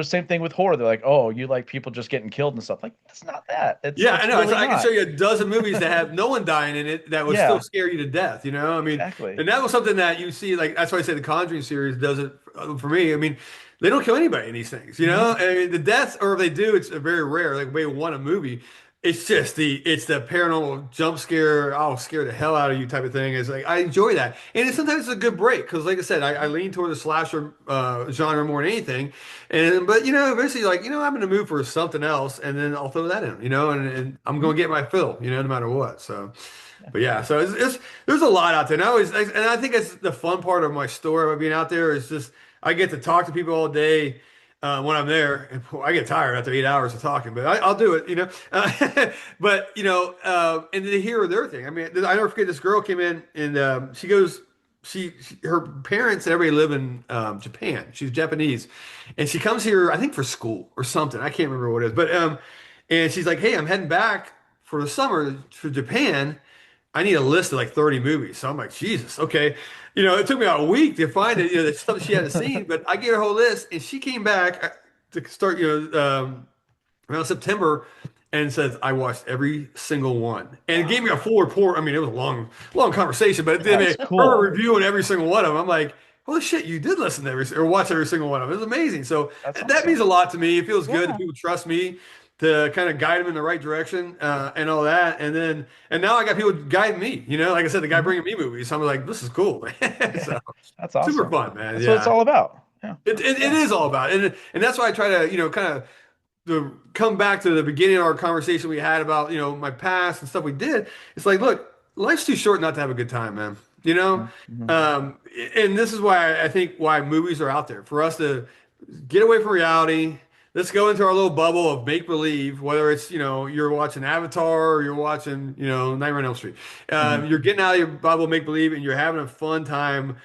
same thing with horror. They're like, oh, you like people just getting killed and stuff. Like, that's not that. Yeah, I It's know. So really I can not. show you a dozen movies that have no one dying in it that would still Yeah, scare you to death, I mean, exactly. and that was something that you see, like, that's why I say the Conjuring series does it for me. I mean, they don't kill anybody in these things, Hmm. I mean, the deaths, or if they do, it's very rare, like maybe one a movie. It's just it's the paranormal jump scare, I'll scare the hell out of you type of thing. It's like, I enjoy that. And sometimes it's a good break because, like I said, I lean toward the slasher genre more than anything. But eventually, like, I'm in the mood for something else, and then I'll throw that in, and I'm Hmm. gonna get my fill, no matter what. So, but yeah, so it's there's a lot out there, and I think it's the fun part of my story of being out there is just I get to talk to people all day. When I'm there, and I get tired after 8 hours of talking, but I'll do it. But and to hear their thing. I mean, I never forget this girl came in and she goes, her parents and everybody live in Japan. She's Japanese, and she comes here, I think for school or something. I can't remember what it is, but and she's like, "Hey, I'm heading back for the summer for Japan. I need a list of like 30 movies." So I'm like, Jesus, okay. It took me about a week to find it, the stuff she hadn't seen, but I gave her a whole list and she came back to start, around September and says, I watched every single one and gave me a full report. I mean, it was a long, long conversation, but it did That's her cool. reviewing every single one of them. I'm like, holy shit, you did listen to or watch every single one of them. It was amazing. So That's that means awesome. a lot to me. It feels good that Yeah. people trust me to kind of guide them in the right direction and all that. And now I got people guiding me. Like I said, the guy Mhm. bringing me movies. So I'm like, this is cool, man. Yeah, So that's super awesome. fun, man. That's what it's Yeah, all about. Yeah. it Yeah. is all about it. And that's why I try to kind of to come back to the beginning of our conversation we had about my past and stuff we did. It's like, look, life's too short not to have a good time, man. You know, Mhm. um, and this is why I think why movies are out there for us to get away from reality. Let's go into our little bubble of make believe, whether it's, you're watching Avatar or you're watching, Nightmare on Elm Street. Mhm. You're getting out of your bubble, make believe, and you're having a fun time.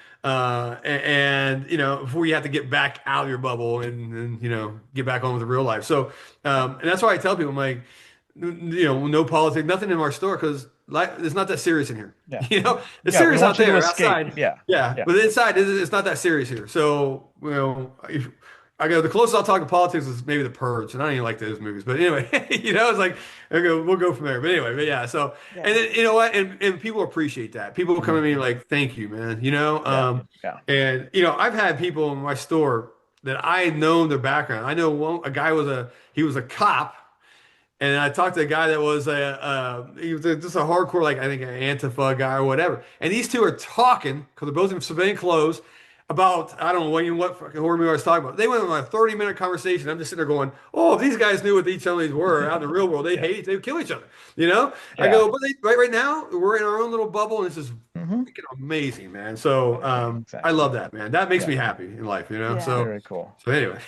Before you have to get back out of your bubble and get back on with the real life. So, and that's why I tell people, I'm like, no politics, nothing in our store because life it's not that serious in here. Yeah. It's Yeah, we serious out want you to there escape. outside. Yeah. Yeah, Yeah. but inside it's not that serious here. So, if I go the closest I'll talk to politics is maybe The Purge, and I don't even like those movies. But anyway, it's like we'll go from there. But anyway, but yeah. So Yeah. and then, you know what, and people appreciate that. People will come Mhm. at me like, "Thank you, man." Yeah. Yeah. And I've had people in my store that I know their background. I know a guy he was a cop, and I talked to a guy that was he was just a hardcore, like I think an Antifa guy or whatever. And these two are talking because they're both in civilian clothes about I don't know what fucking horror movie I was talking about. They went on a 30-minute conversation. I'm just sitting there going, "Oh, if these guys knew what each other were out in the real world, they Yeah. hate, they would kill each other." I Yeah. go, but right now we're in our own little bubble, and it's just Hmm. freaking amazing, man. So I Exactly. love that, man. That makes Yeah. me happy in life, Yeah. So Very cool. anyway,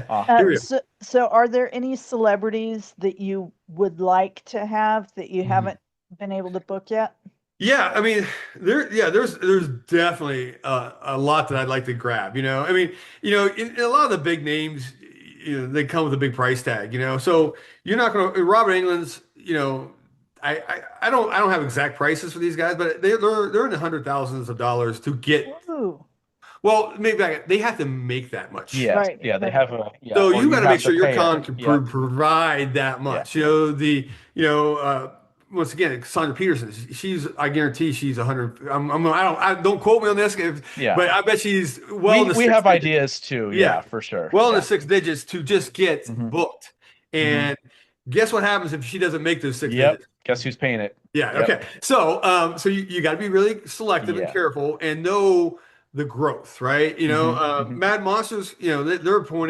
Ah. here we go. So are there any celebrities that you would like to have that you Mhm. haven't been able to book yet? Yeah, I mean, there's definitely a lot that I'd like to grab. I mean, in a lot of the big names, they come with a big price tag. So you're not going to Robert England's. I don't have exact prices for these guys, but they're in the hundred thousands of dollars to get Ooh. Well, maybe they have to make that much. Yes. Right. Yeah, they have a So or you got to have make sure your pay con it. can Yep. provide that Yeah. much. Once again, Sandra Peterson, I guarantee she's 100. I don't quote me on this, Yeah. but I bet she's well in the We six have digits. ideas too. Yeah. Yeah, for sure. Well in Yeah. the six digits to just get Mhm. booked. And guess what happens if she doesn't make those six Yep. digits? Guess who's paying it? Yeah. Yep. Okay. So you got to be really selective and Yeah. careful and know the growth, right? Mad Monsters, they're pulling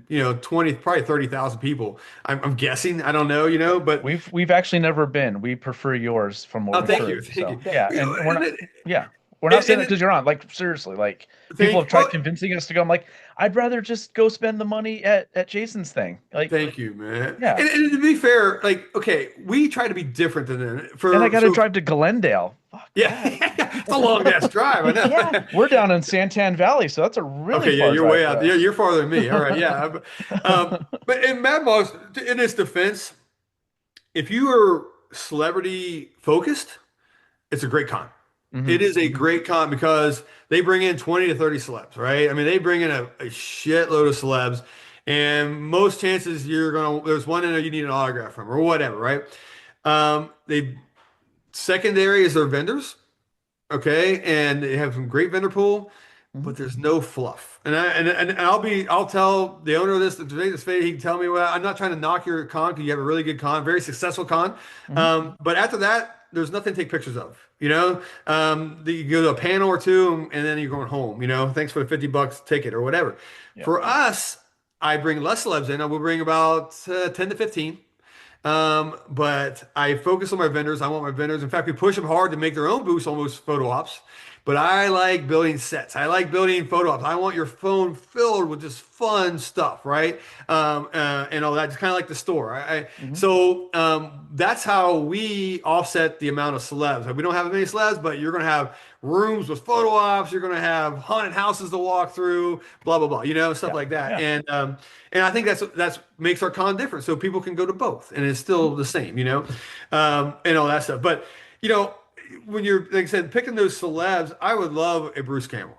in, 20, probably 30,000 people. I'm guessing. I don't know, but We've actually never been. We prefer yours from what we've thank heard. you. Thank you. Yeah, and we're not. And Yeah, we're not saying and it because you're on. Like seriously, like thank- people have tried well, convincing us to go. I'm like, I'd rather just go spend the money at Jason's thing. Like, Thank you, man. Yeah. And to be fair, like, okay, we try to be different than them. and I got to drive to Glendale. Fuck Yeah, it's a long ass drive. I know. Yeah. We're down in Santan Valley, so that's a really Okay, yeah, far you're drive way for out. us. Yeah, you're farther than me. All right, yeah. But in Mad Moss, in its defense, if you are celebrity focused, it's a great con. Mhm. It is a great con because they bring in 20 to 30 celebs, right? I mean, they bring in a shitload of celebs, and most chances there's one in there you need an autograph from or whatever, right? They secondary is their vendors, okay, and they have some great vendor pool, but there's no fluff. And I'll tell the owner of this he can tell me, well, I'm not trying to knock your con because you have a really good con, very successful con. But after that, there's nothing to take pictures of. You go to a panel or two and then you're going home, thanks for the $50 ticket or whatever. Yeah. For us, I bring less celebs in. I will bring about 10 to 15. But I focus on my vendors. I want my vendors. In fact, we push them hard to make their own booths, almost photo ops. But I like building sets. I like building photo ops. I want your phone filled with just fun stuff, right? And all that. Just kind of like the store. So that's how we offset the amount of celebs. Like, we don't have many celebs, but you're going to have rooms with photo ops. You're going to have haunted houses to walk through, blah, blah, blah, stuff like that. Yeah. And I think that's makes our con different. So people can go to both and it's still the same, and all that stuff. But, when you're, like I said, picking those celebs, I would love a Bruce Campbell.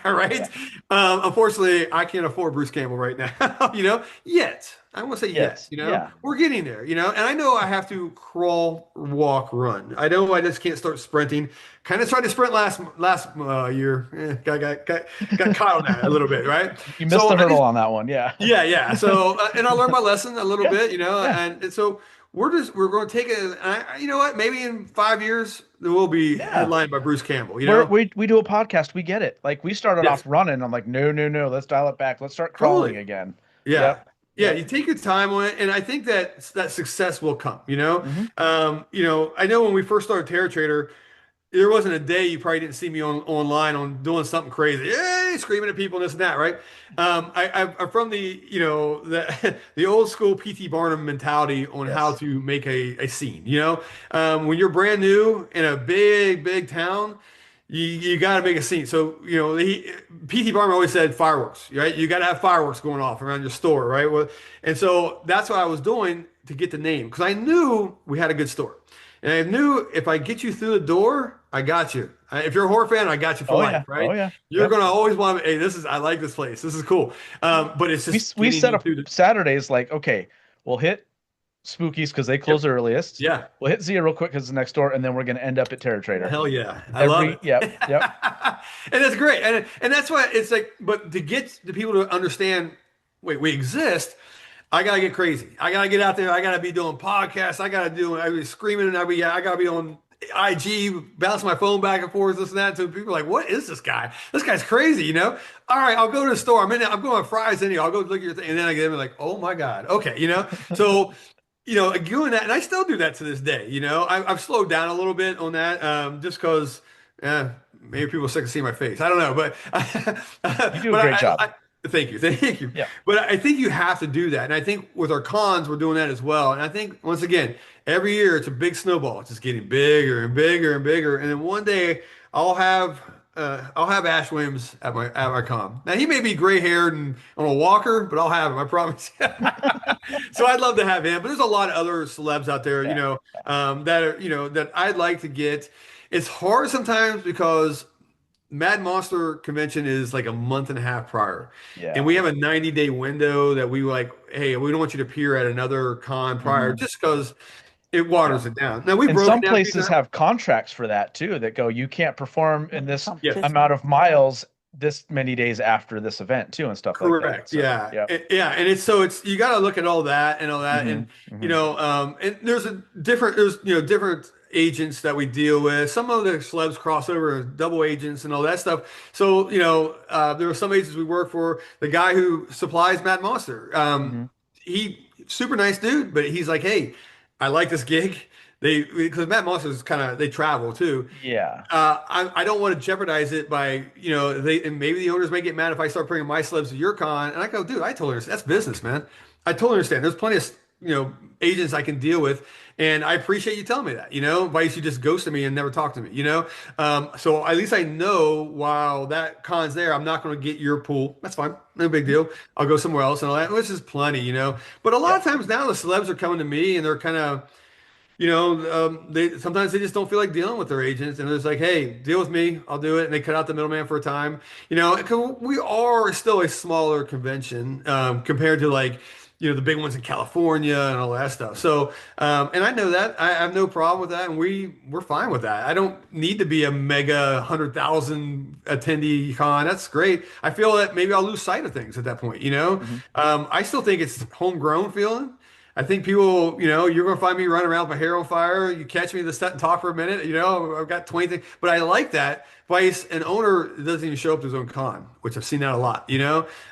Right? Yeah. Unfortunately, I can't afford Bruce Campbell right now, yet. I want to say yes, Yeah. We're getting there, and I know I have to crawl, walk, run. I know I just can't start sprinting. Kind of tried to sprint last year. Got caught on that a little bit, right? You missed the hurdle on that one. Yeah. Yeah. So, and I learned my lesson a little bit, and so we're going to take it. You know what? Maybe in 5 years there will be headlined by Bruce Campbell. We do a podcast. We get it. Like, we started off running. I'm like, no. Let's dial it back. Let's start crawling again. Yeah. Yep. Yeah, you take your time on it, and I think that success will come. I know when we first started Terror Trader, there wasn't a day you probably didn't see me online on doing something crazy, screaming at people and this and that, right? I'm from the the old school P.T. Barnum mentality on how to make a scene. When you're brand new in a big town, you got to make a scene. So, P.T. Barnum always said fireworks, right? You got to have fireworks going off around your store, right? Well, and so that's what I was doing to get the name, because I knew we had a good store. And I knew if I get you through the door, I got you. If you're a horror fan, I got you for life, right? Oh, yeah. You're going to always want to, hey, I like this place. This is cool. But it's just, we set up Saturdays like, okay, we'll hit Spookies because they close earliest. Yeah. We'll hit Zia real quick because it's next door, and then we're going to end up at Terror Trader. Hell yeah. I love it. Yep. And that's great. And that's why it's like, but to get the people to understand, wait, we exist, I got to get crazy. I got to get out there. I got to be doing podcasts. I got to be screaming, and I got to be on IG, bouncing my phone back and forth, this and that. So people are like, what is this guy? This guy's crazy, All right, I'll go to the store. I'm going on Fridays anyway. I'll go look at your thing. And then I get in like, oh my God. Okay. So, doing that, and I still do that to this day. I've slowed down a little bit on that, just because maybe people are sick of seeing my face. I don't know, but you do a great job. Thank you. Yeah. But I think you have to do that, and I think with our cons, we're doing that as well. And I think once again, every year it's a big snowball. It's just getting bigger and bigger and bigger. And then one day I'll have Ash Williams at my con. Now he may be gray haired and on a walker, but I'll have him. I promise. So I'd love to have him. But there's a lot of other celebs out there, that are, that I'd like to get. It's hard sometimes because Mad Monster convention is like a month and a half prior. And Yeah. we have a 90-day window that we like, hey, we don't want you to appear at another con prior Hmm. just because it waters Yeah. it down. Now we've And broken some down a few places times. have contracts for that too that go, you can't perform in this Yes. Competition. amount of miles this many days after this event too and stuff like that. Correct. So, Yeah. yeah. Yeah. And it's you got to look at all that and all that. Hmm. And, Hmm. and there's, different agents that we deal with. Some of the celebs cross over as double agents and all that stuff. So, there are some agents we work for. The guy who supplies Mad Monster, Hmm. he super nice dude, but he's like, hey, I like this gig. Because Matt Moss is they travel too. Yeah. I don't want to jeopardize it by, and maybe the owners may get mad if I start bringing my celebs to your con. And I go, dude, I totally understand. That's business, man. I totally understand. There's plenty of, agents I can deal with. And I appreciate you telling me that, why you should just ghost me and never talk to me. So at least I know while that con's there, I'm not going to get your pool. That's fine. No big deal. I'll go somewhere else and all that, which is plenty. But a lot Yeah. of times now the celebs are coming to me and they're kind of, they sometimes they just don't feel like dealing with their agents, and it's like, hey, deal with me, I'll do it, and they cut out the middleman for a time. 'Cause we are still a smaller convention compared to like, the big ones in California and all that stuff. So, and I know that I have no problem with that, and we're fine with that. I don't need to be a mega 100,000 attendee con. That's great. I feel that maybe I'll lose sight of things at that point. Hmm. I still think it's homegrown feeling. I think people, you're going to find me running around with my hair on fire. You catch me in the set and talk for a minute. I've got 20 things, but I like that. Vice, an owner doesn't even show up to his own con, which I've seen that a lot.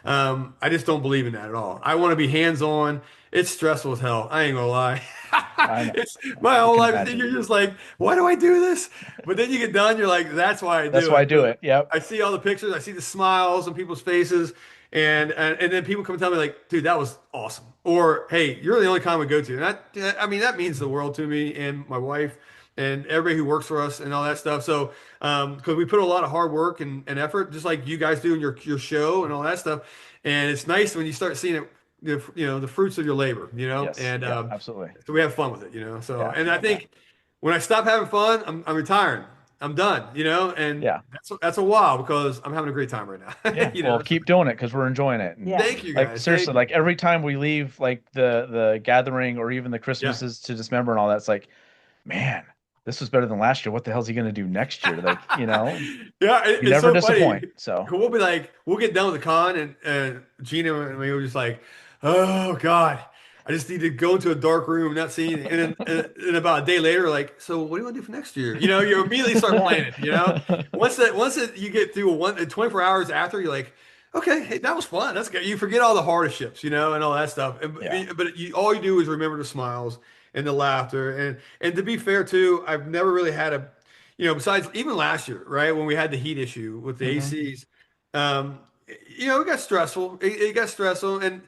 I just don't believe in that at all. I want to be hands-on. It's stressful as hell. I ain't gonna lie. I know. It's my I whole can life. imagine. You're just like, why do I do this? But then you get done, you're like, that's why I do That's why I it. do it. Yep. I see all the pictures, I see the smiles on people's faces, and then people come and tell me like, dude, that was awesome. Or hey, you're the only con we go to. And that means the world to me and my wife and everybody who works for us and all that stuff. So because we put a lot of hard work and effort, just like you guys do in your show and all that stuff. And it's nice when you start seeing it, the fruits of your labor, Yes. and Yeah, absolutely. so we have fun with it. So, Yeah. and I think when I stop having fun, I'm retiring. I'm done, and Yeah. that's a while because I'm having a great time right now. Yeah. Well, keep doing it because we're enjoying it. And Yeah. Thank you like guys. seriously, Thank like every time we leave like the gathering or even the you. Christmases to December and all that, it's like, man, this was better than last year. What the hell is he gonna do next year? Like, Yeah, you it's never so funny. disappoint. So We'll be like, we'll get done with the con, and Gina and me were just like, oh God, I just need to go into a dark room, not seeing it. And about a day later, like, so what do you want to do for next year? You immediately start planning. Once you get through 24 hours after, you're like, okay, hey, that was fun. That's good. You forget all the hardships, and all that stuff. Yeah. But all you do is remember the smiles and the laughter. And to be fair too, I've never really had besides even last year, right, when we had the heat issue with the Hmm. ACs, um, it got stressful. It got stressful, and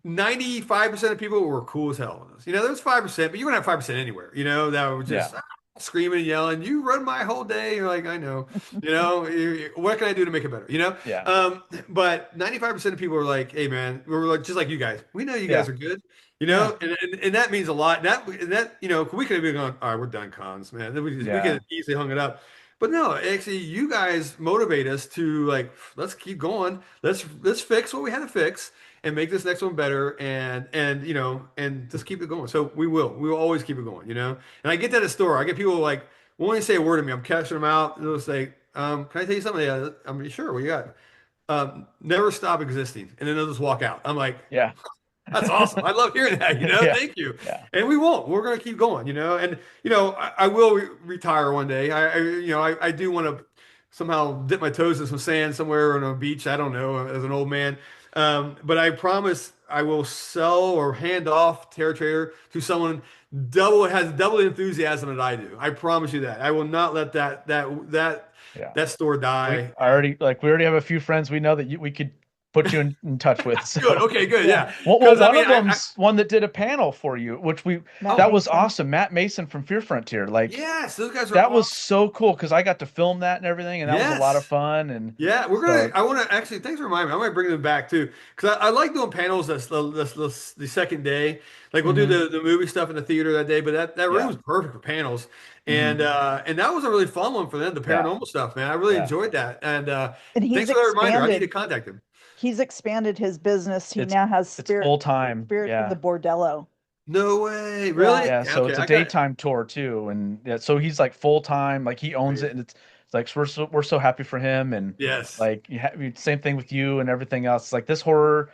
95% of people were cool as hell with us. There's 5%, but you're gonna have 5% anywhere. That were just Yeah. screaming and yelling. You run my whole day. You're like, I know. What can I do to make it better? Yeah. But 95% of people were like, hey man, we were like just like you guys. We know you guys Yeah. are good. Yeah. And that means a lot. And that we could have been going, all right, we're done cons, man. Then we could Yeah. have easily hung it up. But no, actually, you guys motivate us to like, let's keep going. Let's fix what we had to fix and make this next one better, and just keep it going. So we will always keep it going. And I get that at store. I get people like won't even say a word to me. I'm catching them out. And they'll say, can I tell you something? Yeah, I'm sure. What you got? Never stop existing, and then they'll just walk out. I'm like, Yeah. that's awesome. I love hearing that. Yeah. Thank you. Yeah. And we won't. We're going to keep going. And I will retire one day. I do want to somehow dip my toes in some sand somewhere on a beach. I don't know, as an old man. But I promise I will sell or hand off Terra Trader to someone has double the enthusiasm that I do. I promise you that. I will not let that Yeah. store die. We already have a few friends we know that we could put you in touch with. So. Good. Okay. Good. Yeah. Well, Because I one mean, of them's one that did a panel for you, which Matt that was Mason. awesome. Matt Mason from Fear Frontier. Like, yes, those guys are that was awesome. so cool because I got to film that and everything, and that was a lot of Yes. fun. And Yeah, so, I want to actually. Thanks for reminding me. I might bring them back too because I like doing panels. That's the second day. Like we'll do mhm, the movie stuff in the theater that day, but that room yeah, was perfect for panels, mhm, and that was a really fun one for them. The yeah, paranormal stuff, man. I really yeah. enjoyed that. And And thanks for that reminder. I need to contact him. he's expanded his business. He It's now has it's full time. Spirits of Yeah. the Bordello. No way, Yeah. really? Yeah, Yeah, so okay, it's a I got it. daytime tour too, and yeah, so he's like full time, like he owns it, Amazing. and it's like we're so happy for him, and Yes. like same thing with you and everything else. Like this horror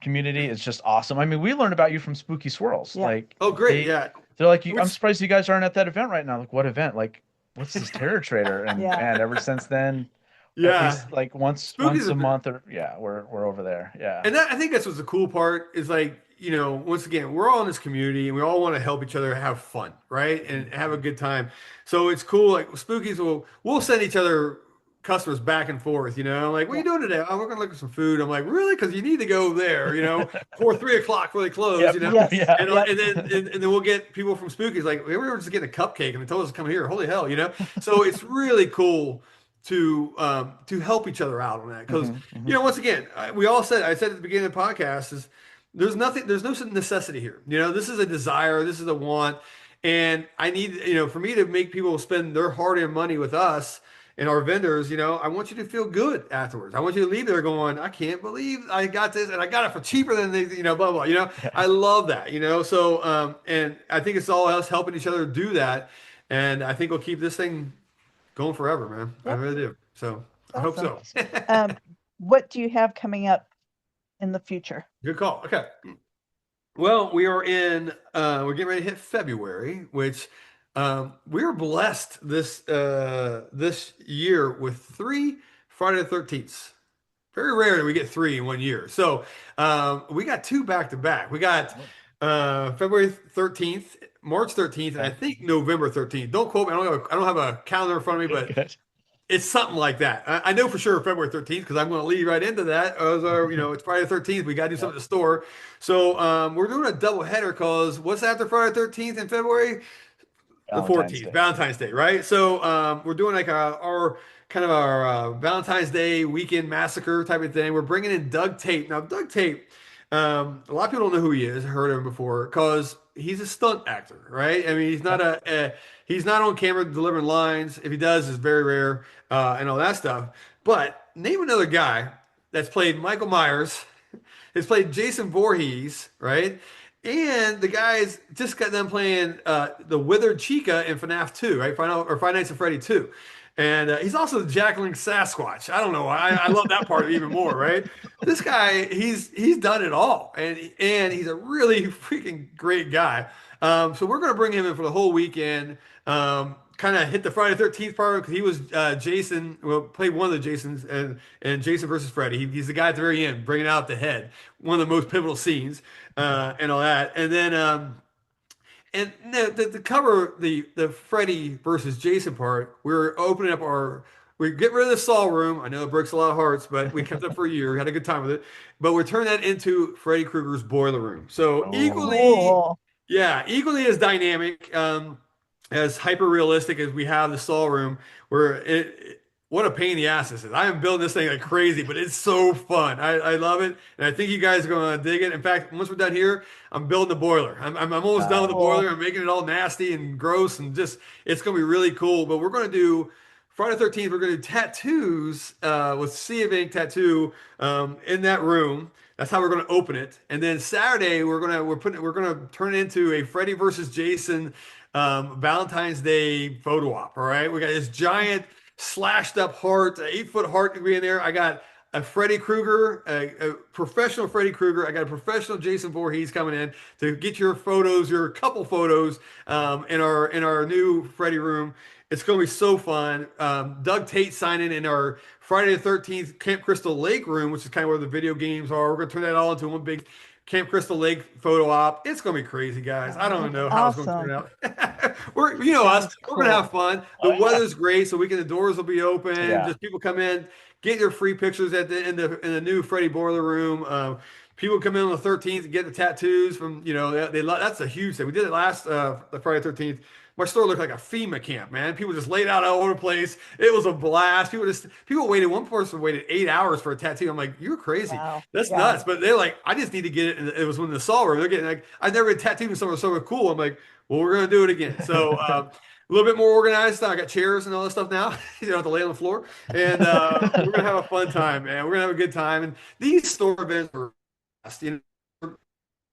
community is just awesome. I mean, we learned about you from Spooky Swirls. Yeah. Like Oh, great. Yeah. they're like, I'm Which surprised you guys aren't at that event right now. Like, what event? Like, what's this Terror Trader? And Yeah. man, ever since then, at yeah, least like Spooky's once a a month, or yeah, we're over there. Yeah. And I think that's what's the cool part is like, once again, we're all in this community and we all want to help each other have fun, right? And have a good time. So it's cool. Like Spookies we'll send each other customers back and forth, like, what are Yeah. you doing today? Oh, we're gonna look at some food. I'm like, really? Because you need to go there, before 3 o'clock before they close, Yep. Yes. Yeah. And, Yep. and then we'll get people from Spookies like we were just getting a cupcake and they told us to come here. Holy hell, So it's really cool to help each other out on that because Hmm. Hmm. once again I said at the beginning of the podcast is there's no necessity here. This is a desire, this is a want, and I need for me to make people spend their hard-earned money with us and our vendors. I want you to feel good afterwards. I want you to leave there going, I can't believe I got this and I got it for cheaper than they blah blah. I love that. So and I think it's all us helping each other do that, and I think we'll keep this thing going forever, man. I Yep. really do. So I hope Awesome. so. What do you have coming up in the future? Good call. Okay. Well, we're getting ready to hit February, which we are blessed this year with 3 Friday the 13th. Very rare that we get 3 in one year. So we got 2 back to back. We got February 13th, March 13th, and I think November 13th. Don't quote me. I don't have a calendar in front of me, but Good. it's something like that. I know for sure February 13th because I'm going to lead right into that. It's Friday the 13th. We got to do something at the store. So we're doing a double header because what's after Friday 13th in February? The Valentine's 14th, Day. Valentine's Day, right? So we're doing like our kind of our Valentine's Day weekend massacre type of thing. We're bringing in Doug Tate. Now, Doug Tate, a lot of people don't know who he is. Heard of him before because he's a stunt actor, right? I mean, he's not on camera delivering lines. If he does, it's very rare and all that stuff. But name another guy that's played Michael Myers, has played Jason Voorhees, right? And the guys just got done playing the Withered Chica in FNAF 2, right? Five Nights at Freddy 2. And he's also the Jackling Sasquatch. I don't know. I love that part even more, right? This guy, he's done it all, and he's a really freaking great guy. So we're gonna bring him in for the whole weekend. Kind of hit the Friday 13th part because he was Jason. Well, played one of the Jasons and Jason versus Freddy. He's the guy at the very end, bringing out the head. One of the most pivotal scenes and all that. And then to cover the Freddy versus Jason part, we're opening up we get rid of the Saw room. I know it breaks a lot of hearts, but we kept it for a year. We had a good time with it. But we're turning that into Freddy Krueger's boiler room. So Cool. equally as dynamic, as hyper realistic as we have the Saw room, what a pain in the ass this is. I am building this thing like crazy, but it's so fun. I love it, and I think you guys are going to dig it. In fact, once we're done here, I'm building the boiler. I'm almost done with the boiler. I'm making it all nasty and gross, and just it's going to be really cool. But we're going to do Friday 13th. We're going to do tattoos with Sea of Ink tattoo in that room. That's how we're going to open it. And then Saturday we're going to turn it into a Freddy versus Jason Valentine's Day photo op. All right, we got this giant slashed up heart, an 8-foot heart to be in there. I got a Freddy Krueger, a professional Freddy Krueger. I got a professional Jason Voorhees coming in to get your photos, your couple photos in our new Freddy room. It's going to be so fun. Doug Tate signing in our Friday the 13th Camp Crystal Lake room, which is kind of where the video games are. We're going to turn that all into one big Camp Crystal Lake photo op. It's going to be crazy, guys. I don't know how it's going to turn out. We're, you know us, Sounds we're gonna cool. have fun. Oh, The yeah. weather's great, so the doors will be open. Yeah. Just people come in, get their free pictures at the new Freddie Boiler Room. People come in on the 13th and get the tattoos from, that's a huge thing. We did it last the Friday 13th. My store looked like a FEMA camp, man. People just laid out all over the place. It was a blast. People waited. One person waited 8 hours for a tattoo. I'm like, you're crazy. Wow. That's Yeah. nuts. But they're like, I just need to get it. And it was when the saw room. They're getting like, I've never been tattooed in somewhere so cool. I'm like, well, we're gonna do it again. So a little bit more organized. I got chairs and all this stuff now. You don't have to lay on the floor. And we're gonna have a fun time, man. We're gonna have a good time. And these store events are,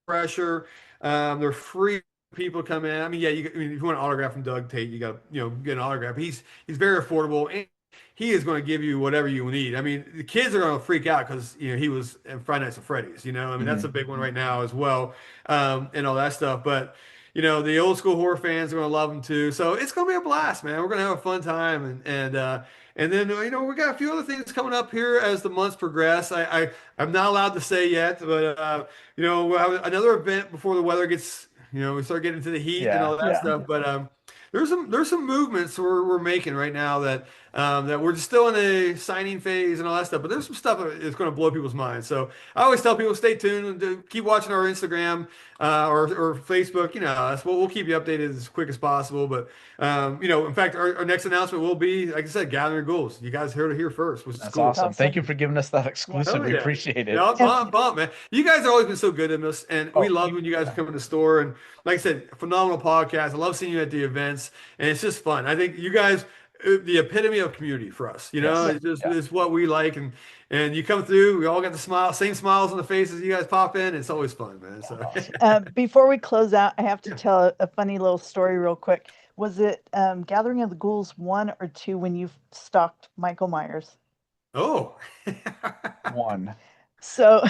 pressure. They're free. People come in. I mean, yeah, if you want an autograph from Doug Tate, you got to, get an autograph. He's very affordable, and he is going to give you whatever you need. I mean, the kids are going to freak out because he was in Friday Nights at Freddy's. I mean, that's a big one right now as well, and all that stuff. But the old school horror fans are going to love him too. So it's going to be a blast, man. We're going to have a fun time, and then we got a few other things coming up here as the months progress. I'm not allowed to say yet, but we'll have another event before the weather gets, we start getting into the heat and all that stuff. But there's some movements we're making right now that we're just still in the signing phase and all that stuff. But there's some stuff that's going to blow people's minds. So I always tell people, stay tuned and keep watching our Instagram or Facebook. We'll keep you updated as quick as possible. But in fact, our next announcement will be, like I said, Gathering of Ghouls. You guys heard it here first, which is That's cool. awesome. Thank you for giving us that exclusive. Oh, We yeah. appreciate it. Yeah, I'm pumped, man. You guys have always been so good to us, and we Oh, love when you guys come in the store. And like I said, phenomenal podcast. I love seeing you at the events, and it's just fun. I think you guys, the epitome of community for us. Yes. It's what we like, and you come through. We all got the same smiles on the faces. You guys pop in. It's always fun, man. So Before we close out, I have to tell a funny little story real quick. Was it Gathering of the Ghouls 1 or 2 when you stalked Michael Myers? oh, One. So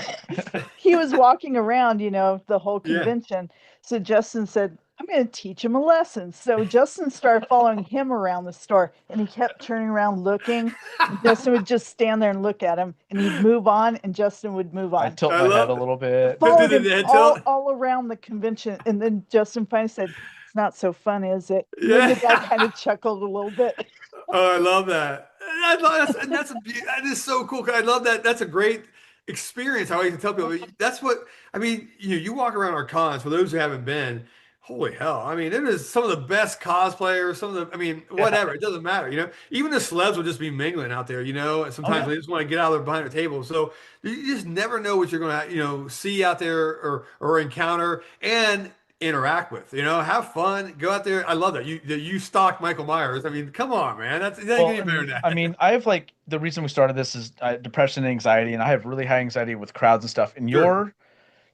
he was walking around, the whole Yeah. convention. So Justin said, I'm going to teach him a lesson. So Justin started following him around the store, and he kept turning around looking. And Justin would just stand there and look at him, and he'd move on, and Justin would move I on. tilt I my love head a it. little bit. Followed Did him the head all, tilt? all around the convention. And then Justin finally said, it's not so fun, is it? And Yeah. then the guy kind of chuckled a little bit. Oh, I love that. That is so cool. 'Cause I love that. That's a great experience. How I can tell people that's what I mean. You walk around our cons for those who haven't been. Holy hell! I mean, it is some of the best cosplayers. Whatever. It doesn't matter. Even the celebs will just be mingling out there. Sometimes they just want to get out of there behind their table. So you just never know what you're going to see out there or encounter and interact with. Have fun, go out there. I love that you stalk Michael Myers. I mean, come on, man. That's Well, getting better than that. I mean, I have the reason we started this is depression and anxiety, and I have really high anxiety with crowds and stuff. In Sure. your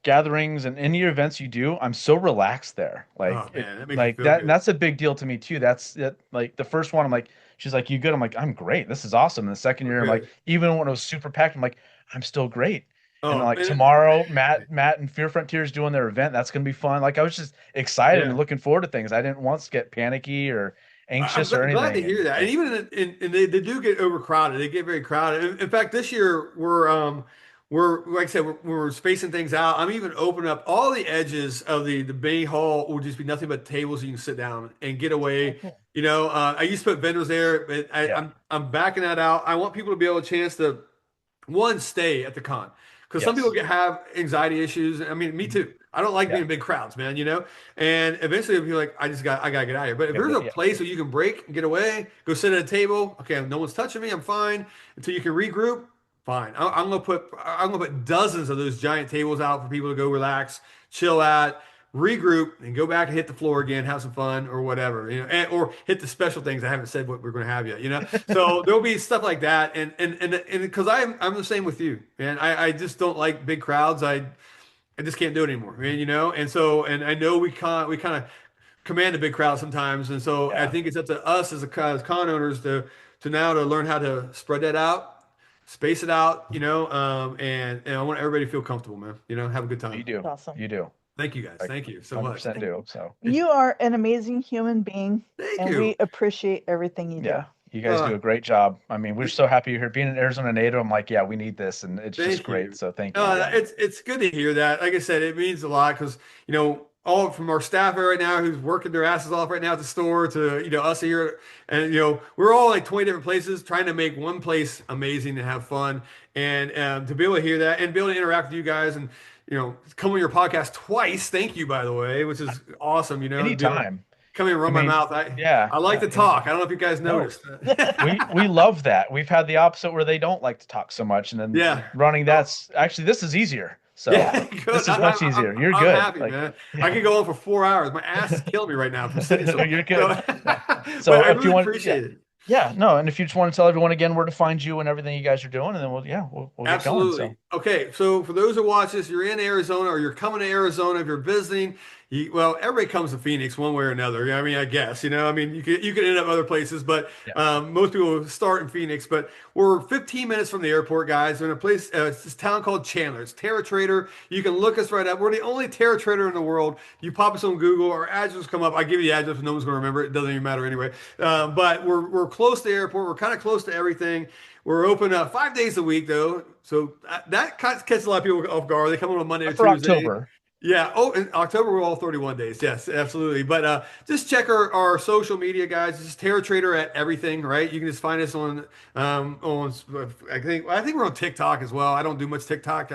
gatherings and any events you do, I'm so relaxed there. Oh, man, that makes me like feel that, good. and that's a big deal to me too. That's like the first one, I'm like, she's like, you good? I'm like, I'm great. This is awesome. And the second year, I'm like, Good. even when it was super packed, I'm like, I'm still great. And Oh, then, like man. tomorrow, Matt and Fear Frontiers doing their event. That's gonna be fun. Like I was just excited Yeah. and looking forward to things. I didn't once get panicky or anxious or I'm anything. glad to hear that. And even they do get overcrowded. They get very crowded. In fact, this year we're like I said, we're spacing things out. I'm even opening up all the edges of the main hall will just be nothing but tables you can sit down and get away. I used to put vendors there, but I'm backing that out. I want people to be able to chance to stay at the con. Because some people have anxiety issues. I mean, me too. I don't like being in big crowds, man, And eventually I'll be like, I gotta get out of here. But if there's a place where you can break and get away, go sit at a table, okay, no one's touching me, I'm fine. Until you can regroup, fine. I'm gonna put dozens of those giant tables out for people to go relax, chill at, regroup, and go back and hit the floor again, have some fun or whatever, or hit the special things. I haven't said what we're going to have yet, So there'll be stuff like that, and because I'm the same with you, and I just don't like big crowds. I just can't do it anymore, man. And I know we kind of command a big crowd sometimes, and so I think it's up to us as con owners to now to learn how to spread that out. Space it out, and I want everybody to feel comfortable, man. Have a good time. You do. Awesome. You do. Thank you guys. Thank you so much. 100% do. So You are an amazing human being, Thank and you. we appreciate everything you do. yeah, you guys do a great job. I mean, we're so happy you're here. Being an Arizona native, I'm like, yeah, we need this, and it's Thank just great. you. So thank you. It's good to hear that. Like I said, it means a lot because all from our staff right now who's working their asses off right now at the store to, us here. And, we're all like 20 different places trying to make one place amazing and have fun. And to be able to hear that and be able to interact with you guys and, come on your podcast twice. Thank you, by the way, which is awesome, to be able to Anytime. come in and run my mouth. Yeah. I like to talk. I don't know if you guys No. noticed. We love that. We've had the opposite where they don't like to talk so much, and then Yeah. running this is easier. So Yeah, this is much easier. You're I'm good. happy, man. I could go on for 4 hours. My ass is killing me right now from sitting. So you're good. So I if really you want, appreciate it. Yeah, no, and if you just want to tell everyone again where to find you and everything you guys are doing, and then we'll get going. Absolutely. Okay, so for those who watch this, you're in Arizona or you're coming to Arizona, if you're visiting, well, everybody comes to Phoenix one way or another. I mean, I guess, you could end up other places, but most people start in Phoenix. But we're 15 minutes from the airport, guys. We're in a place, it's this town called Chandler. It's Terra Trader. You can look us right up. We're the only Terra Trader in the world. You pop us on Google, our address come up. I give you the address, no one's going to remember it. It doesn't even matter anyway. But we're close to the airport. We're kind of close to everything. We're open 5 days a week, though. So that catches a lot of people off guard. They come on Monday or For Tuesday. October. Yeah. Oh, in October, we're all 31 days. Yes, absolutely. But just check our social media, guys. Just Terra Trader at everything, right? You can just find us on I think we're on TikTok as well. I don't do much TikTok.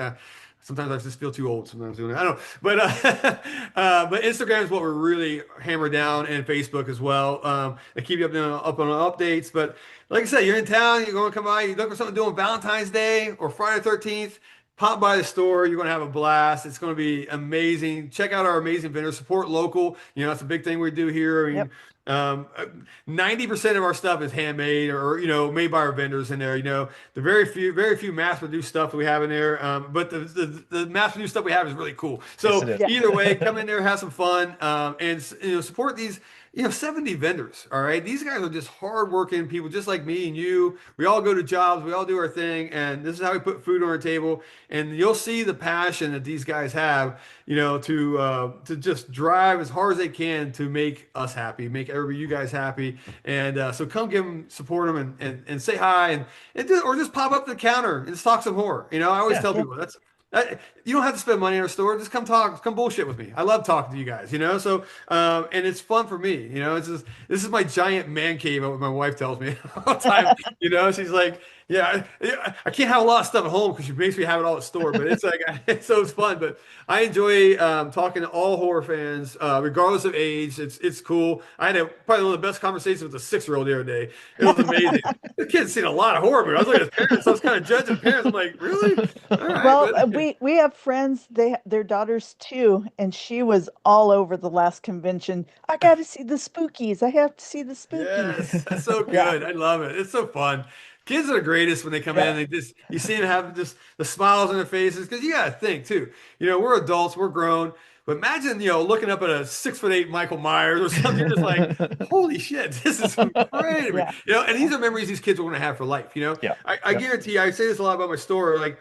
Sometimes I just feel too old sometimes doing it. I don't know. But Instagram is what we're really hammered down, and Facebook as well. They keep you up on updates. But like I said, you're in town, you're going to come by, you're looking for something to do on Valentine's Day or Friday the 13th. Pop by the store. You're going to have a blast. It's going to be amazing. Check out our amazing vendors. Support local. That's a big thing we do here. I mean, 90% of our stuff is handmade or, made by our vendors in there. The very few mass-produced stuff that we have in there. But the mass-produced stuff we have is really cool. So either way, come in there, have some fun, and support these. 70 vendors. All right. These guys are just hardworking people, just like me and you. We all go to jobs. We all do our thing. And this is how we put food on our table. And you'll see the passion that these guys have, to just drive as hard as they can to make us happy, make everybody, you guys happy. And so come support them and say hi or just pop up to the counter and just talk some horror. I always tell people you don't have to spend money in our store. Just come come bullshit with me. I love talking to you guys, So, and it's fun for me, this is my giant man cave, what my wife tells me all the time, she's like, yeah, I can't have a lot of stuff at home because she makes me have it all at store, but it's like, it's fun. But I enjoy talking to all horror fans, regardless of age. It's cool. I had probably one of the best conversations with a 6-year-old the other day. It was amazing. The kid's seen a lot of horror movies. I was looking at his parents. I was kind of judging parents. I'm like, really? All right, well, we have friends. Their daughters too, and she was all over the last convention. I got to see the spookies. I have to see the spookies. Yes, that's so good. I love it. It's so fun. Kids are the greatest when they come in. You see them have just the smiles on their faces because you got to think too. We're adults, we're grown, but imagine looking up at a 6'8" Michael Myers or something, just like, holy shit, this is great. And these are memories these kids are going to have for life. I guarantee you, I say this a lot about my store. Like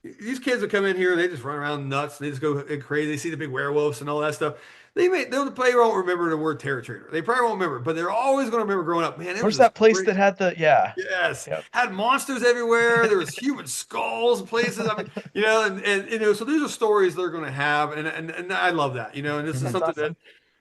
these kids will come in here and they just run around nuts. They just go crazy. They see the big werewolves and all that stuff. They probably won't remember the word Terra Trader. They probably won't remember, but they're always going to remember growing up. Man, where's that place that had the Yes, had monsters everywhere. There was human skulls and places. I mean, so these are stories they're going to have, and I love that. And this is something that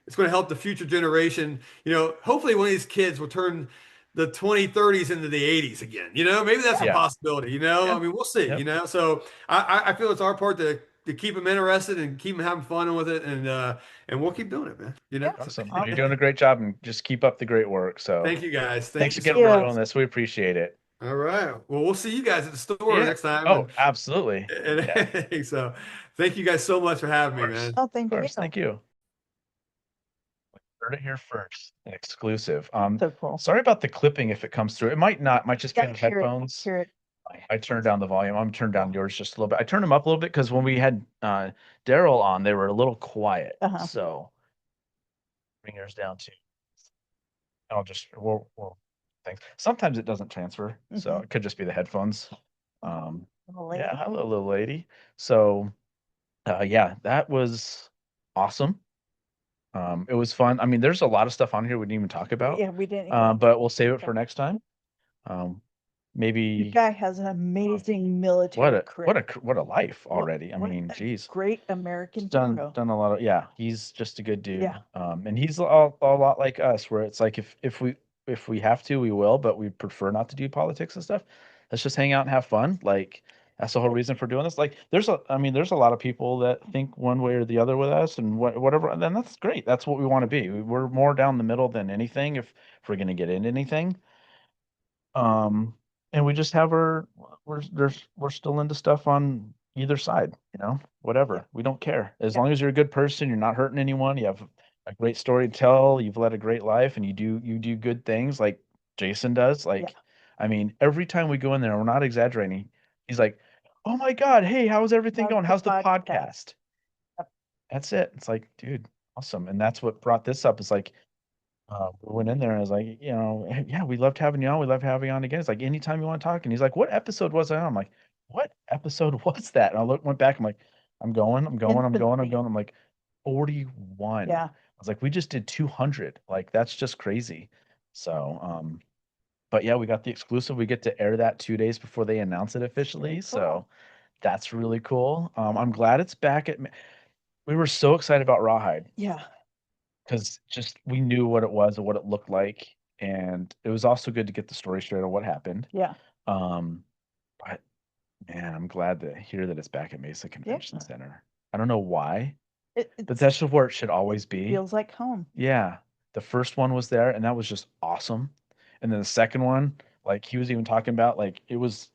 it's going to help the future generation. Hopefully one of these kids will turn the 2030s into the 80s again. Maybe that's a possibility. I mean, we'll see. So I feel it's our part to keep them interested and keep them having fun with it, and we'll keep doing it, man. Awesome. You're doing a great job, and just keep up the great work. So thank you guys. Thanks again for doing this. We appreciate it. All right. Well, we'll see you guys at the store next time. Oh, absolutely. So thank you guys so much for having me, man. Oh, thank you. Thank you. Heard it here first. An exclusive. So cool. Sorry about the clipping if it comes through. It might not. It might just be on headphones. Hear it. I turned down the volume. I'm turned down yours just a little bit. I turned them up a little bit because when we had Daryl on, they were a little quiet. So bring yours down too. We'll things. Sometimes it doesn't transfer, so it could just be the headphones. Yeah, hello, little lady. So that was awesome. It was fun. I mean, there's a lot of stuff on here we didn't even talk about. Yeah, we didn't. But we'll save it for next time. maybe guy has an amazing military career. what a life What- already. I what mean, a geez. great American Done hero. done a lot of, yeah, he's just a good dude. Yeah. And he's a lot like us, where it's like if we have to, we will, but we prefer not to do politics and stuff. Let's just hang out and have fun. Like that's the whole reason for doing this. Like there's a lot of people that think one way or the other with us and whatever, and then that's great. That's what we want to be. We're more down the middle than anything if we're gonna get into anything. Um, and we just have we're still into stuff on either side, whatever. Yeah. We don't care. As Yeah. long as you're a good person, you're not hurting anyone, you have a great story to tell, you've led a great life, and you do good things like Jason does. Like, I mean, every time we go in there, we're not exaggerating. He's like, "Oh my God, hey, how's everything going? How's the podcast?" Yep. That's it. It's like, dude, awesome. And that's what brought this up. Is like, we went in there and I was like, yeah, we loved having you on. We love having you on again. It's like anytime you want to talk. And he's like, what episode was I on? I'm like, what episode was that? And went back. I'm like, I'm going. I'm like, 41. Yeah. I was like, we just did 200. Like, that's just crazy. So, but yeah, we got the exclusive. We get to air that 2 days before they announce it officially. Cool. So that's really cool. I'm glad it's back we were so excited about Rawhide. Yeah. Because just we knew what it was and what it looked like, and it was also good to get the story straight on what happened. Yeah. But man, I'm glad to hear that it's back at Mesa Convention Center. I don't know why, but that's just where it should always be. Feels like home. Yeah, the first one was there, and that was just awesome. And then the second one, like he was even talking about, like it was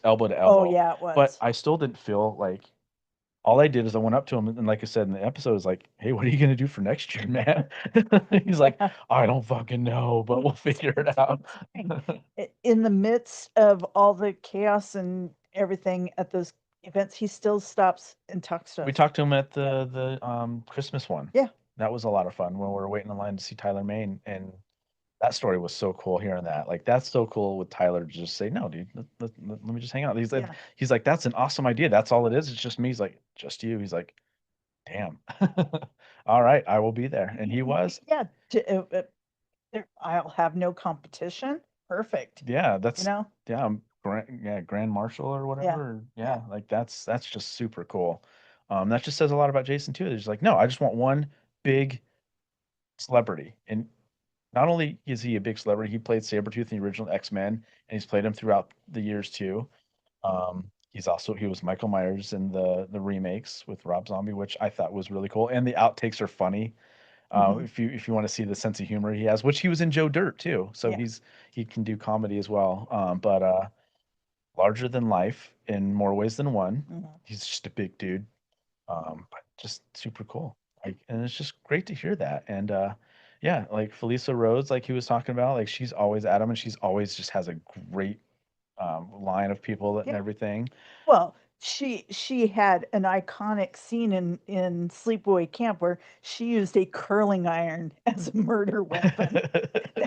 elbow to elbow. Oh yeah, it was. But I still didn't feel like all I did is I went up to him and like I said in the episode, I was like, "Hey, what are you gonna do for next year, man?" He's like, "I don't fucking know, but we'll figure it out." In the midst of all the chaos and everything at those events, he still stops and talks to us. We talked to him at the Christmas one. Yeah. That was a lot of fun when we were waiting in line to see Tyler Main, and that story was so cool hearing that. Like that's so cool with Tyler to just say, "No, dude, let me just hang out." He's like, "That's an awesome idea. That's all it is. It's just me." He's like, "Just you." He's like, "Damn." All right, I will be there. And he was. Yeah. I'll have no competition. Perfect. Yeah, that's Yeah. Grand Marshal or whatever. Yeah, like that's just super cool. That just says a lot about Jason too. There's like, no, I just want one big celebrity. And not only is he a big celebrity, he played Sabretooth in the original X-Men, and he's played him throughout the years too. He was Michael Myers in the remakes with Rob Zombie, which I thought was really cool. And the outtakes are funny. If you want to see the sense of humor he has, which he was in Joe Dirt too, so he can do comedy as well. But larger than life in more ways than one. He's just a big dude, but just super cool. Like, and it's just great to hear that. And yeah, like Felisa Rhodes, like he was talking about, like she's always at him, and she's always just has a great line of people and everything. Well, she had an iconic scene in Sleepaway Camp where she used a curling iron as a murder weapon.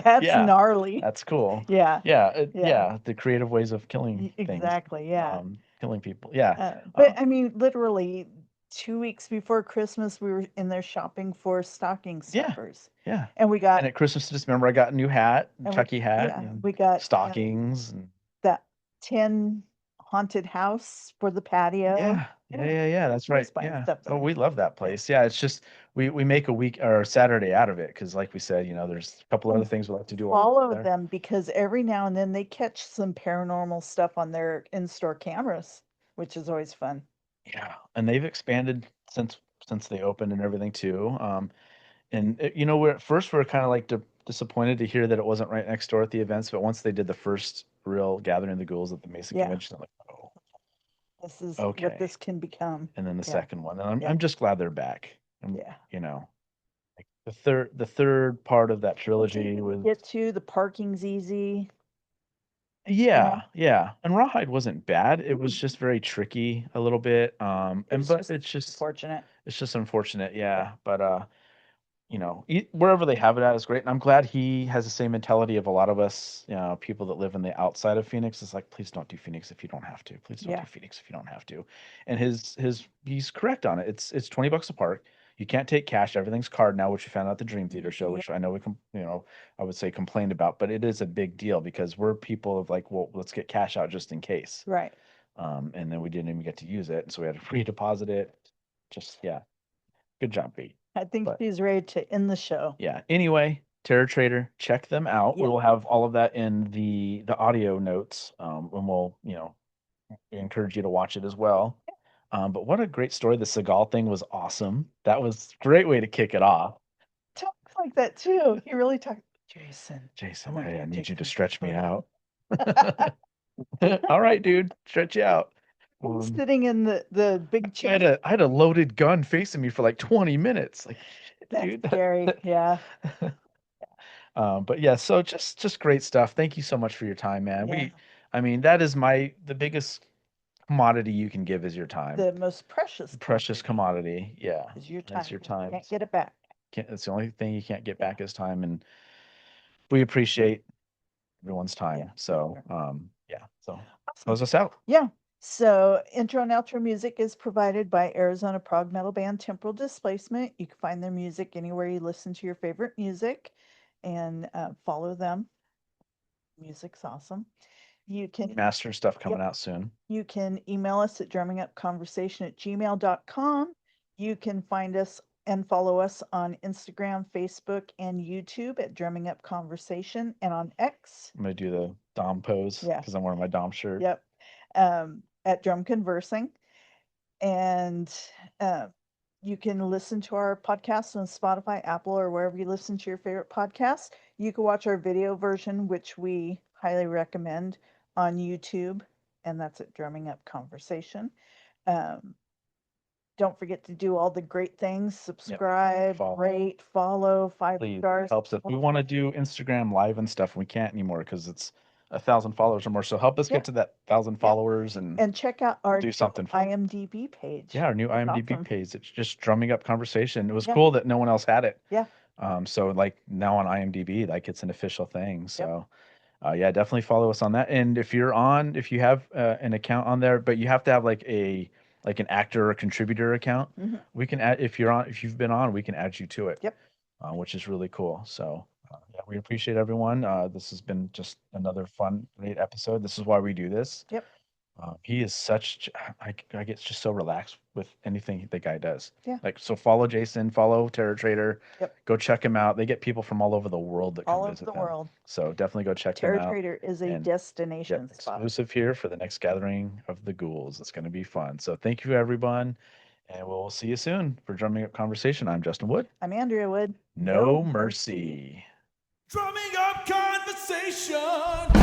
That's Yeah, gnarly. that's cool. Yeah. Yeah, the creative ways of killing things, Exactly. Yeah. killing people. Yeah. But I mean, literally 2 weeks before Christmas, we were in there shopping for stocking stuffers. Yeah. And we got And at Christmas, just remember I got a new hat, Chucky hat, yeah, and we got stockings, and that tin haunted house for the patio. yeah. That's right. Always buying Yeah. stuff Oh, there. we love that place. Yeah, it's just we make a week or a Saturday out of it because, like we said, there's a couple other things we'll have to do. Follow there. them because every now and then they catch some paranormal stuff on their in-store cameras, which is always fun. Yeah, and they've expanded since they opened and everything too. And we're at first we're kind of like disappointed to hear that it wasn't right next door at the events, but once they did the first real Gathering of the Ghouls at the Mesa Convention, I'm like, oh, this is okay. what this can become. And then the second one, and I'm just glad they're back. Yeah. Like the third part of that trilogy was get to the parking's easy. Yeah. And Rawhide wasn't bad. It was just very tricky a little bit. It's just Fortunate. It's just unfortunate, yeah. But wherever they have it at is great. And I'm glad he has the same mentality of a lot of us, people that live in the outside of Phoenix. It's like, please don't do Phoenix if you don't have to. Please don't do Phoenix if you don't have to. And he's correct on it. It's $20 a park. You can't take cash. Everything's card now, which we found out at the Dream Theater show, Yep. which I know I would say complained about, but it is a big deal because we're people of like, well, let's get cash out just in case. Right. And then we didn't even get to use it, so we had to redeposit it. Just good job, Pete. I think But- she's ready to end the show. Yeah. Anyway, Terror Trader, check them out. Yep. We'll have all of that in the audio notes, and we'll encourage you to watch it as well. But what a great story! The Seagal thing was awesome. That was a great way to kick it off. Talk like that too. He really talked. Jason, Jason, want you I to need take you to some stretch me photos. out. All right, dude, stretch you out. Sitting in the big I chair. had a loaded gun facing me for like 20 minutes. Like, That's dude. scary. Yeah. But yeah, so just great stuff. Thank you so much for your time, man. Yeah. That is the biggest commodity you can give is your time. The most precious. Precious commodity. Yeah. Is your time. That's your time. Can't get it back. It's the only thing you can't get back is time, and we appreciate everyone's time. Yeah, So, sure. So Awesome. close us out. Yeah. So intro and outro music is provided by Arizona prog metal band Temporal Displacement. You can find their music anywhere you listen to your favorite music, and follow them. Music's awesome. You can Master stuff coming out soon. You can email us at drummingupconversation@gmail.com. You can find us and follow us on Instagram, Facebook, and YouTube at Drumming Up Conversation, and on X. I'm gonna do the Dom pose Yeah. because I'm wearing my Dom shirt. Yep. At Drum Conversing. And you can listen to our podcast on Spotify, Apple, or wherever you listen to your favorite podcasts. You can watch our video version, which we highly recommend, on YouTube, and that's at Drumming Up Conversation. Don't forget to do all the great things: subscribe, Follow. rate, follow, 5 Please, stars. helps us. We want to do Instagram live and stuff. We can't anymore because it's 1,000 followers or more. So help us Yeah. get to that 1,000 followers And check out our do something for- IMDb page. yeah, our new It's IMDb awesome. page. It's just Drumming Up Conversation. It was Yeah. cool that no one else had it. Yeah. So like now on IMDb, like it's an official thing. So yeah, definitely follow us on that. And if you have an account on there, but you have to have like an actor or contributor account, Mhm. we can add, if you've been on, we can add you to it. Yep. Which is really cool. So yeah, we appreciate everyone. This has been just another fun, great episode. This is why we do this. Yep. He is I get just so relaxed with anything the guy does. Yeah. Like, so follow Jason, follow Terror Trader. Yep. Go check him out. They get people from all over the world that All come over visit the them. world. So definitely go check Terror them out. Trader is a And- destination Yep, spot. exclusive here for the next Gathering of the Ghouls. It's going to be fun. So thank you, everyone. And we'll see you soon for Drumming Up Conversation. I'm Justin Wood. I'm Andrea Wood. No mercy. Drumming up conversation.